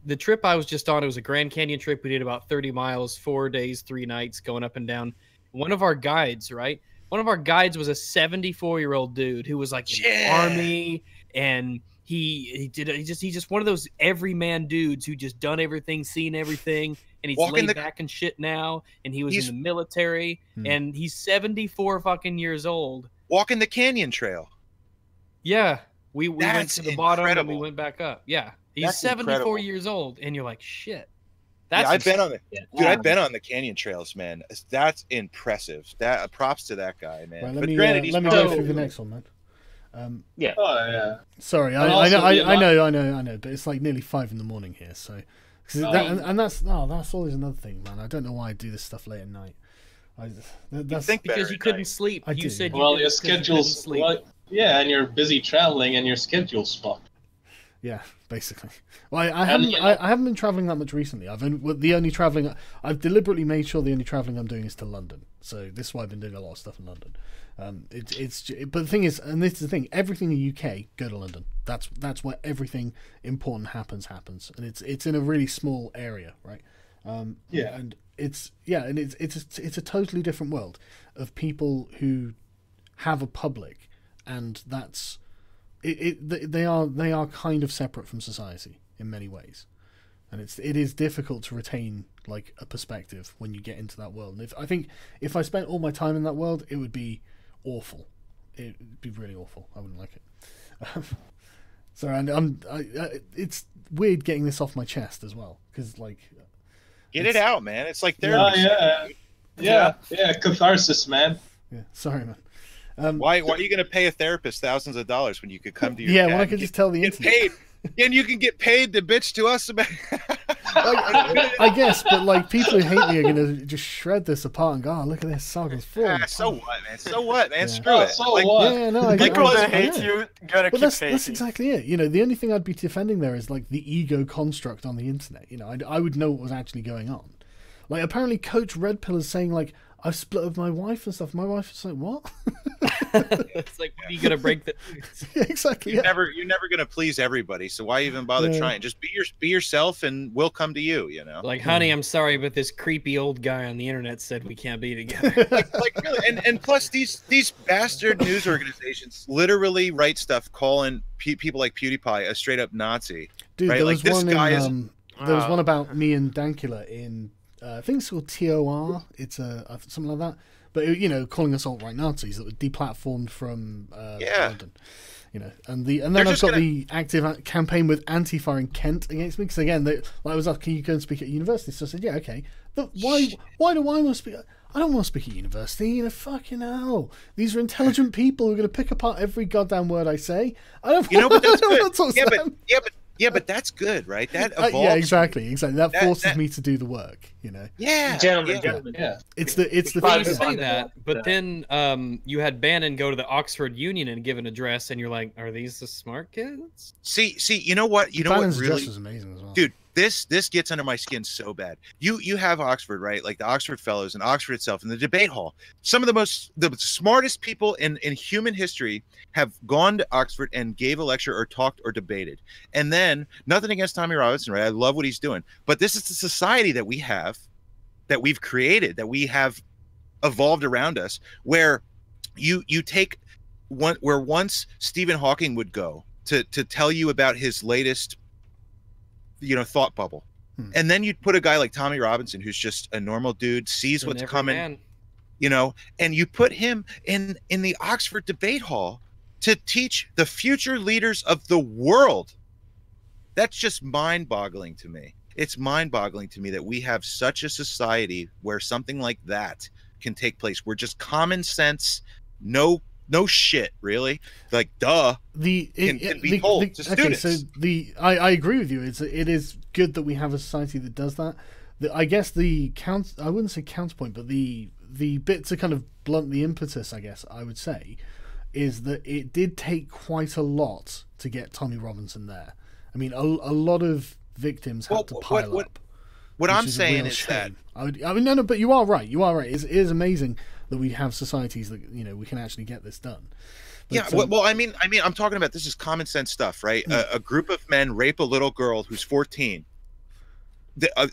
the trip I was just on, it was a Grand Canyon trip. We did about 30 miles, 4 days, 3 nights, going up and down. One of our guides, right? One of our guides was a 74-year-old dude who was like in the army, and he's just one of those everyman dudes who just done everything, seen everything, and he's laid back and shit now, and he was in the military, and he's 74 fucking years old. Walking the canyon trail. Yeah. We went to the bottom and we incredible. Went back up. Yeah. He's That's 74 incredible. years old, and you're like, shit. I've been on I've been on the canyon trails, man. That's impressive. That props to that guy, man. Right, but granted, let me go through the next one, man. Sorry, I know, but it's like nearly 5 in the morning here, so that's always another thing, man. I don't know why I do this stuff late at night. That's because you couldn't sleep. You said your schedule's yeah, and you're busy traveling, and your schedule's fucked. Yeah, basically. Well, I haven't been traveling that much recently. I've deliberately made sure the only traveling I'm doing is to London. So this is why I've been doing a lot of stuff in London. But the thing is, and this is the thing, everything in the UK, go to London. That's where everything important happens, and it's in a really small area, right? And it's a totally different world of people who have a public, and that's they are kind of separate from society in many ways, and it is difficult to retain like a perspective when you get into that world. And I think if I spent all my time in that world, it would be awful. It'd be really awful. I wouldn't like it. So, and it's weird getting this off my chest as well, because like, get it out, man. It's like therapy. Yeah, catharsis, man. Yeah, sorry, man. Why are you going to pay a therapist thousands of dollars when you could come to your when I could just tell the internet? Paid, and you can get paid to bitch to us about. I guess, but like people who hate me are going to just shred this apart and go, "Oh, look at this Sagan's full." So what, man? So what, man? Yeah. Screw it. So what? Yeah, no, People that hate you gotta keep hating. That's exactly it. You know, the only thing I'd be defending there is like the ego construct on the internet. You know, I would know what was actually going on. Like apparently, Coach Red Pill is saying like, I've split with my wife and stuff. My wife is like, what? It's like, when are you gonna break the news? Yeah, exactly. You're never gonna please everybody. So why even bother trying? Just be yourself, and we'll come to you. You know. Like, honey, I'm sorry, but this creepy old guy on the internet said we can't be together. like really, and plus these bastard news organizations literally write stuff calling people like PewDiePie a straight up Nazi. Dude, right? there Like was this one guy in, there was one about me and Dankula in I think it's called TOR. It's something like that. But you know, calling us alt-right Nazis that were deplatformed from London. You know, and then I've got the active campaign with Antifa in Kent against me because again, I was asked, can you go and speak at university? So I said, yeah, okay. But why do I want to speak? I don't want to speak at university. You know, fucking hell. These are intelligent people who are going to pick apart every goddamn word I say. I don't. You know, but that's good. But that's good, right? That evolves. Yeah, exactly. That forces me to do the work. You know. Yeah, gentlemen. Yeah. It's the you say that, but then you had Bannon go to the Oxford Union and give an address, and you're like, are these the smart kids? See, you know what? Bannon's what really address is amazing as well, dude. This gets under my skin so bad. You have Oxford, right? Like the Oxford Fellows and Oxford itself and the debate hall. Some of the smartest people in human history have gone to Oxford and gave a lecture or talked or debated. And then nothing against Tommy Robinson, right? I love what he's doing. But this is the society that we have, that we've created, that we have evolved around us, where you take where once Stephen Hawking would go to tell you about his latest thought bubble. And then you'd put a guy like Tommy Robinson, who's just a normal dude, sees what's coming, and you put him in the Oxford debate hall to teach the future leaders of the world. That's just mind-boggling to me. It's mind-boggling to me that we have such a society where something like that can take place, where just common sense, no shit, really, like duh, can be told to students. So I agree with you. It is good that we have a society that does that. I guess I wouldn't say counterpoint, but the bit to kind of blunt the impetus, I guess I would say, is that it did take quite a lot to get Tommy Robinson there. I mean, a lot of victims had to pile up. What I'm saying is that no, but you are right. You are right. It is amazing that we have societies that we can actually get this done. But, well, I mean, I'm talking about this is common sense stuff, right? A group of men rape a little girl who's 14.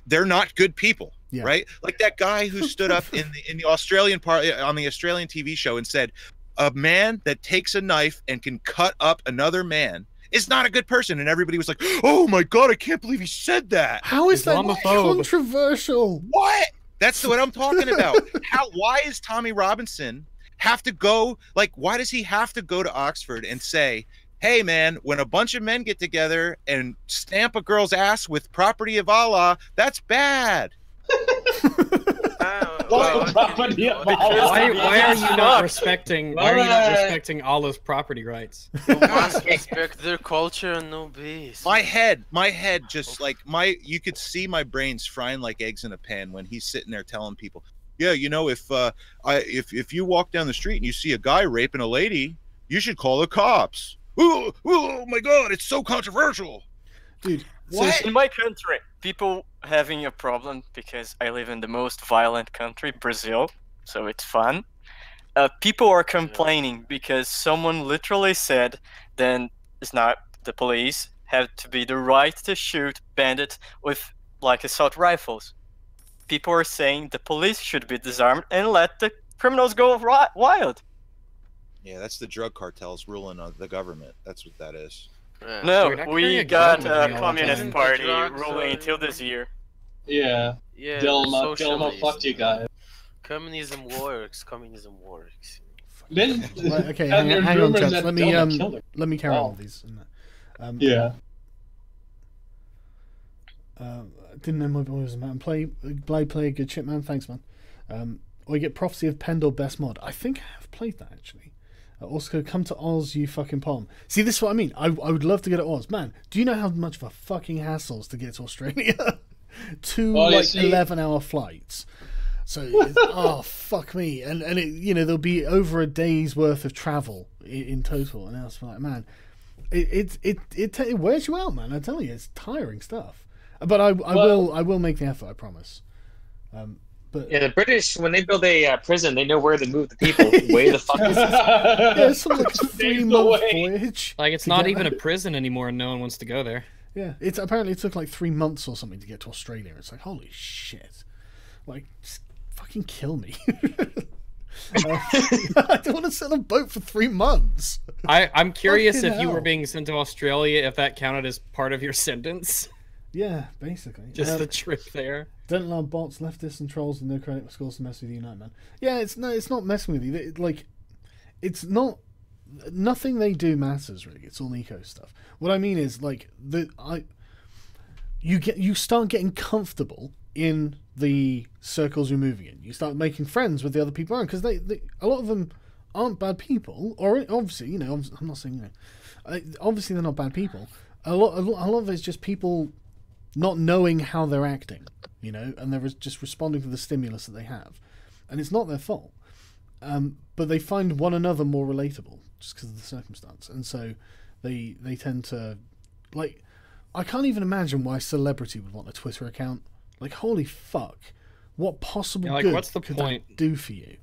They're not good people, right? Like that guy who stood up in the Australian part on the Australian TV show and said, "A man that takes a knife and can cut up another man is not a good person," and everybody was like, "Oh my god, I can't believe he said that." How is that controversial? What? That's what I'm talking about. Why is Tommy Robinson have to go? Like, why does he have to go to Oxford and say, "Hey, man, when a bunch of men get together and stamp a girl's ass with property of Allah, that's bad"? Why are you not respecting Allah's property rights? You must respect their culture and no beast. My head just like you could see my brains frying like eggs in a pan when he's sitting there telling people, yeah, if you walk down the street and you see a guy raping a lady, you should call the cops. Oh my god, it's so controversial. Dude, what? So in my country, people having a problem because I live in the most violent country, Brazil, so it's fun. People are complaining because someone literally said then it's not the police have to be the right to shoot bandits with like assault rifles. People are saying the police should be disarmed and let the criminals go wild. Yeah, that's the drug cartels ruling the government. That's what that is. Yeah. No, Dude, I we can't got get on with a me all the communist time. party Drugs ruling are- until this year. Yeah. Yeah, Dilma socialism. fucked you guys. Communism works. Communism works. Then, Right, okay, and there's hang on, rumors chaps. that Let me Dilma killed her. let me carry on Wow. with these. Yeah. Didn't know my boy was a man. Play a good shit, man. Thanks, man. Or you get Prophecy of Pendor Best Mod. I think I have played that actually. Also, come to Oz, you fucking palm. See, this is what I mean. I would love to go to Oz, man. Do you know how much of a fucking hassle is to get to Australia? Two 11-hour flights. So oh fuck me, and it, you know, there'll be over a day's worth of travel in total, and I was like, man, it wears you out, man. I tell you, it's tiring stuff. But I will make the effort, I promise. But Yeah, the British, when they build a prison, they know where to move the people. Way the fuck is yeah, it's sort of like a 3-month voyage. Like, it's to not get even a there. prison anymore, and no one wants to go there. Yeah, it's apparently it took like 3 months or something to get to Australia. It's like, holy shit, like just fucking kill me. I don't want to sit on a boat for 3 months. I'm curious Fucking if you were hell. being sent to Australia, if that counted as part of your sentence. Yeah, basically. Just the trip there. Don't allow bots, leftists, and trolls with no credit scores to mess with you, Nightman. Yeah, it's not messing with you. It's not. Nothing they do matters really. It's all eco stuff. What I mean is you start getting comfortable in the circles you're moving in. You start making friends with the other people around because a lot of them aren't bad people. Or obviously, you know, I'm not saying obviously they're not bad people. A lot of it's just people not knowing how they're acting, you know, and they're just responding to the stimulus that they have, and it's not their fault. But they find one another more relatable just because of the circumstance, and so they tend to, like, I can't even imagine why a celebrity would want a Twitter account. Like, holy fuck, what possible Yeah, like, good what's the could point? that do for you?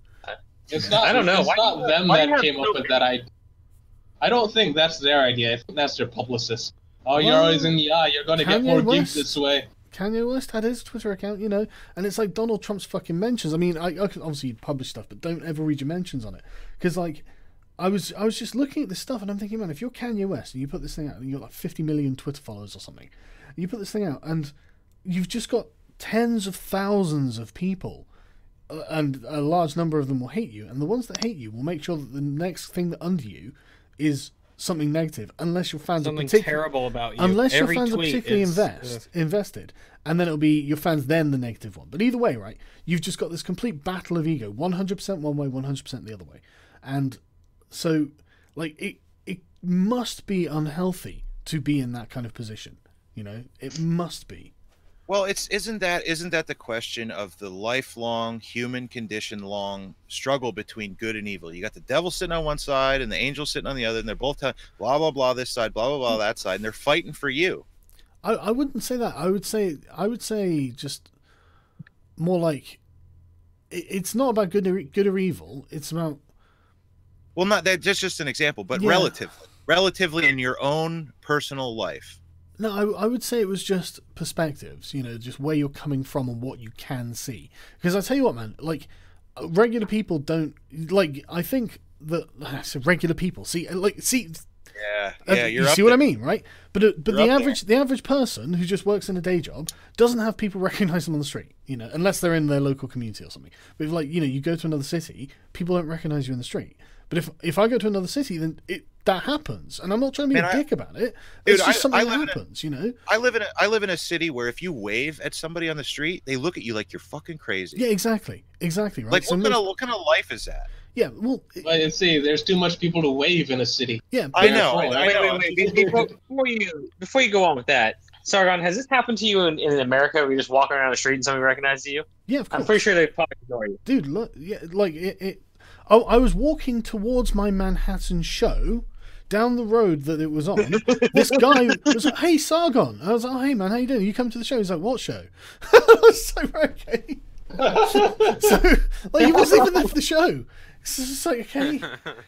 It's not. I don't know. It's Why- not them why do you that have came up so with that idea. I don't think that's their idea. I think that's their publicist. Oh, you're Well, always in the eye. You're going to get Kanye more West. gigs this way. Kanye West had his Twitter account, you know, and it's like Donald Trump's fucking mentions. I mean, I could obviously publish stuff, but don't ever read your mentions on it, because like, I was just looking at this stuff and I'm thinking, man, if you're Kanye West and you put this thing out and you've got like 50 million Twitter followers or something, and you put this thing out and you've just got tens of thousands of people, and a large number of them will hate you, and the ones that hate you will make sure that the next thing that under you is something negative, unless your fans Something are particularly terrible about you. unless Every your fans are tweet particularly is- invested, and then it'll be your fans then the negative one. But either way, right, you've just got this complete battle of ego, 100% one way, 100% the other way, and so like it must be unhealthy to be in that kind of position. You know, it must be. Well, isn't that the question of the lifelong human condition long struggle between good and evil? You got the devil sitting on one side and the angel sitting on the other, and they're both telling blah blah blah this side, blah blah blah that side, and they're fighting for you. I wouldn't say that. I would say just more like it's not about good or evil. It's about, Well, not that. That's just an example, but Yeah. relatively in your own personal life. no, I would say it was just perspectives, you know, just where you're coming from and what you can see. Because I tell you what, man, like, regular people don't, like, I think that, so regular people, see, Yeah, you you're up see what there. I mean, right? But You're the up average person who just works in a day job doesn't have people recognize them on the street, you know, unless they're in their local community or something. But if, like, you know, you go to another city, people don't recognize you in the street. But if I go to another city, then that happens, and I'm not trying to be a dick about it. It's Dude, just something I that live in happens, you know. I live in a city where if you wave at somebody on the street, they look at you like you're fucking crazy. Yeah, exactly, right. Like So what kind of life is that? yeah, well, But see, there's too much people to wave in a city. yeah, I know. Before you go on with that, Sargon, has this happened to you in America where you're just walking around the street and somebody recognizes you? yeah, of course. I'm pretty sure they probably ignore you. Dude, look, yeah, like it. Oh, I was walking towards my Manhattan show. Down the road that it was on, this guy was like, "Hey, Sargon." I was like, "Oh, hey, man, how you doing? You come to the show?" He's like, "What show?" I was like, "Okay." So, like, he wasn't even there for the show. It's just like, okay.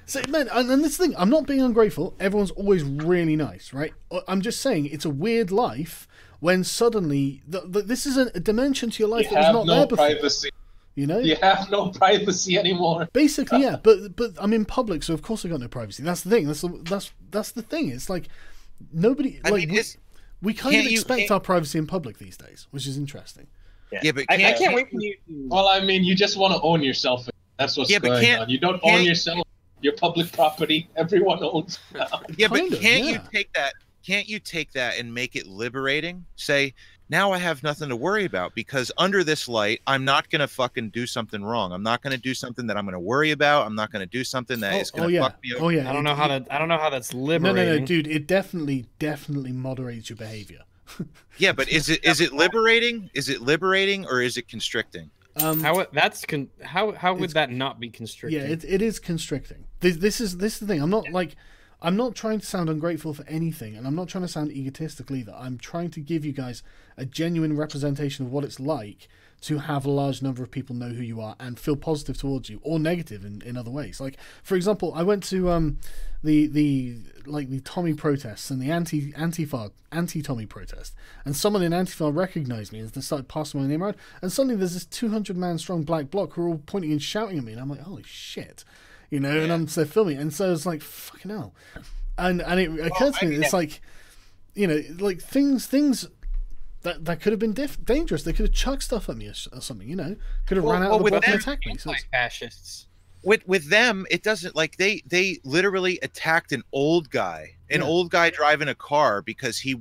So, man, and this thing, I'm not being ungrateful. Everyone's always really nice, right? I'm just saying it's a weird life when suddenly this is a dimension to your life You that was have not no there before. privacy. You know, You have no privacy anymore. basically, yeah. But I'm in public, so of course I got no privacy. That's the thing. That's the thing. It's like nobody. I Like mean, we kind of can't you- expect can't- our privacy in public these days, which is interesting. Yeah, but I can't wait for you. Well, I mean, you just want to own yourself. That's what's Yeah, but going can't- on. You don't can't- own yourself. You're public property. Everyone owns you now. Yeah, but Kind of, can't yeah. you take that? Can't you take that and make it liberating? Say, now I have nothing to worry about because under this light, I'm not gonna fucking do something wrong. I'm not gonna do something that I'm gonna worry about. I'm not gonna do something that is gonna yeah. fuck me over. Oh yeah. I don't know how that's liberating. No, dude. It definitely moderates your behavior. Yeah, but is it liberating? Is it liberating or is it constricting? How would that not be constricting? Yeah, it is constricting. This is the thing. I'm not trying to sound ungrateful for anything, and I'm not trying to sound egotistical either. I'm trying to give you guys a genuine representation of what it's like to have a large number of people know who you are and feel positive towards you, or negative in other ways. Like, for example, I went to the Tommy protests and the anti-Tommy protest, and someone in Antifa recognized me and they started passing my name around, and suddenly there's this 200-man strong black bloc who are all pointing and shouting at me, and I'm like, holy shit. You know, and I'm so filming, and so it's like fucking hell, and it occurred to me, it's like, you know, like things that could have been dangerous. They could have chucked stuff at me or something, you know, could have ran out of the block and attacked me. So Fascists. With them, it doesn't, like, they literally attacked an old guy driving a car because he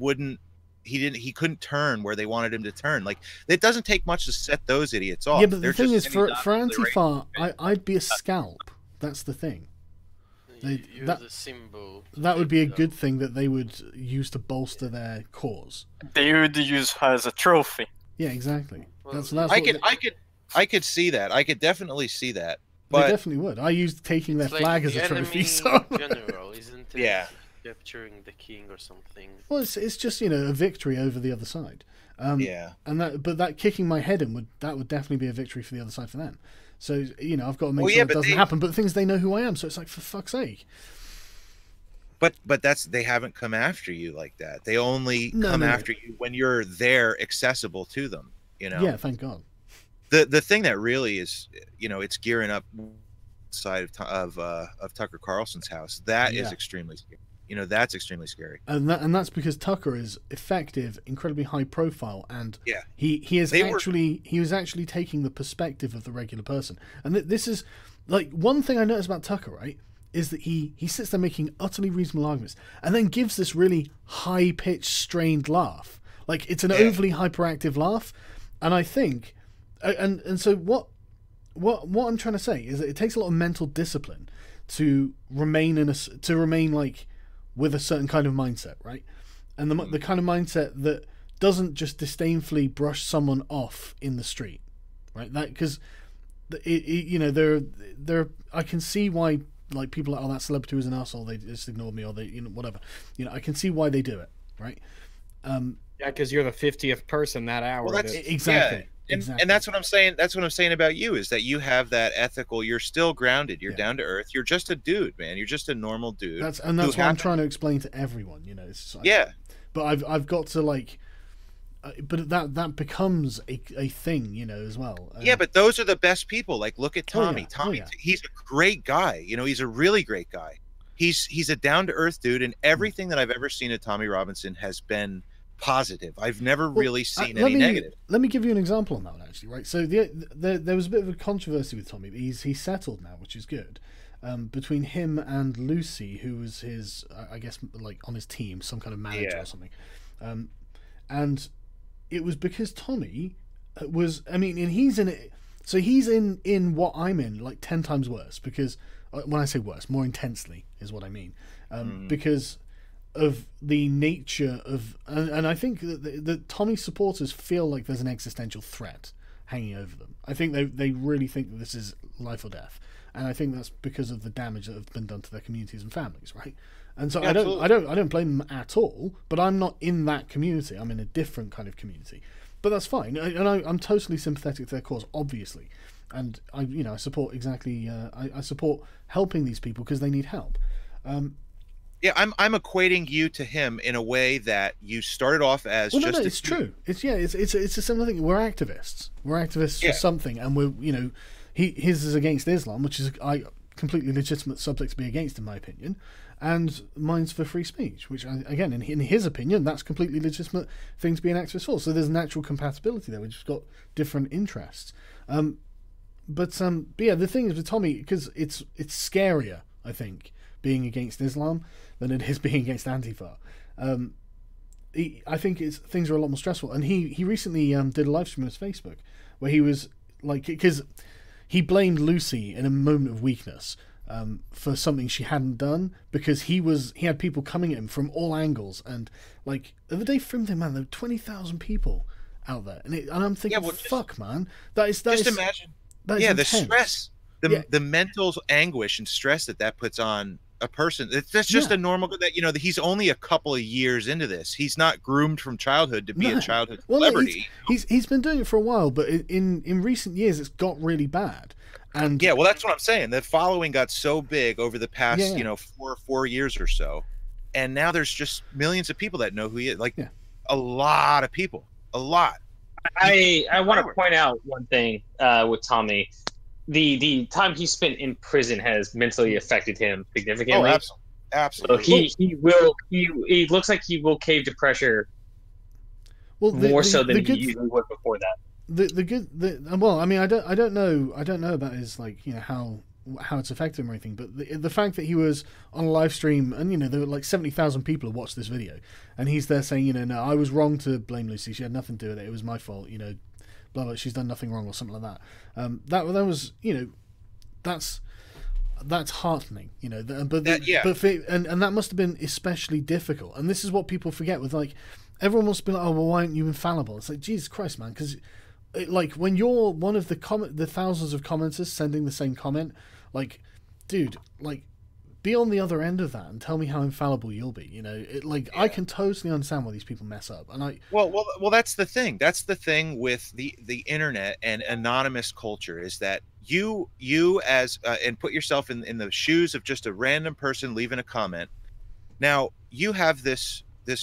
couldn't turn where they wanted him to turn. Like, it doesn't take much to set those idiots off. yeah, but They're the thing just- is, for Antifa, I'd be a scalp. That's the thing. You're the symbol. That would be a good thing that they would use to bolster their cause. They would use her as a trophy. Yeah, exactly. That's I could see that. I could definitely see that. they But definitely would. I used taking their It's like flag as the a trophy. enemy So general, isn't it? Yeah. Capturing the king or something. well, it's just, you know, a victory over the other side. yeah. And that kicking my head in would definitely be a victory for the other side for them. So, you know, I've got to make Well, sure yeah, it but doesn't they- happen. But the thing is, they know who I am, so it's like, for fuck's sake. But they haven't come after you like that. They only No, come no. after you when you're there, accessible to them. You know. Yeah, thank God. The thing that really is, you know, it's gearing up side of Tucker Carlson's house. That is Yeah. extremely scary. You know, that's extremely scary. And that's because Tucker is effective, incredibly high profile, and Yeah. he is They were- he was actually taking the perspective of the regular person. And this is like one thing I noticed about Tucker, right? Is that he sits there making utterly reasonable arguments and then gives this really high pitched, strained laugh. Like, it's an overly hyperactive laugh. And I think, and so what I'm trying to say is that it takes a lot of mental discipline to remain like with a certain kind of mindset, right? And the kind of mindset that doesn't just disdainfully brush someone off in the street, right? That because you know, there I can see why, like, people are like, oh, that celebrity was an asshole, they just ignored me, or they, you know, whatever. You know, I can see why they do it, right? Yeah, because you're the 50th person that hour. Well, that's Exactly. Yeah. Exactly. And that's what I'm saying. That's what I'm saying about you, is that you have that ethical. You're still grounded. You're down to earth. You're just a dude, man. You're just a normal dude. That's what I'm trying to explain to everyone. You know. It's like, Yeah. But I've got to, like, but that becomes a thing, you know, as well. Yeah, but those are the best people. Like, look at Tommy. yeah. Tommy, Oh, yeah. he's a great guy. You know, he's a really great guy. He's a down to earth dude, and everything that I've ever seen of Tommy Robinson has been positive. I've never really seen any negative. Let me give you an example on that one, actually. Right. So there was a bit of a controversy with Tommy. He's settled now, which is good. Between him and Lucy, who was his, I guess, like, on his team, some kind of manager or something. And it was because Tommy was, I mean, and he's in it. So he's in what I'm in, like 10 times worse, because when I say worse, more intensely is what I mean. Because of the nature of, and I think that Tommy's supporters feel like there's an existential threat hanging over them. I think they really think that this is life or death, and I think that's because of the damage that have been done to their communities and families, right? And so I don't blame them at all. But I'm not in that community. I'm in a different kind of community. But that's fine, and I'm totally sympathetic to their cause, obviously, and I support exactly. I support helping these people because they need help. Yeah, I'm equating you to him in a way that you started off as no, it's true. It's a similar thing. We're activists. We're activists for something, and we're his is against Islam, which is completely legitimate subject to be against, in my opinion, and mine's for free speech, which again, in his opinion, that's completely legitimate thing to be an activist for. So there's natural compatibility there. We've just got different interests. But yeah, the thing is with Tommy, because it's scarier, I think, being against Islam than it is being against Antifa. I think things are a lot more stressful. And he recently did a live stream on his Facebook where he was like, because he blamed Lucy in a moment of weakness for something she hadn't done, because he had people coming at him from all angles, and like the other day filmed him, man, there were 20,000 people out there, and I'm thinking, fuck, man, that is imagine. That is the intense. stress, the mental anguish and stress that puts on a person. That's just a normal, that he's only a couple of years into this. He's not groomed from childhood to be a childhood celebrity. He's been doing it for a while, but in recent years it's got really bad. And yeah, well, that's what I'm saying. The following got so big over the past 4 years or so, and now there's just millions of people that know who he is. Like a lot of people, a lot. I want to point out one thing with Tommy. The time he spent in prison has mentally affected him significantly. Oh, absolutely. So he looks like he will cave to pressure more so than he usually would before that. Well, I mean, I don't know about his, like, how it's affected him or anything, but the fact that he was on a live stream and there were like 70,000 people who watched this video, and he's there saying, no, I was wrong to blame Lucy, she had nothing to do with it, it was my fault, blah blah, she's done nothing wrong or something like that. That was that's heartening, and that must have been especially difficult. And this is what people forget with, like, everyone wants to be like, oh, well, why aren't you infallible? It's like, Jesus Christ, man, because like when you're one of the thousands of commenters sending the same comment, like, dude, like, be on the other end of that and tell me how infallible you'll be. I can totally understand why these people mess up. And well, that's the thing. That's the thing with the internet and anonymous culture, is that you as and put yourself in the shoes of just a random person leaving a comment. Now you have this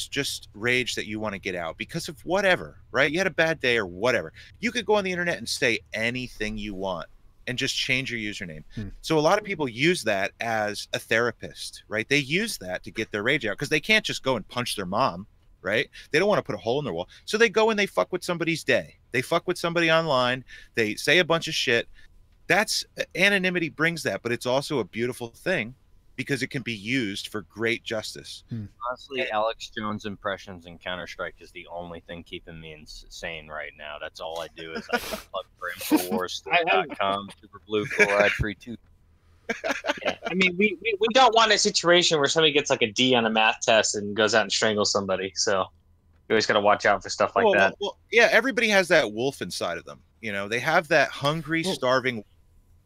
just rage that you want to get out because of whatever, right? You had a bad day or whatever. You could go on the internet and say anything you want and just change your username. So a lot of people use that as a therapist, right? They use that to get their rage out because they can't just go and punch their mom, right? They don't want to put a hole in their wall. So they go and they fuck with somebody's day. They fuck with somebody online. They say a bunch of shit. That's anonymity brings that, but it's also a beautiful thing because it can be used for great justice. Honestly, Alex Jones impressions in Counter-Strike is the only thing keeping me insane right now. That's all I do is I just plug for InfoWarsStore.com, Super Blue Chloride Free 2. Yeah. I mean, we don't want a situation where somebody gets like a D on a math test and goes out and strangles somebody. So you always got to watch out for stuff like that. Well, yeah, everybody has that wolf inside of them. They have that hungry, starving.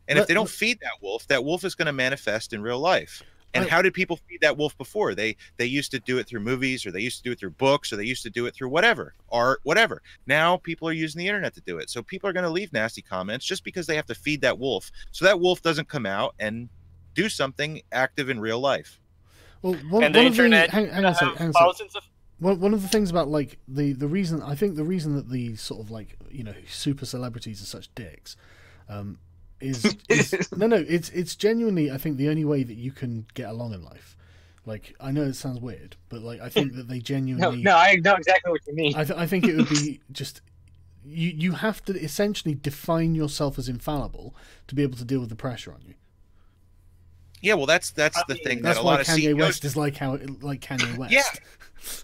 And if they don't feed that wolf is going to manifest in real life. And how did people feed that wolf before? They used to do it through movies, or they used to do it through books, or they used to do it through whatever, art, whatever. Now people are using the internet to do it. So people are going to leave nasty comments just because they have to feed that wolf. So that wolf doesn't come out and do something active in real life. Well, one of the things about, like, the reason that the sort of, like, super celebrities are such dicks is it's genuinely, I think, the only way that you can get along in life. Like, I know it sounds weird, but, like, I think that they genuinely no, I know exactly what you mean. I think it would be just you have to essentially define yourself as infallible to be able to deal with the pressure on you. Yeah, well, that's the thing. That's why Kanye West is like Kanye West.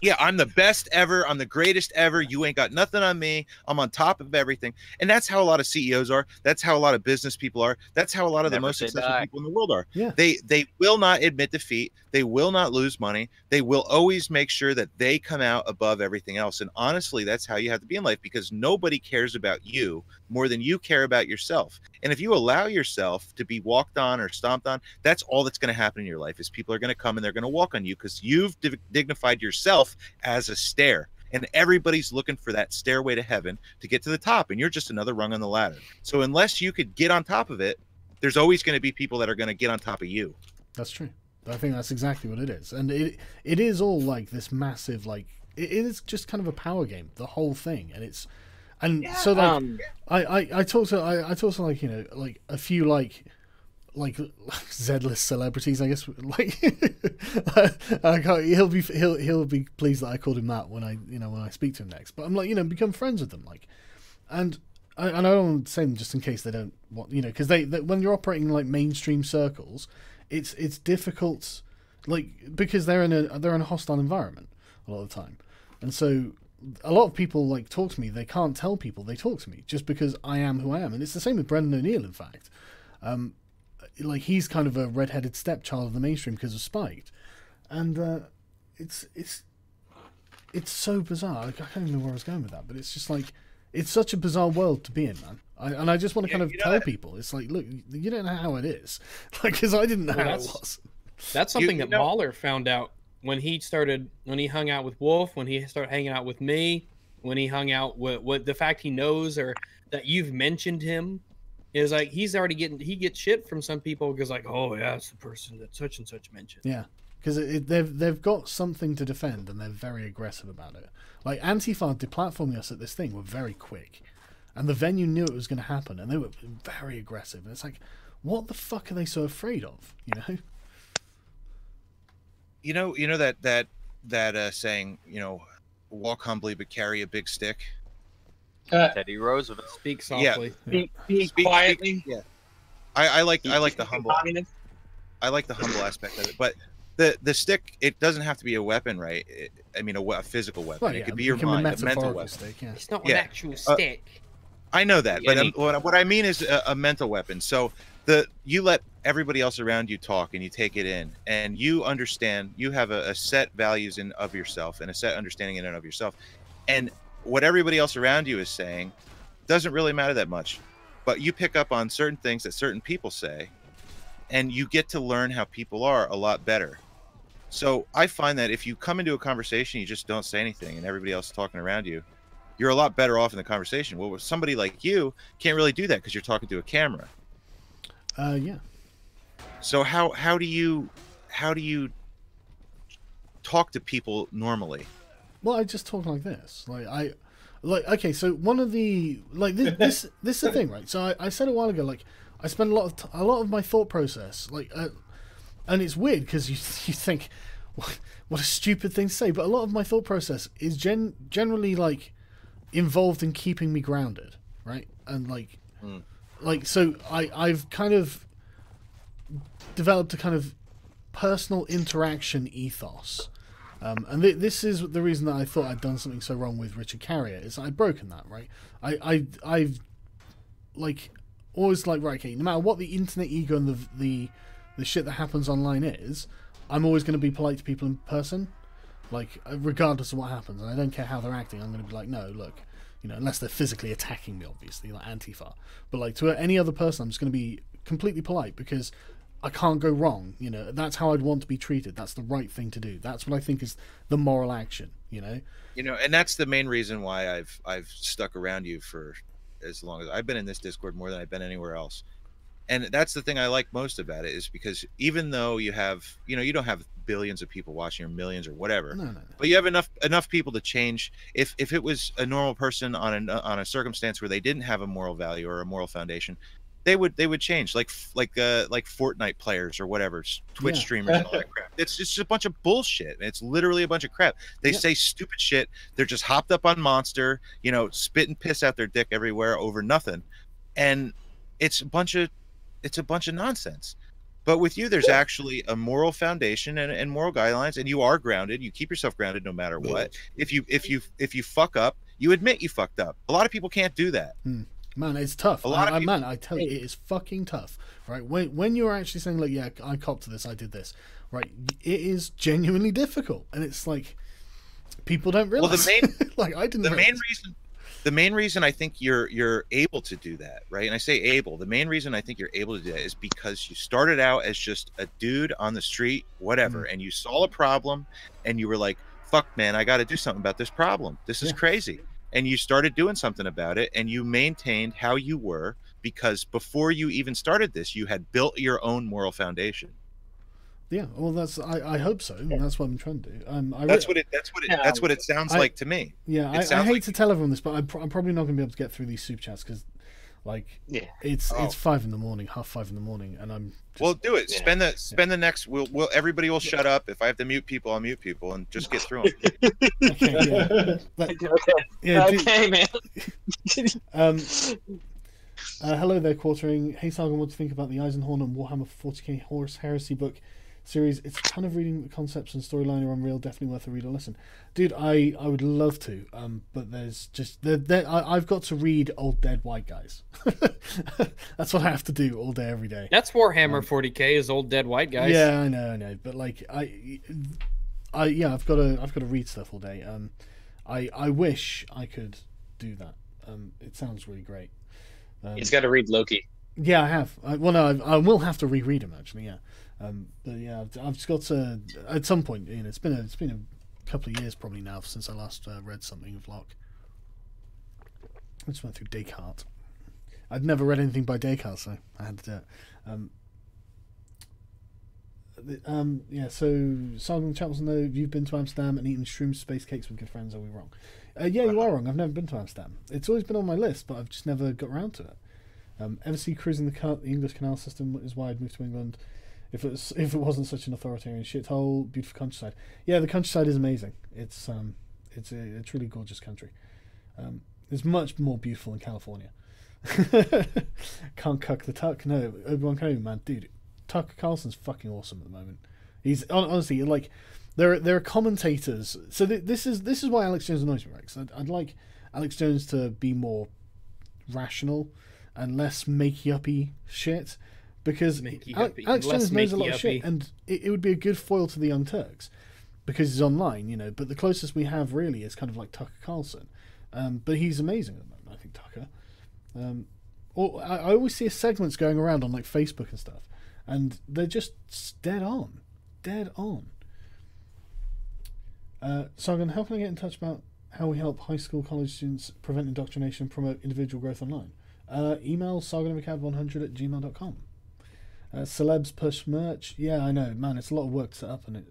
Yeah, I'm the best ever. I'm the greatest ever. You ain't got nothing on me. I'm on top of everything. And that's how a lot of CEOs are. That's how a lot of business people are. That's how a lot of the most successful people in the world are. Yeah. They will not admit defeat. They will not lose money. They will always make sure that they come out above everything else. And honestly, that's how you have to be in life, because nobody cares about you more than you care about yourself. And if you allow yourself to be walked on or stomped on, that's all that's going to happen in your life, is people are going to come and they're going to walk on you because you've dignified yourself as a stair. And everybody's looking for that stairway to heaven to get to the top, and you're just another rung on the ladder. So unless you could get on top of it, there's always going to be people that are going to get on top of you. That's true. I think that's exactly what it is, and it is all like this massive like it is just kind of a power game, the whole thing, and it's so like I talk to like, you know, like a few like Z-list celebrities, I guess. Like he'll be pleased that I called him that when I speak to him next. But I'm like, you know, become friends with them, like, and I don't want to say them just in case they don't want, you know, because they when you're operating in like mainstream circles, it's difficult, like, because they're in a hostile environment a lot of the time, and so a lot of people like talk to me. They can't tell people they talk to me just because I am who I am, and it's the same with Brendan O'Neill, in fact. Like, he's kind of a redheaded stepchild of the mainstream because of Spiked, and it's so bizarre. Like, I can't even know where I was going with that, but it's just like it's such a bizarre world to be in, man. I just want to kind of tell people, it's like, look, you don't know how it is, like, because I didn't know how it was. That's something that Mahler found out when he hung out with Wolf, when he started hanging out with me, when he hung out with the fact he knows or that you've mentioned him. Is like he gets shit from some people because like, oh yeah, it's the person that such and such mentioned. Yeah, because they've got something to defend and they're very aggressive about it. Like Antifa deplatforming us at this thing were very quick, and the venue knew it was going to happen, and they were very aggressive. And it's like, what the fuck are they so afraid of? You know that saying, you know, walk humbly but carry a big stick. Teddy Roosevelt. Speak softly. Yeah. Speak quietly. Yeah. I like the humble. I like the humble aspect of it, but the stick, it doesn't have to be a weapon, right? I mean, a physical weapon. Well, yeah, it could be your mind, a mental weapon. Stick, yeah. It's not an actual stick. I know that, but what I mean is a mental weapon. So you let everybody else around you talk, and you take it in, and you understand. You have a set values of yourself and a set understanding in and of yourself, and what everybody else around you is saying doesn't really matter that much, but you pick up on certain things that certain people say, and you get to learn how people are a lot better. So I find that if you come into a conversation, you just don't say anything, and everybody else is talking around you, you're a lot better off in the conversation. Well, with somebody like you, can't really do that because you're talking to a camera. Yeah. So how do you talk to people normally? Well, I just talk like this. Okay. So one of the this is the thing, right? So I said a while ago, like, I spend a lot of my thought process, like, and it's weird because you think, what a stupid thing to say, but a lot of my thought process is generally like involved in keeping me grounded, right? And like so I've kind of developed a kind of personal interaction ethos. And this is the reason that I thought I'd done something so wrong with Richard Carrier, is I'd broken that, right? I've like always like, right, okay, no matter what the internet ego and the shit that happens online is, I'm always going to be polite to people in person, like, regardless of what happens, and I don't care how they're acting. I'm going to be like, no, look, you know, unless they're physically attacking me, obviously, like Antifa, but like to any other person, I'm just going to be completely polite because I can't go wrong, you know. That's how I'd want to be treated. That's the right thing to do. That's what I think is the moral action, you know. And that's the main reason why I've stuck around you for as long as I've been in this Discord, more than I've been anywhere else. And that's the thing I like most about it, is because even though you have, you know, you don't have billions of people watching or millions or whatever, no. But you have enough people to change. If it was a normal person on a circumstance where they didn't have a moral value or a moral foundation, they would change, like Fortnite players or whatever, Twitch streamers and all that crap. It's just a bunch of bullshit. It's literally a bunch of crap. They say stupid shit. They're just hopped up on Monster, you know, spit and piss out their dick everywhere over nothing, and it's a bunch of nonsense. But with you, there's actually a moral foundation and moral guidelines, and you are grounded. You keep yourself grounded no matter what. If you fuck up, you admit you fucked up. A lot of people can't do that. Man, it's tough. Man, I tell you, it is fucking tough, right? When you're actually saying, like, yeah, I copped to this, I did this, right? It is genuinely difficult, and it's like people don't realize. Well, the main reason I think you're able to do that, right? And I say able. The main reason I think you're able to do that is because you started out as just a dude on the street, whatever, and you saw a problem, and you were like, "Fuck, man, I got to do something about this problem. This is crazy." And you started doing something about it, and you maintained how you were, because before you even started this, you had built your own moral foundation. Yeah, well, I hope so. And that's what I'm trying to do. That's what it sounds like to me. Yeah, I hate to tell everyone this, but I'm probably not going to be able to get through these super chats because, like, it's 5 in the morning, 5:30 in the morning, and I'm. Well, do it. Spend the next. We'll everybody will shut up. If I have to mute people, I'll mute people and just get through them. Okay, man. Hello there, Quartering. Hey, Sargon, what do you think about the Eisenhorn and Warhammer 40k Horus Heresy book series? It's a ton of reading. The concepts and storyline are unreal. Definitely worth a read or listen. Dude, I would love to, but there's just... I've got to read Old Dead White Guys. That's what I have to do all day, every day. That's Warhammer 40k is Old Dead White Guys. Yeah, I know. But, like, I've got to read stuff all day. I wish I could do that. It sounds really great. He's got to read Loki. Yeah, I have. I will have to reread him actually. Yeah, but yeah, I've just got to at some point. You know, it's been a couple of years probably now since I last read something of Locke. I just went through Descartes. I'd never read anything by Descartes, so I had to do it. Yeah. So Sargon Chap wants to know if you've been to Amsterdam and eaten shroom space cakes with good friends. Are we wrong? Yeah, you are wrong. I've never been to Amsterdam. It's always been on my list, but I've just never got around to it. Ever see cruising the English canal system is why I'd moved to England. If it wasn't such an authoritarian shithole, beautiful countryside. Yeah, the countryside is amazing. It's a truly gorgeous country. It's much more beautiful than California. Can't cuck the Tuck. No, Obi-Wan Kenobi, man, dude. Tucker Carlson's fucking awesome at the moment. He's honestly like. There are commentators. So this is why Alex Jones annoys me, right? Because I'd like Alex Jones to be more rational and less makey-uppy shit. Because Alex Jones knows a lot of shit, and it would be a good foil to the Young Turks because he's online, you know. But the closest we have really is kind of like Tucker Carlson. But he's amazing at the moment, I think, Tucker. I always see his segments going around on like Facebook and stuff, and they're just dead on. Sargon, how can I get in touch about how we help high school, college students prevent indoctrination and promote individual growth online? Email sargonovicad100@gmail.com. Celebs push merch. Yeah, I know, man. It's a lot of work to set up, and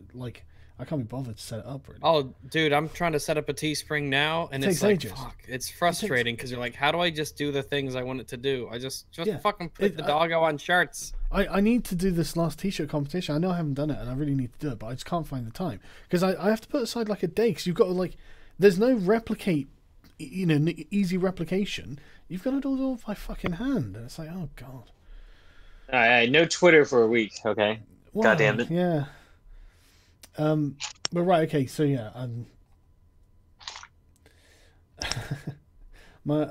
I can't be bothered to set it up. Really. Oh, dude, I'm trying to set up a Teespring now, and it's like, ages. Fuck, it's frustrating because you're like, how do I just do the things I want it to do? I just fucking put the doggo on shirts. I need to do this last t-shirt competition. I know I haven't done it, and I really need to do it, but I just can't find the time because I have to put aside like a day because you've got to like, there's no replicate, you know, easy replication. You've got to do it all by fucking hand, and it's like, oh god. No Twitter for a week, okay? Well, God damn it. Yeah. But right, okay, so yeah, one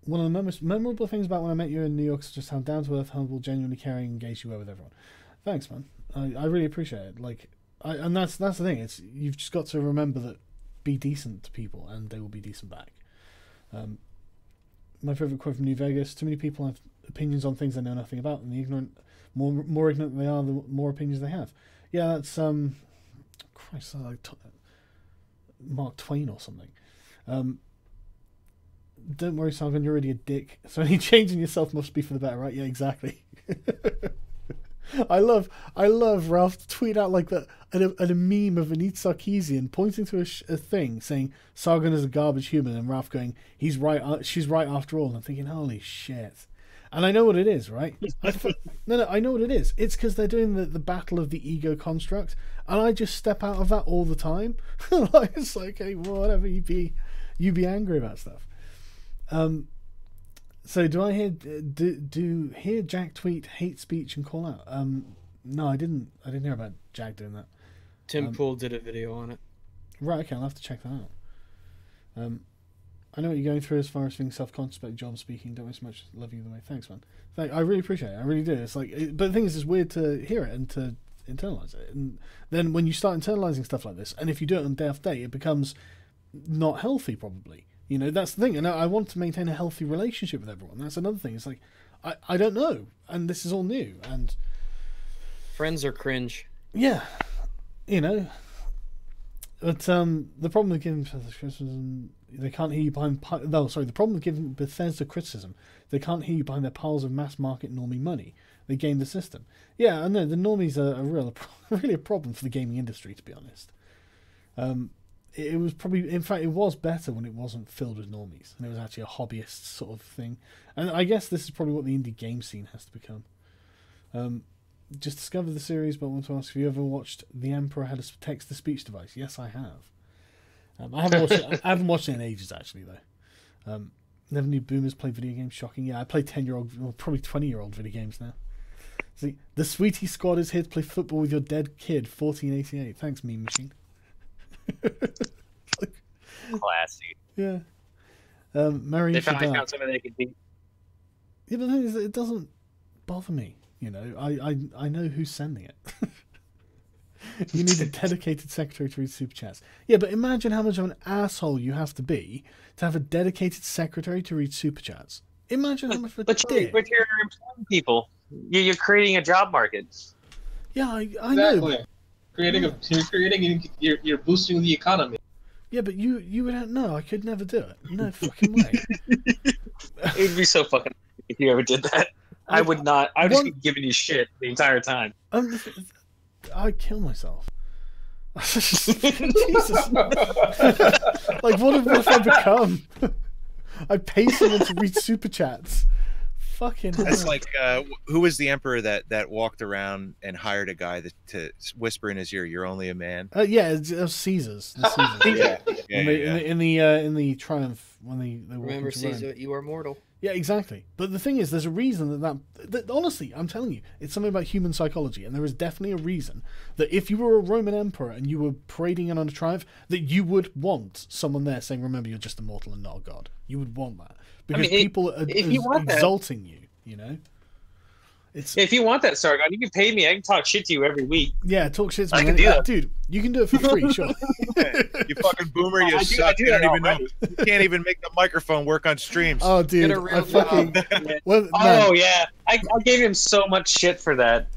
of the most memorable things about when I met you in New York is just how down to earth, humble, genuinely caring, engaged you were with everyone. Thanks, man. I really appreciate it. Like, and that's the thing. It's you've just got to remember that be decent to people, and they will be decent back. My favorite quote from New Vegas: "Too many people have opinions on things they know nothing about, and the ignorant, more ignorant they are, the more opinions they have." Yeah, that's Christ, that's like Mark Twain or something. Don't worry, Sargon, you're already a dick. So any change in yourself must be for the better, right? Yeah, exactly. I love Ralph to tweet out like that a meme of Anit Sarkeesian pointing to a thing saying Sargon is a garbage human, and Ralph going, he's right, she's right after all. And I'm thinking, holy shit. And I know what it is, right? No, I know what it is. It's because they're doing the battle of the ego construct, and I just step out of that all the time. It's like, hey, whatever, you be angry about stuff. So do I hear Jack tweet hate speech and call out? No, I didn't hear about Jack doing that. Tim Pool did a video on it. Right, okay, I'll have to check that out. I know what you're going through as far as being self-conscious about your job speaking. Don't waste much. Love you the way. Thanks, man. I really appreciate it. I really do. It's like, but the thing is, it's weird to hear it and to internalize it. And then when you start internalizing stuff like this, and if you do it on day after day, it becomes not healthy, probably. You know, that's the thing. And I want to maintain a healthy relationship with everyone. That's another thing. It's like, I don't know. And this is all new. And friends are cringe. Yeah. You know. But the problem with giving criticism, they can't hear you behind... the problem with giving Bethesda criticism, they can't hear you behind their piles of mass market normie money. they game the system. Yeah, I know the normies are really a problem for the gaming industry, to be honest. It was probably, in fact, it was better when it wasn't filled with normies and it was actually a hobbyist sort of thing. And I guess this is probably what the indie game scene has to become. Just discovered the series, but I want to ask, have you ever watched The Emperor Had a Text-to-Speech Device? Yes, I have. I haven't watched it in ages, actually, though. Never knew boomers play video games. Shocking. Yeah, I play 10-year-old, well, probably 20-year-old video games now. See, the Sweetie Squad is here to play football with your dead kid, 1488. Thanks, Meme Machine. Classy. Yeah. Mary They finally found something they could beat. Yeah, but the thing is, it doesn't bother me. You know, I know who's sending it. You need a dedicated secretary to read super chats. Yeah, but imagine how much of an asshole you have to be to have a dedicated secretary to read super chats. Imagine how much of a dick. But you're employing people. You're creating a job market. Yeah, I know. You're boosting the economy. Yeah, but you would know. I could never do it. No fucking way. It would be so fucking if you ever did that. I would not. I would just be giving you shit the entire time. I'd kill myself. Jesus. Like, what have I become? I pay someone to read super chats. Fucking hell. That's like, who was the emperor that walked around and hired a guy to whisper in his ear, "You're only a man"? Yeah, it was Caesar's. In the Triumph, when they remember Caesar, you are mortal. Yeah, exactly. But the thing is, there's a reason that honestly, I'm telling you, it's something about human psychology, and there is definitely a reason that if you were a Roman emperor and you were parading in on a triumph, that you would want someone there saying, "Remember, you're just a mortal and not a god." You would want that because people are exalting you. You know. If you want that, Sargon, you can pay me. I can talk shit to you every week. Yeah, talk shit to me. I can do that. Dude, you can do it for free, sure. You fucking boomer, you suck. You don't even know. You can't even make the microphone work on streams. Oh, dude, I fucking... yeah. I gave him so much shit for that.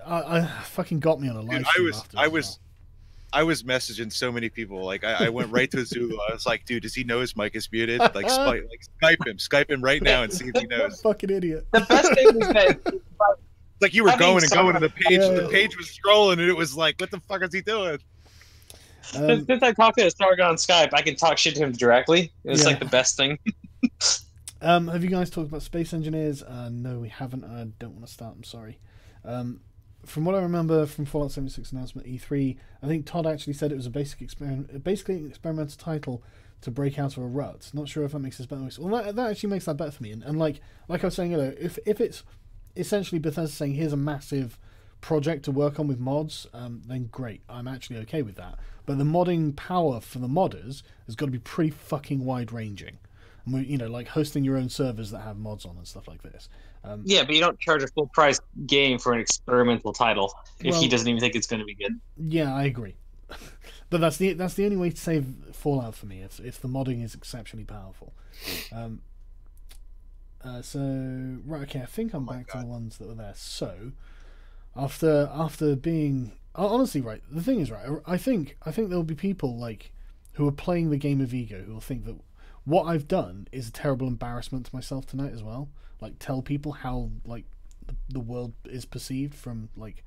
I fucking got me on a live stream I was messaging so many people. Like I went right to Zulu. I was like, dude, does he know his mic is muted? Like, Skype him right now and see if he knows. Fucking idiot. The best thing was that like you were going to the page. Yeah. The page was scrolling, and it was like, what the fuck is he doing? Since I talked to Sargon on Skype, I can talk shit to him directly. It's like the best thing. Have you guys talked about space engineers? No, we haven't. I don't want to start. I'm sorry. From what I remember from Fallout 76 announcement E3, I think Todd actually said it was a basically an experimental title to break out of a rut. Not sure if that makes this better. Well, that actually makes that better for me. And like I was saying earlier, if it's essentially Bethesda saying here's a massive project to work on with mods, then great. I'm actually okay with that. But the modding power for the modders has got to be pretty fucking wide ranging. And like hosting your own servers that have mods on and stuff like this. Yeah, but you don't charge a full price game for an experimental title if he doesn't even think it's going to be good. Yeah, I agree. But that's the only way to save Fallout for me if the modding is exceptionally powerful. Right, okay, I think I'm back to the ones that were there. So after being honestly, right, the thing is, right, I think there'll be people like who are playing the game of ego who will think that what I've done is a terrible embarrassment to myself tonight as well. Like, tell people how like the world is perceived from like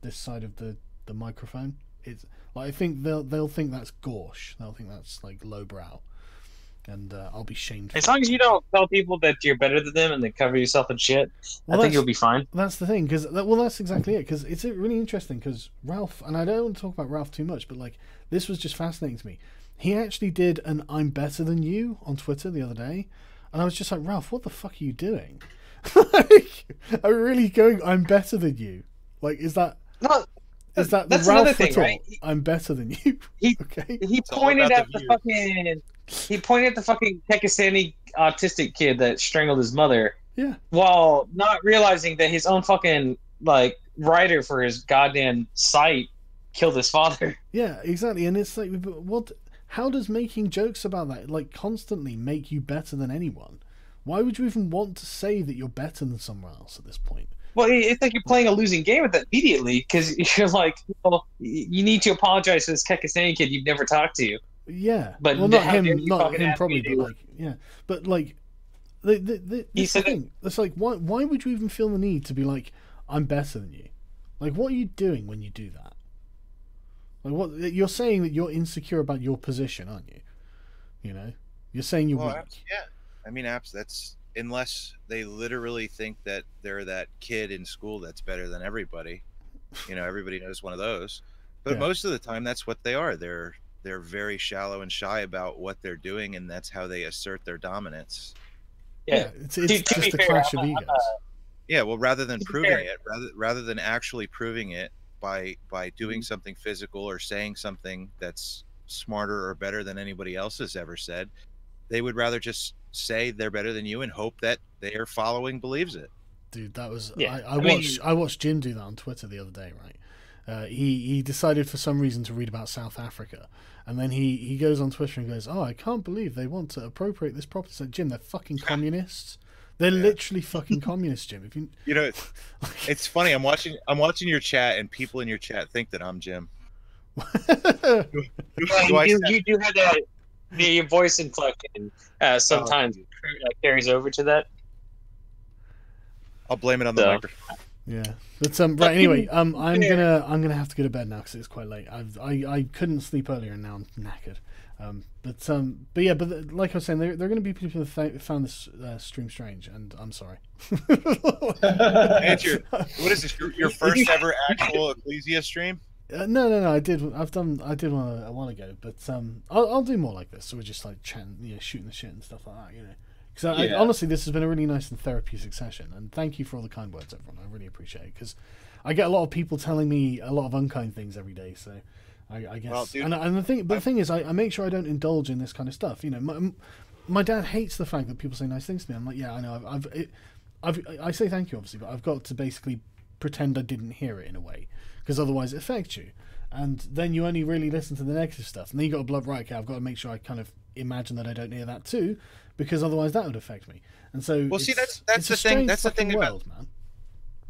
this side of the microphone. It's like I think they'll think that's gauche. They'll think that's like lowbrow, and I'll be shamed. As long as you don't tell people that you're better than them and then cover yourself in shit, I think you'll be fine. That's the thing, because that's exactly it. Because it's really interesting. Because Ralph, and I don't want to talk about Ralph too much, but like this was just fascinating to me. He actually did an "I'm better than you" on Twitter the other day, and I was just like, Ralph, what the fuck are you doing? Like, I'm really going, "I'm better than you." Like, is that the Ralph thing, right? I'm better than you. He pointed at the fucking Pakistani autistic kid that strangled his mother. Yeah. While not realizing that his own fucking like writer for his goddamn site killed his father. Yeah, exactly. And it's like, what? How does making jokes about that like constantly make you better than anyone? Why would you even want to say that you're better than someone else at this point? Well, it's like you're playing a losing game with that immediately, because you're like, well, you need to apologize to this Pakistani kid you've never talked to. Yeah, but well, not him probably, but like, yeah, but like, This the thing. It's like, why would you even feel the need to be like, I'm better than you? Like, what are you doing when you do that? Like, what you're saying that you're insecure about your position, aren't you? You know, you're saying you're weak. Yeah, I mean, that's unless they literally think that they're that kid in school that's better than everybody. You know, everybody knows one of those. But most of the time, that's what they are. They're very shallow and shy about what they're doing, and that's how they assert their dominance. Yeah, it's just a clash of egos. Yeah, well, rather than proving it, rather than actually proving it by doing something physical or saying something that's smarter or better than anybody else has ever said, they would rather just say they're better than you and hope that their following believes it. Dude, that was I watched Jim do that on Twitter the other day, right? He decided for some reason to read about South Africa, and then he goes on Twitter and goes, "Oh, I can't believe they want to appropriate this property." It's like, Jim, they're fucking communists. They're literally fucking communists, Jim. If you know, it's funny. I'm watching your chat, and people in your chat think that I'm Jim. You do have that. Your voice inflection sometimes carries over to that. I'll blame it on the microphone. Yeah, but right. Anyway, I'm gonna have to go to bed now because it's quite late. I couldn't sleep earlier and now I'm knackered. But like I was saying, there are going to be people who found this stream strange, and I'm sorry. What is this? Your first ever actual Ecclesia stream? No. I did one a while ago, but I'll do more like this. So we're just like chatting, shooting the shit and stuff like that, Because honestly, this has been a really nice and therapeutic session, and thank you for all the kind words, everyone. I really appreciate it because I get a lot of people telling me a lot of unkind things every day. So I guess, well, dude, and the thing is, I make sure I don't indulge in this kind of stuff. My dad hates the fact that people say nice things to me. I'm like, yeah, I know. I say thank you, obviously, but I've got to basically pretend I didn't hear it in a way, because otherwise it affects you, and then you only really listen to the negative stuff, and then you got to blood right. Okay, I've got to make sure I kind of imagine that I don't hear that too, because otherwise that would affect me. And so, well, see, that's the thing. That's the thing about man.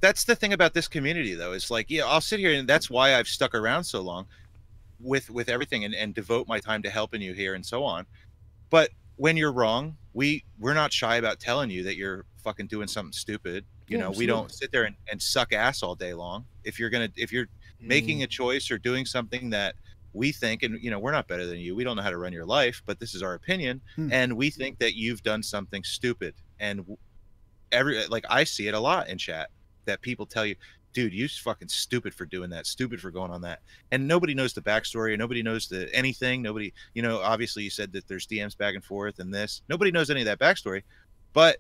That's the thing about this community, though. It's like, I'll sit here, and that's why I've stuck around so long with everything and devote my time to helping you here and so on. But when you're wrong, we're not shy about telling you that you're fucking doing something stupid. You know, absolutely. We don't sit there and suck ass all day long. If you're making a choice or doing something that we think, and we're not better than you, we don't know how to run your life, but this is our opinion, and we think that you've done something stupid. And I see it a lot in chat that people tell you, dude, you're fucking stupid for doing that, stupid for going on that. And nobody knows the backstory, or nobody knows anything. Nobody, obviously you said that there's DMs back and forth and this. Nobody knows any of that backstory, but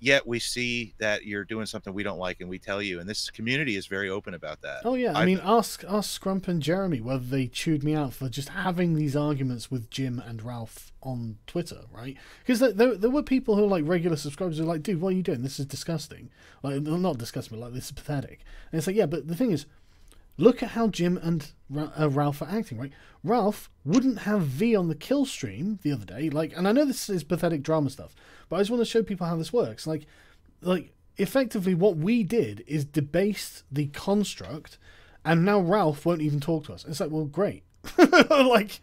yet we see that you're doing something we don't like, and we tell you. And this community is very open about that. Oh yeah, I mean, ask Scrump and Jeremy whether they chewed me out for just having these arguments with Jim and Ralph on Twitter, right? Because there were people who are like regular subscribers who are like, dude, what are you doing? This is disgusting. Like, not disgusting, but like, this is pathetic. And it's like, yeah, but the thing is, look at how Jim and Ralph are acting, right? Ralph wouldn't have V on the kill stream the other day, and I know this is pathetic drama stuff, but I just want to show people how this works. Like effectively what we did is debased the construct, and now Ralph won't even talk to us. It's like, well, great. That's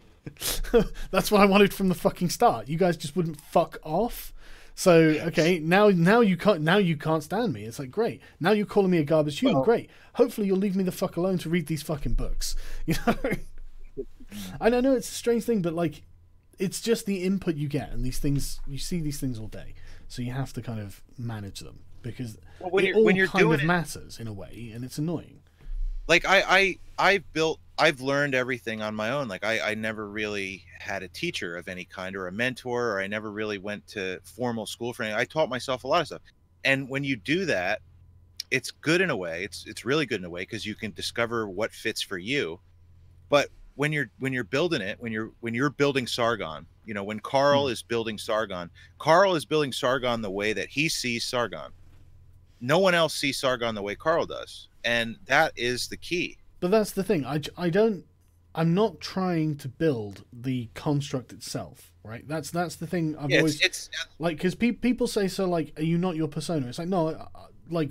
what I wanted from the fucking start. You guys just wouldn't fuck off. So okay, now you can't stand me. It's like, great. Now you're calling me a garbage human. Well, great. Hopefully you'll leave me the fuck alone to read these fucking books. And I know it's a strange thing, but it's just the input you get, and these things, you see these things all day, so you have to kind of manage them, because when you're doing it matters in a way, and it's annoying. Like I've learned everything on my own. I never really had a teacher of any kind, or a mentor, or I never really went to formal school for anything. I taught myself a lot of stuff. And when you do that, it's good in a way. It's really good in a way, because you can discover what fits for you. But when you're building it, when you're building Sargon, when Carl is building Sargon the way that he sees Sargon. No one else sees Sargon the way Carl does, and that is the key. But that's the thing. I'm not trying to build the construct itself, right? That's the thing. It's because people say, so are you not your persona? It's like, no,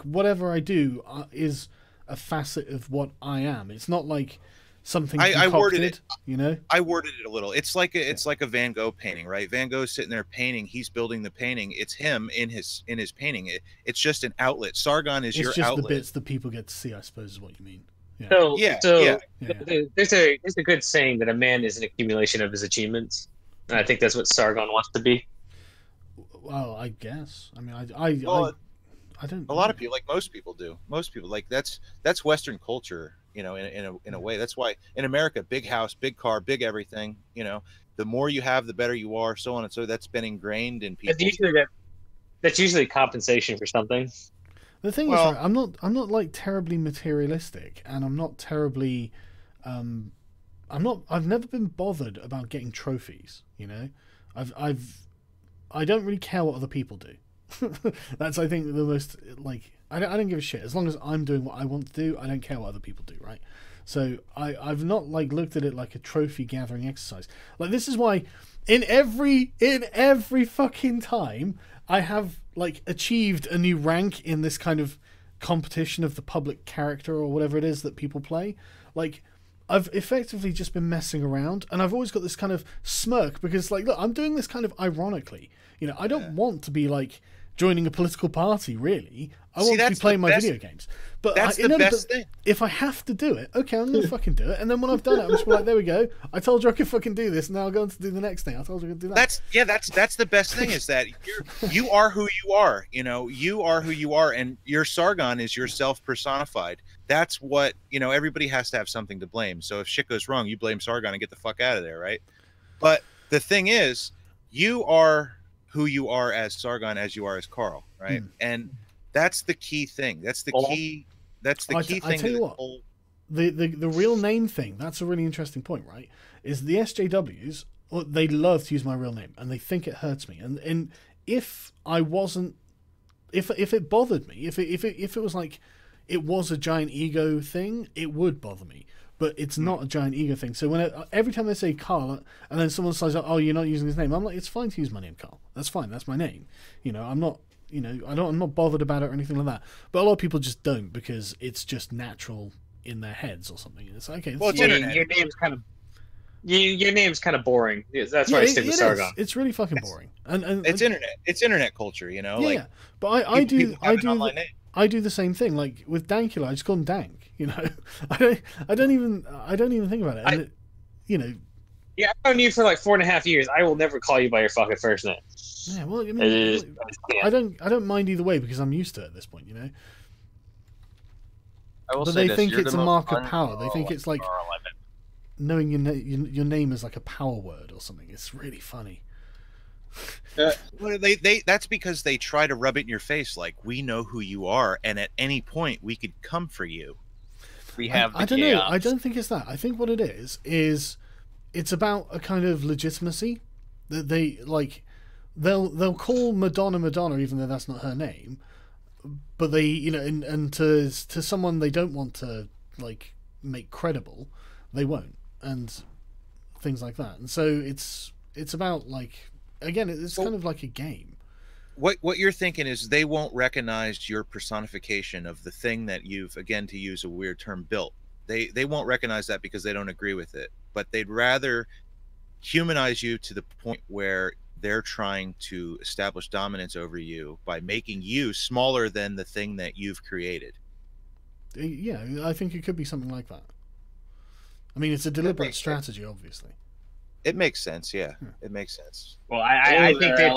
whatever I do is a facet of what I am. It's not like something I worded concocted, it. you know? I worded it a little. It's like a Van Gogh painting, right? Van Gogh's sitting there painting. He's building the painting. It's him in his painting. It's just an outlet. Sargon is It's your just outlet. the bits that people get to see, I suppose, is what you mean. Yeah. There's a good saying that a man is an accumulation of his achievements, and I think that's what Sargon wants to be. Well, I guess. I mean, I don't. A lot of people, like most people do. Most people, like that's Western culture, you know, in a way. That's why in America, big house, big car, big everything. You know, the more you have, the better you are, so on and so. That's been ingrained in people. That's usually compensation for something. The thing is, right, I'm not like terribly materialistic, and I'm not terribly, I've never been bothered about getting trophies. You know, I don't really care what other people do. That's, I think, the most, like, I don't give a shit as long as I'm doing what I want to do. I don't care what other people do, right? So I've not like looked at it like a trophy gathering exercise. Like, this is why in every fucking time I have like achieved a new rank in this kind of competition of the public character or whatever it is that people play. Like, I've effectively just been messing around, and I've always got this kind of smirk because, like, look, I'm doing this kind of ironically. You know, I don't want to be like joining a political party, really. I want to be playing my video games. But that's the best thing. If I have to do it, okay, I'm going to fucking do it. And then when I've done it, I'm just like, there we go. I told you I could fucking do this. Now I'll go on to do the next thing. I told you I could do that. That's the best thing is that you are who you are. You know, you are who you are, and your Sargon is yourself personified. That's what, you know, everybody has to have something to blame. So if shit goes wrong, you blame Sargon and get the fuck out of there, right? But the thing is, you are who you are as Sargon as you are as Carl, right? And that's the key thing. That's the key. That's the key thing. I tell you what, the real name thing. That's a really interesting point, right? Is the SJWs? Well, they love to use my real name, and they think it hurts me. And if I wasn't, if it bothered me, if it was like it was a giant ego thing, it would bother me. But it's not a giant ego thing. So every time they say Carl, and then someone says, "Oh, you're not using his name," I'm like, "It's fine to use my name, Carl. That's fine. That's my name." You know, I'm not. You know, I'm not bothered about it or anything like that. But a lot of people just don't because it's just natural in their heads or something. It's like, okay. Well, your name's kind of your name's kind of boring. That's why I stick with Sargon. It's really fucking boring. And it's internet. It's internet culture, you know. Yeah, like, but I do the same thing. Like with Dankula, I just call him Dank. You know, I don't even think about it. You know. Yeah, I've known you for like 4.5 years. I will never call you by your fucking first name. Yeah, well, I mean, I don't mind either way because I'm used to it at this point, you know. But they think it's a mark of power. They think it's like knowing your name is like a power word or something. It's really funny. Well, that's because they try to rub it in your face, like we know who you are, and at any point we could come for you. We have. I don't know. I don't think it's that. I think what it is it's about a kind of legitimacy that they like. They'll call Madonna even though that's not her name, but they, you know, and to someone they don't want to like make credible, they won't, and things like that. And so it's about like, again, it's kind of like a game. What you're thinking is they won't recognize your personification of the thing that you've, again, to use a weird term, built. They won't recognize that because they don't agree with it, but they'd rather humanize you to the point where they're trying to establish dominance over you by making you smaller than the thing that you've created. Yeah, I think it could be something like that. I mean, it's a deliberate strategy, obviously. It makes sense, yeah. It makes sense. Well, I think they.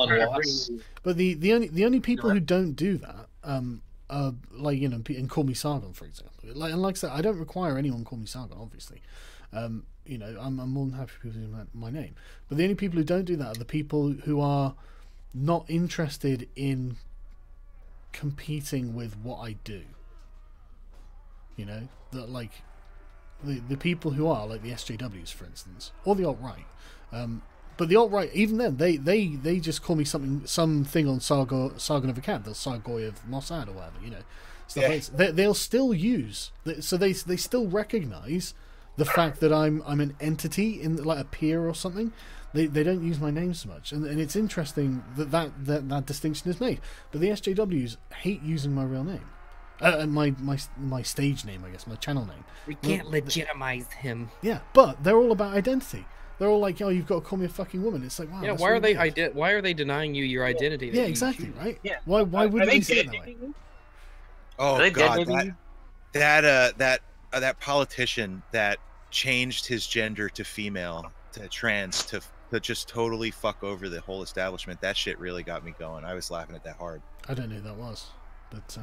But the only people who don't do that, are like, you know, and call me Sargon, for example. Like I said, I don't require anyone to call me Sargon, obviously. You know, I'm more than happy for people to use my name. But the only people who don't do that are the people who are not interested in competing with what I do. You know, that like the people who are like the SJWs, for instance, or the alt-right. But the alt-right, even then, they just call me something on Sargon of Akkad, the Sargoy of Mossad or whatever, you know. Stuff like that. They'll still use, so they still recognize the fact that I'm an entity in like a peer or something. They don't use my name so much, and it's interesting that distinction is made. But the SJWs hate using my real name, My stage name, I guess, my channel name. We can't legitimize him. Yeah, but they're all about identity. They're all like, "Oh, you've got to call me a fucking woman." It's like, wow. Yeah, why are they why are they denying you your identity? Yeah, exactly, right? Yeah. Why would they say it that way? Oh God, that politician that changed his gender to female, to trans, to just totally fuck over the whole establishment. That shit really got me going. I was laughing at that hard. I don't know who that was, but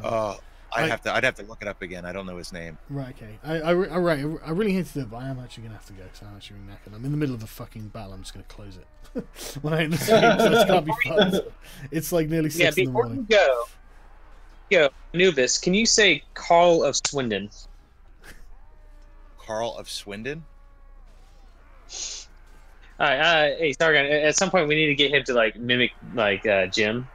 I'd have to look it up again. I don't know his name. Right, okay. I really hate to do it, but I am actually gonna have to go because I'm actually knackered. I'm in the middle of a fucking battle. I'm just gonna close it when I end the stream, so it's can't be fun. It's like nearly 6 in the morning. Before you go, Anubis, can you say Carl of Swindon? Carl of Swindon? All right, hey, Sargon, at some point we need to get him to like mimic like Jim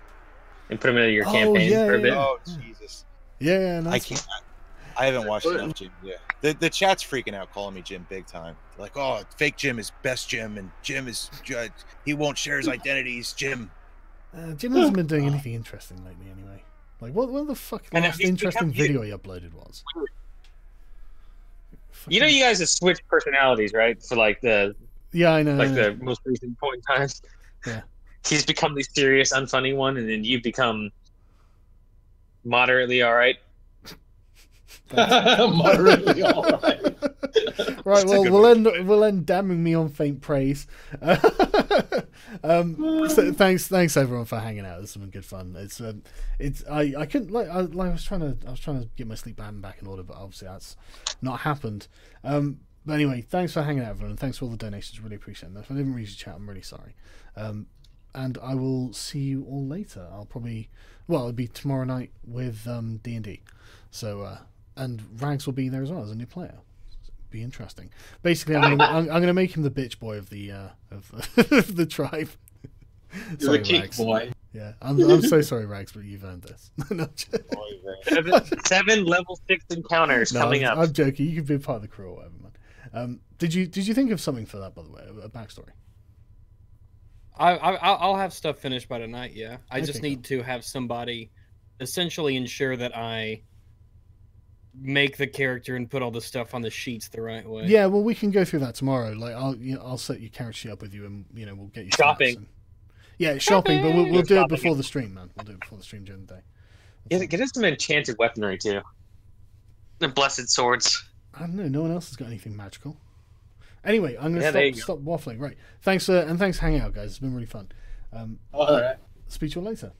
and put him into your campaign for a bit. Oh Jesus! Yeah, no, I can't. I haven't watched enough Jim. Yeah, the chat's freaking out, calling me Jim big time. Like, oh, fake Jim is best Jim, and Jim is he won't share his identities. Jim. Jim hasn't been doing anything interesting lately, anyway. Like, what the fuck last interesting video he uploaded was? You know, you guys have switched personalities, right? For like the I know, like the most recent point in time. Yeah, he's become the serious, unfunny one, and then you become moderately all right. Moderately all right. Right, well, we'll end damning me on faint praise. So thanks everyone for hanging out. It's been good fun. I couldn't I was trying to get my sleep pattern back in order, but obviously that's not happened. But anyway, thanks for hanging out, everyone, and thanks for all the donations. Really appreciate it. If I didn't read your chat, I'm really sorry. And I will see you all later. It'll be tomorrow night with D&D. So and Rags will be there as well as a new player. Be interesting. Basically, I'm gonna make him the bitch boy of the of the tribe. You're a kick boy. Yeah, I'm so sorry, Rags, but you've earned this. No, 7 level 6 encounters coming up. I'm joking. You could be part of the crew or whatever, man. Did you think of something for that, by the way, a backstory? I'll have stuff finished by tonight. Yeah, I just need to have somebody essentially ensure that I make the character and put all the stuff on the sheets the right way. Yeah, well, we can go through that tomorrow. Like, I'll set your character sheet up with you, and we'll get you shopping. Shopping, but we'll do it before the stream, man. We'll do it before the stream during the day. Get us some enchanted weaponry too. The blessed swords. I don't know. No one else has got anything magical. Anyway, I'm gonna stop waffling. Right. Thanks for hanging out, guys. It's been really fun. All right. Speak to you later.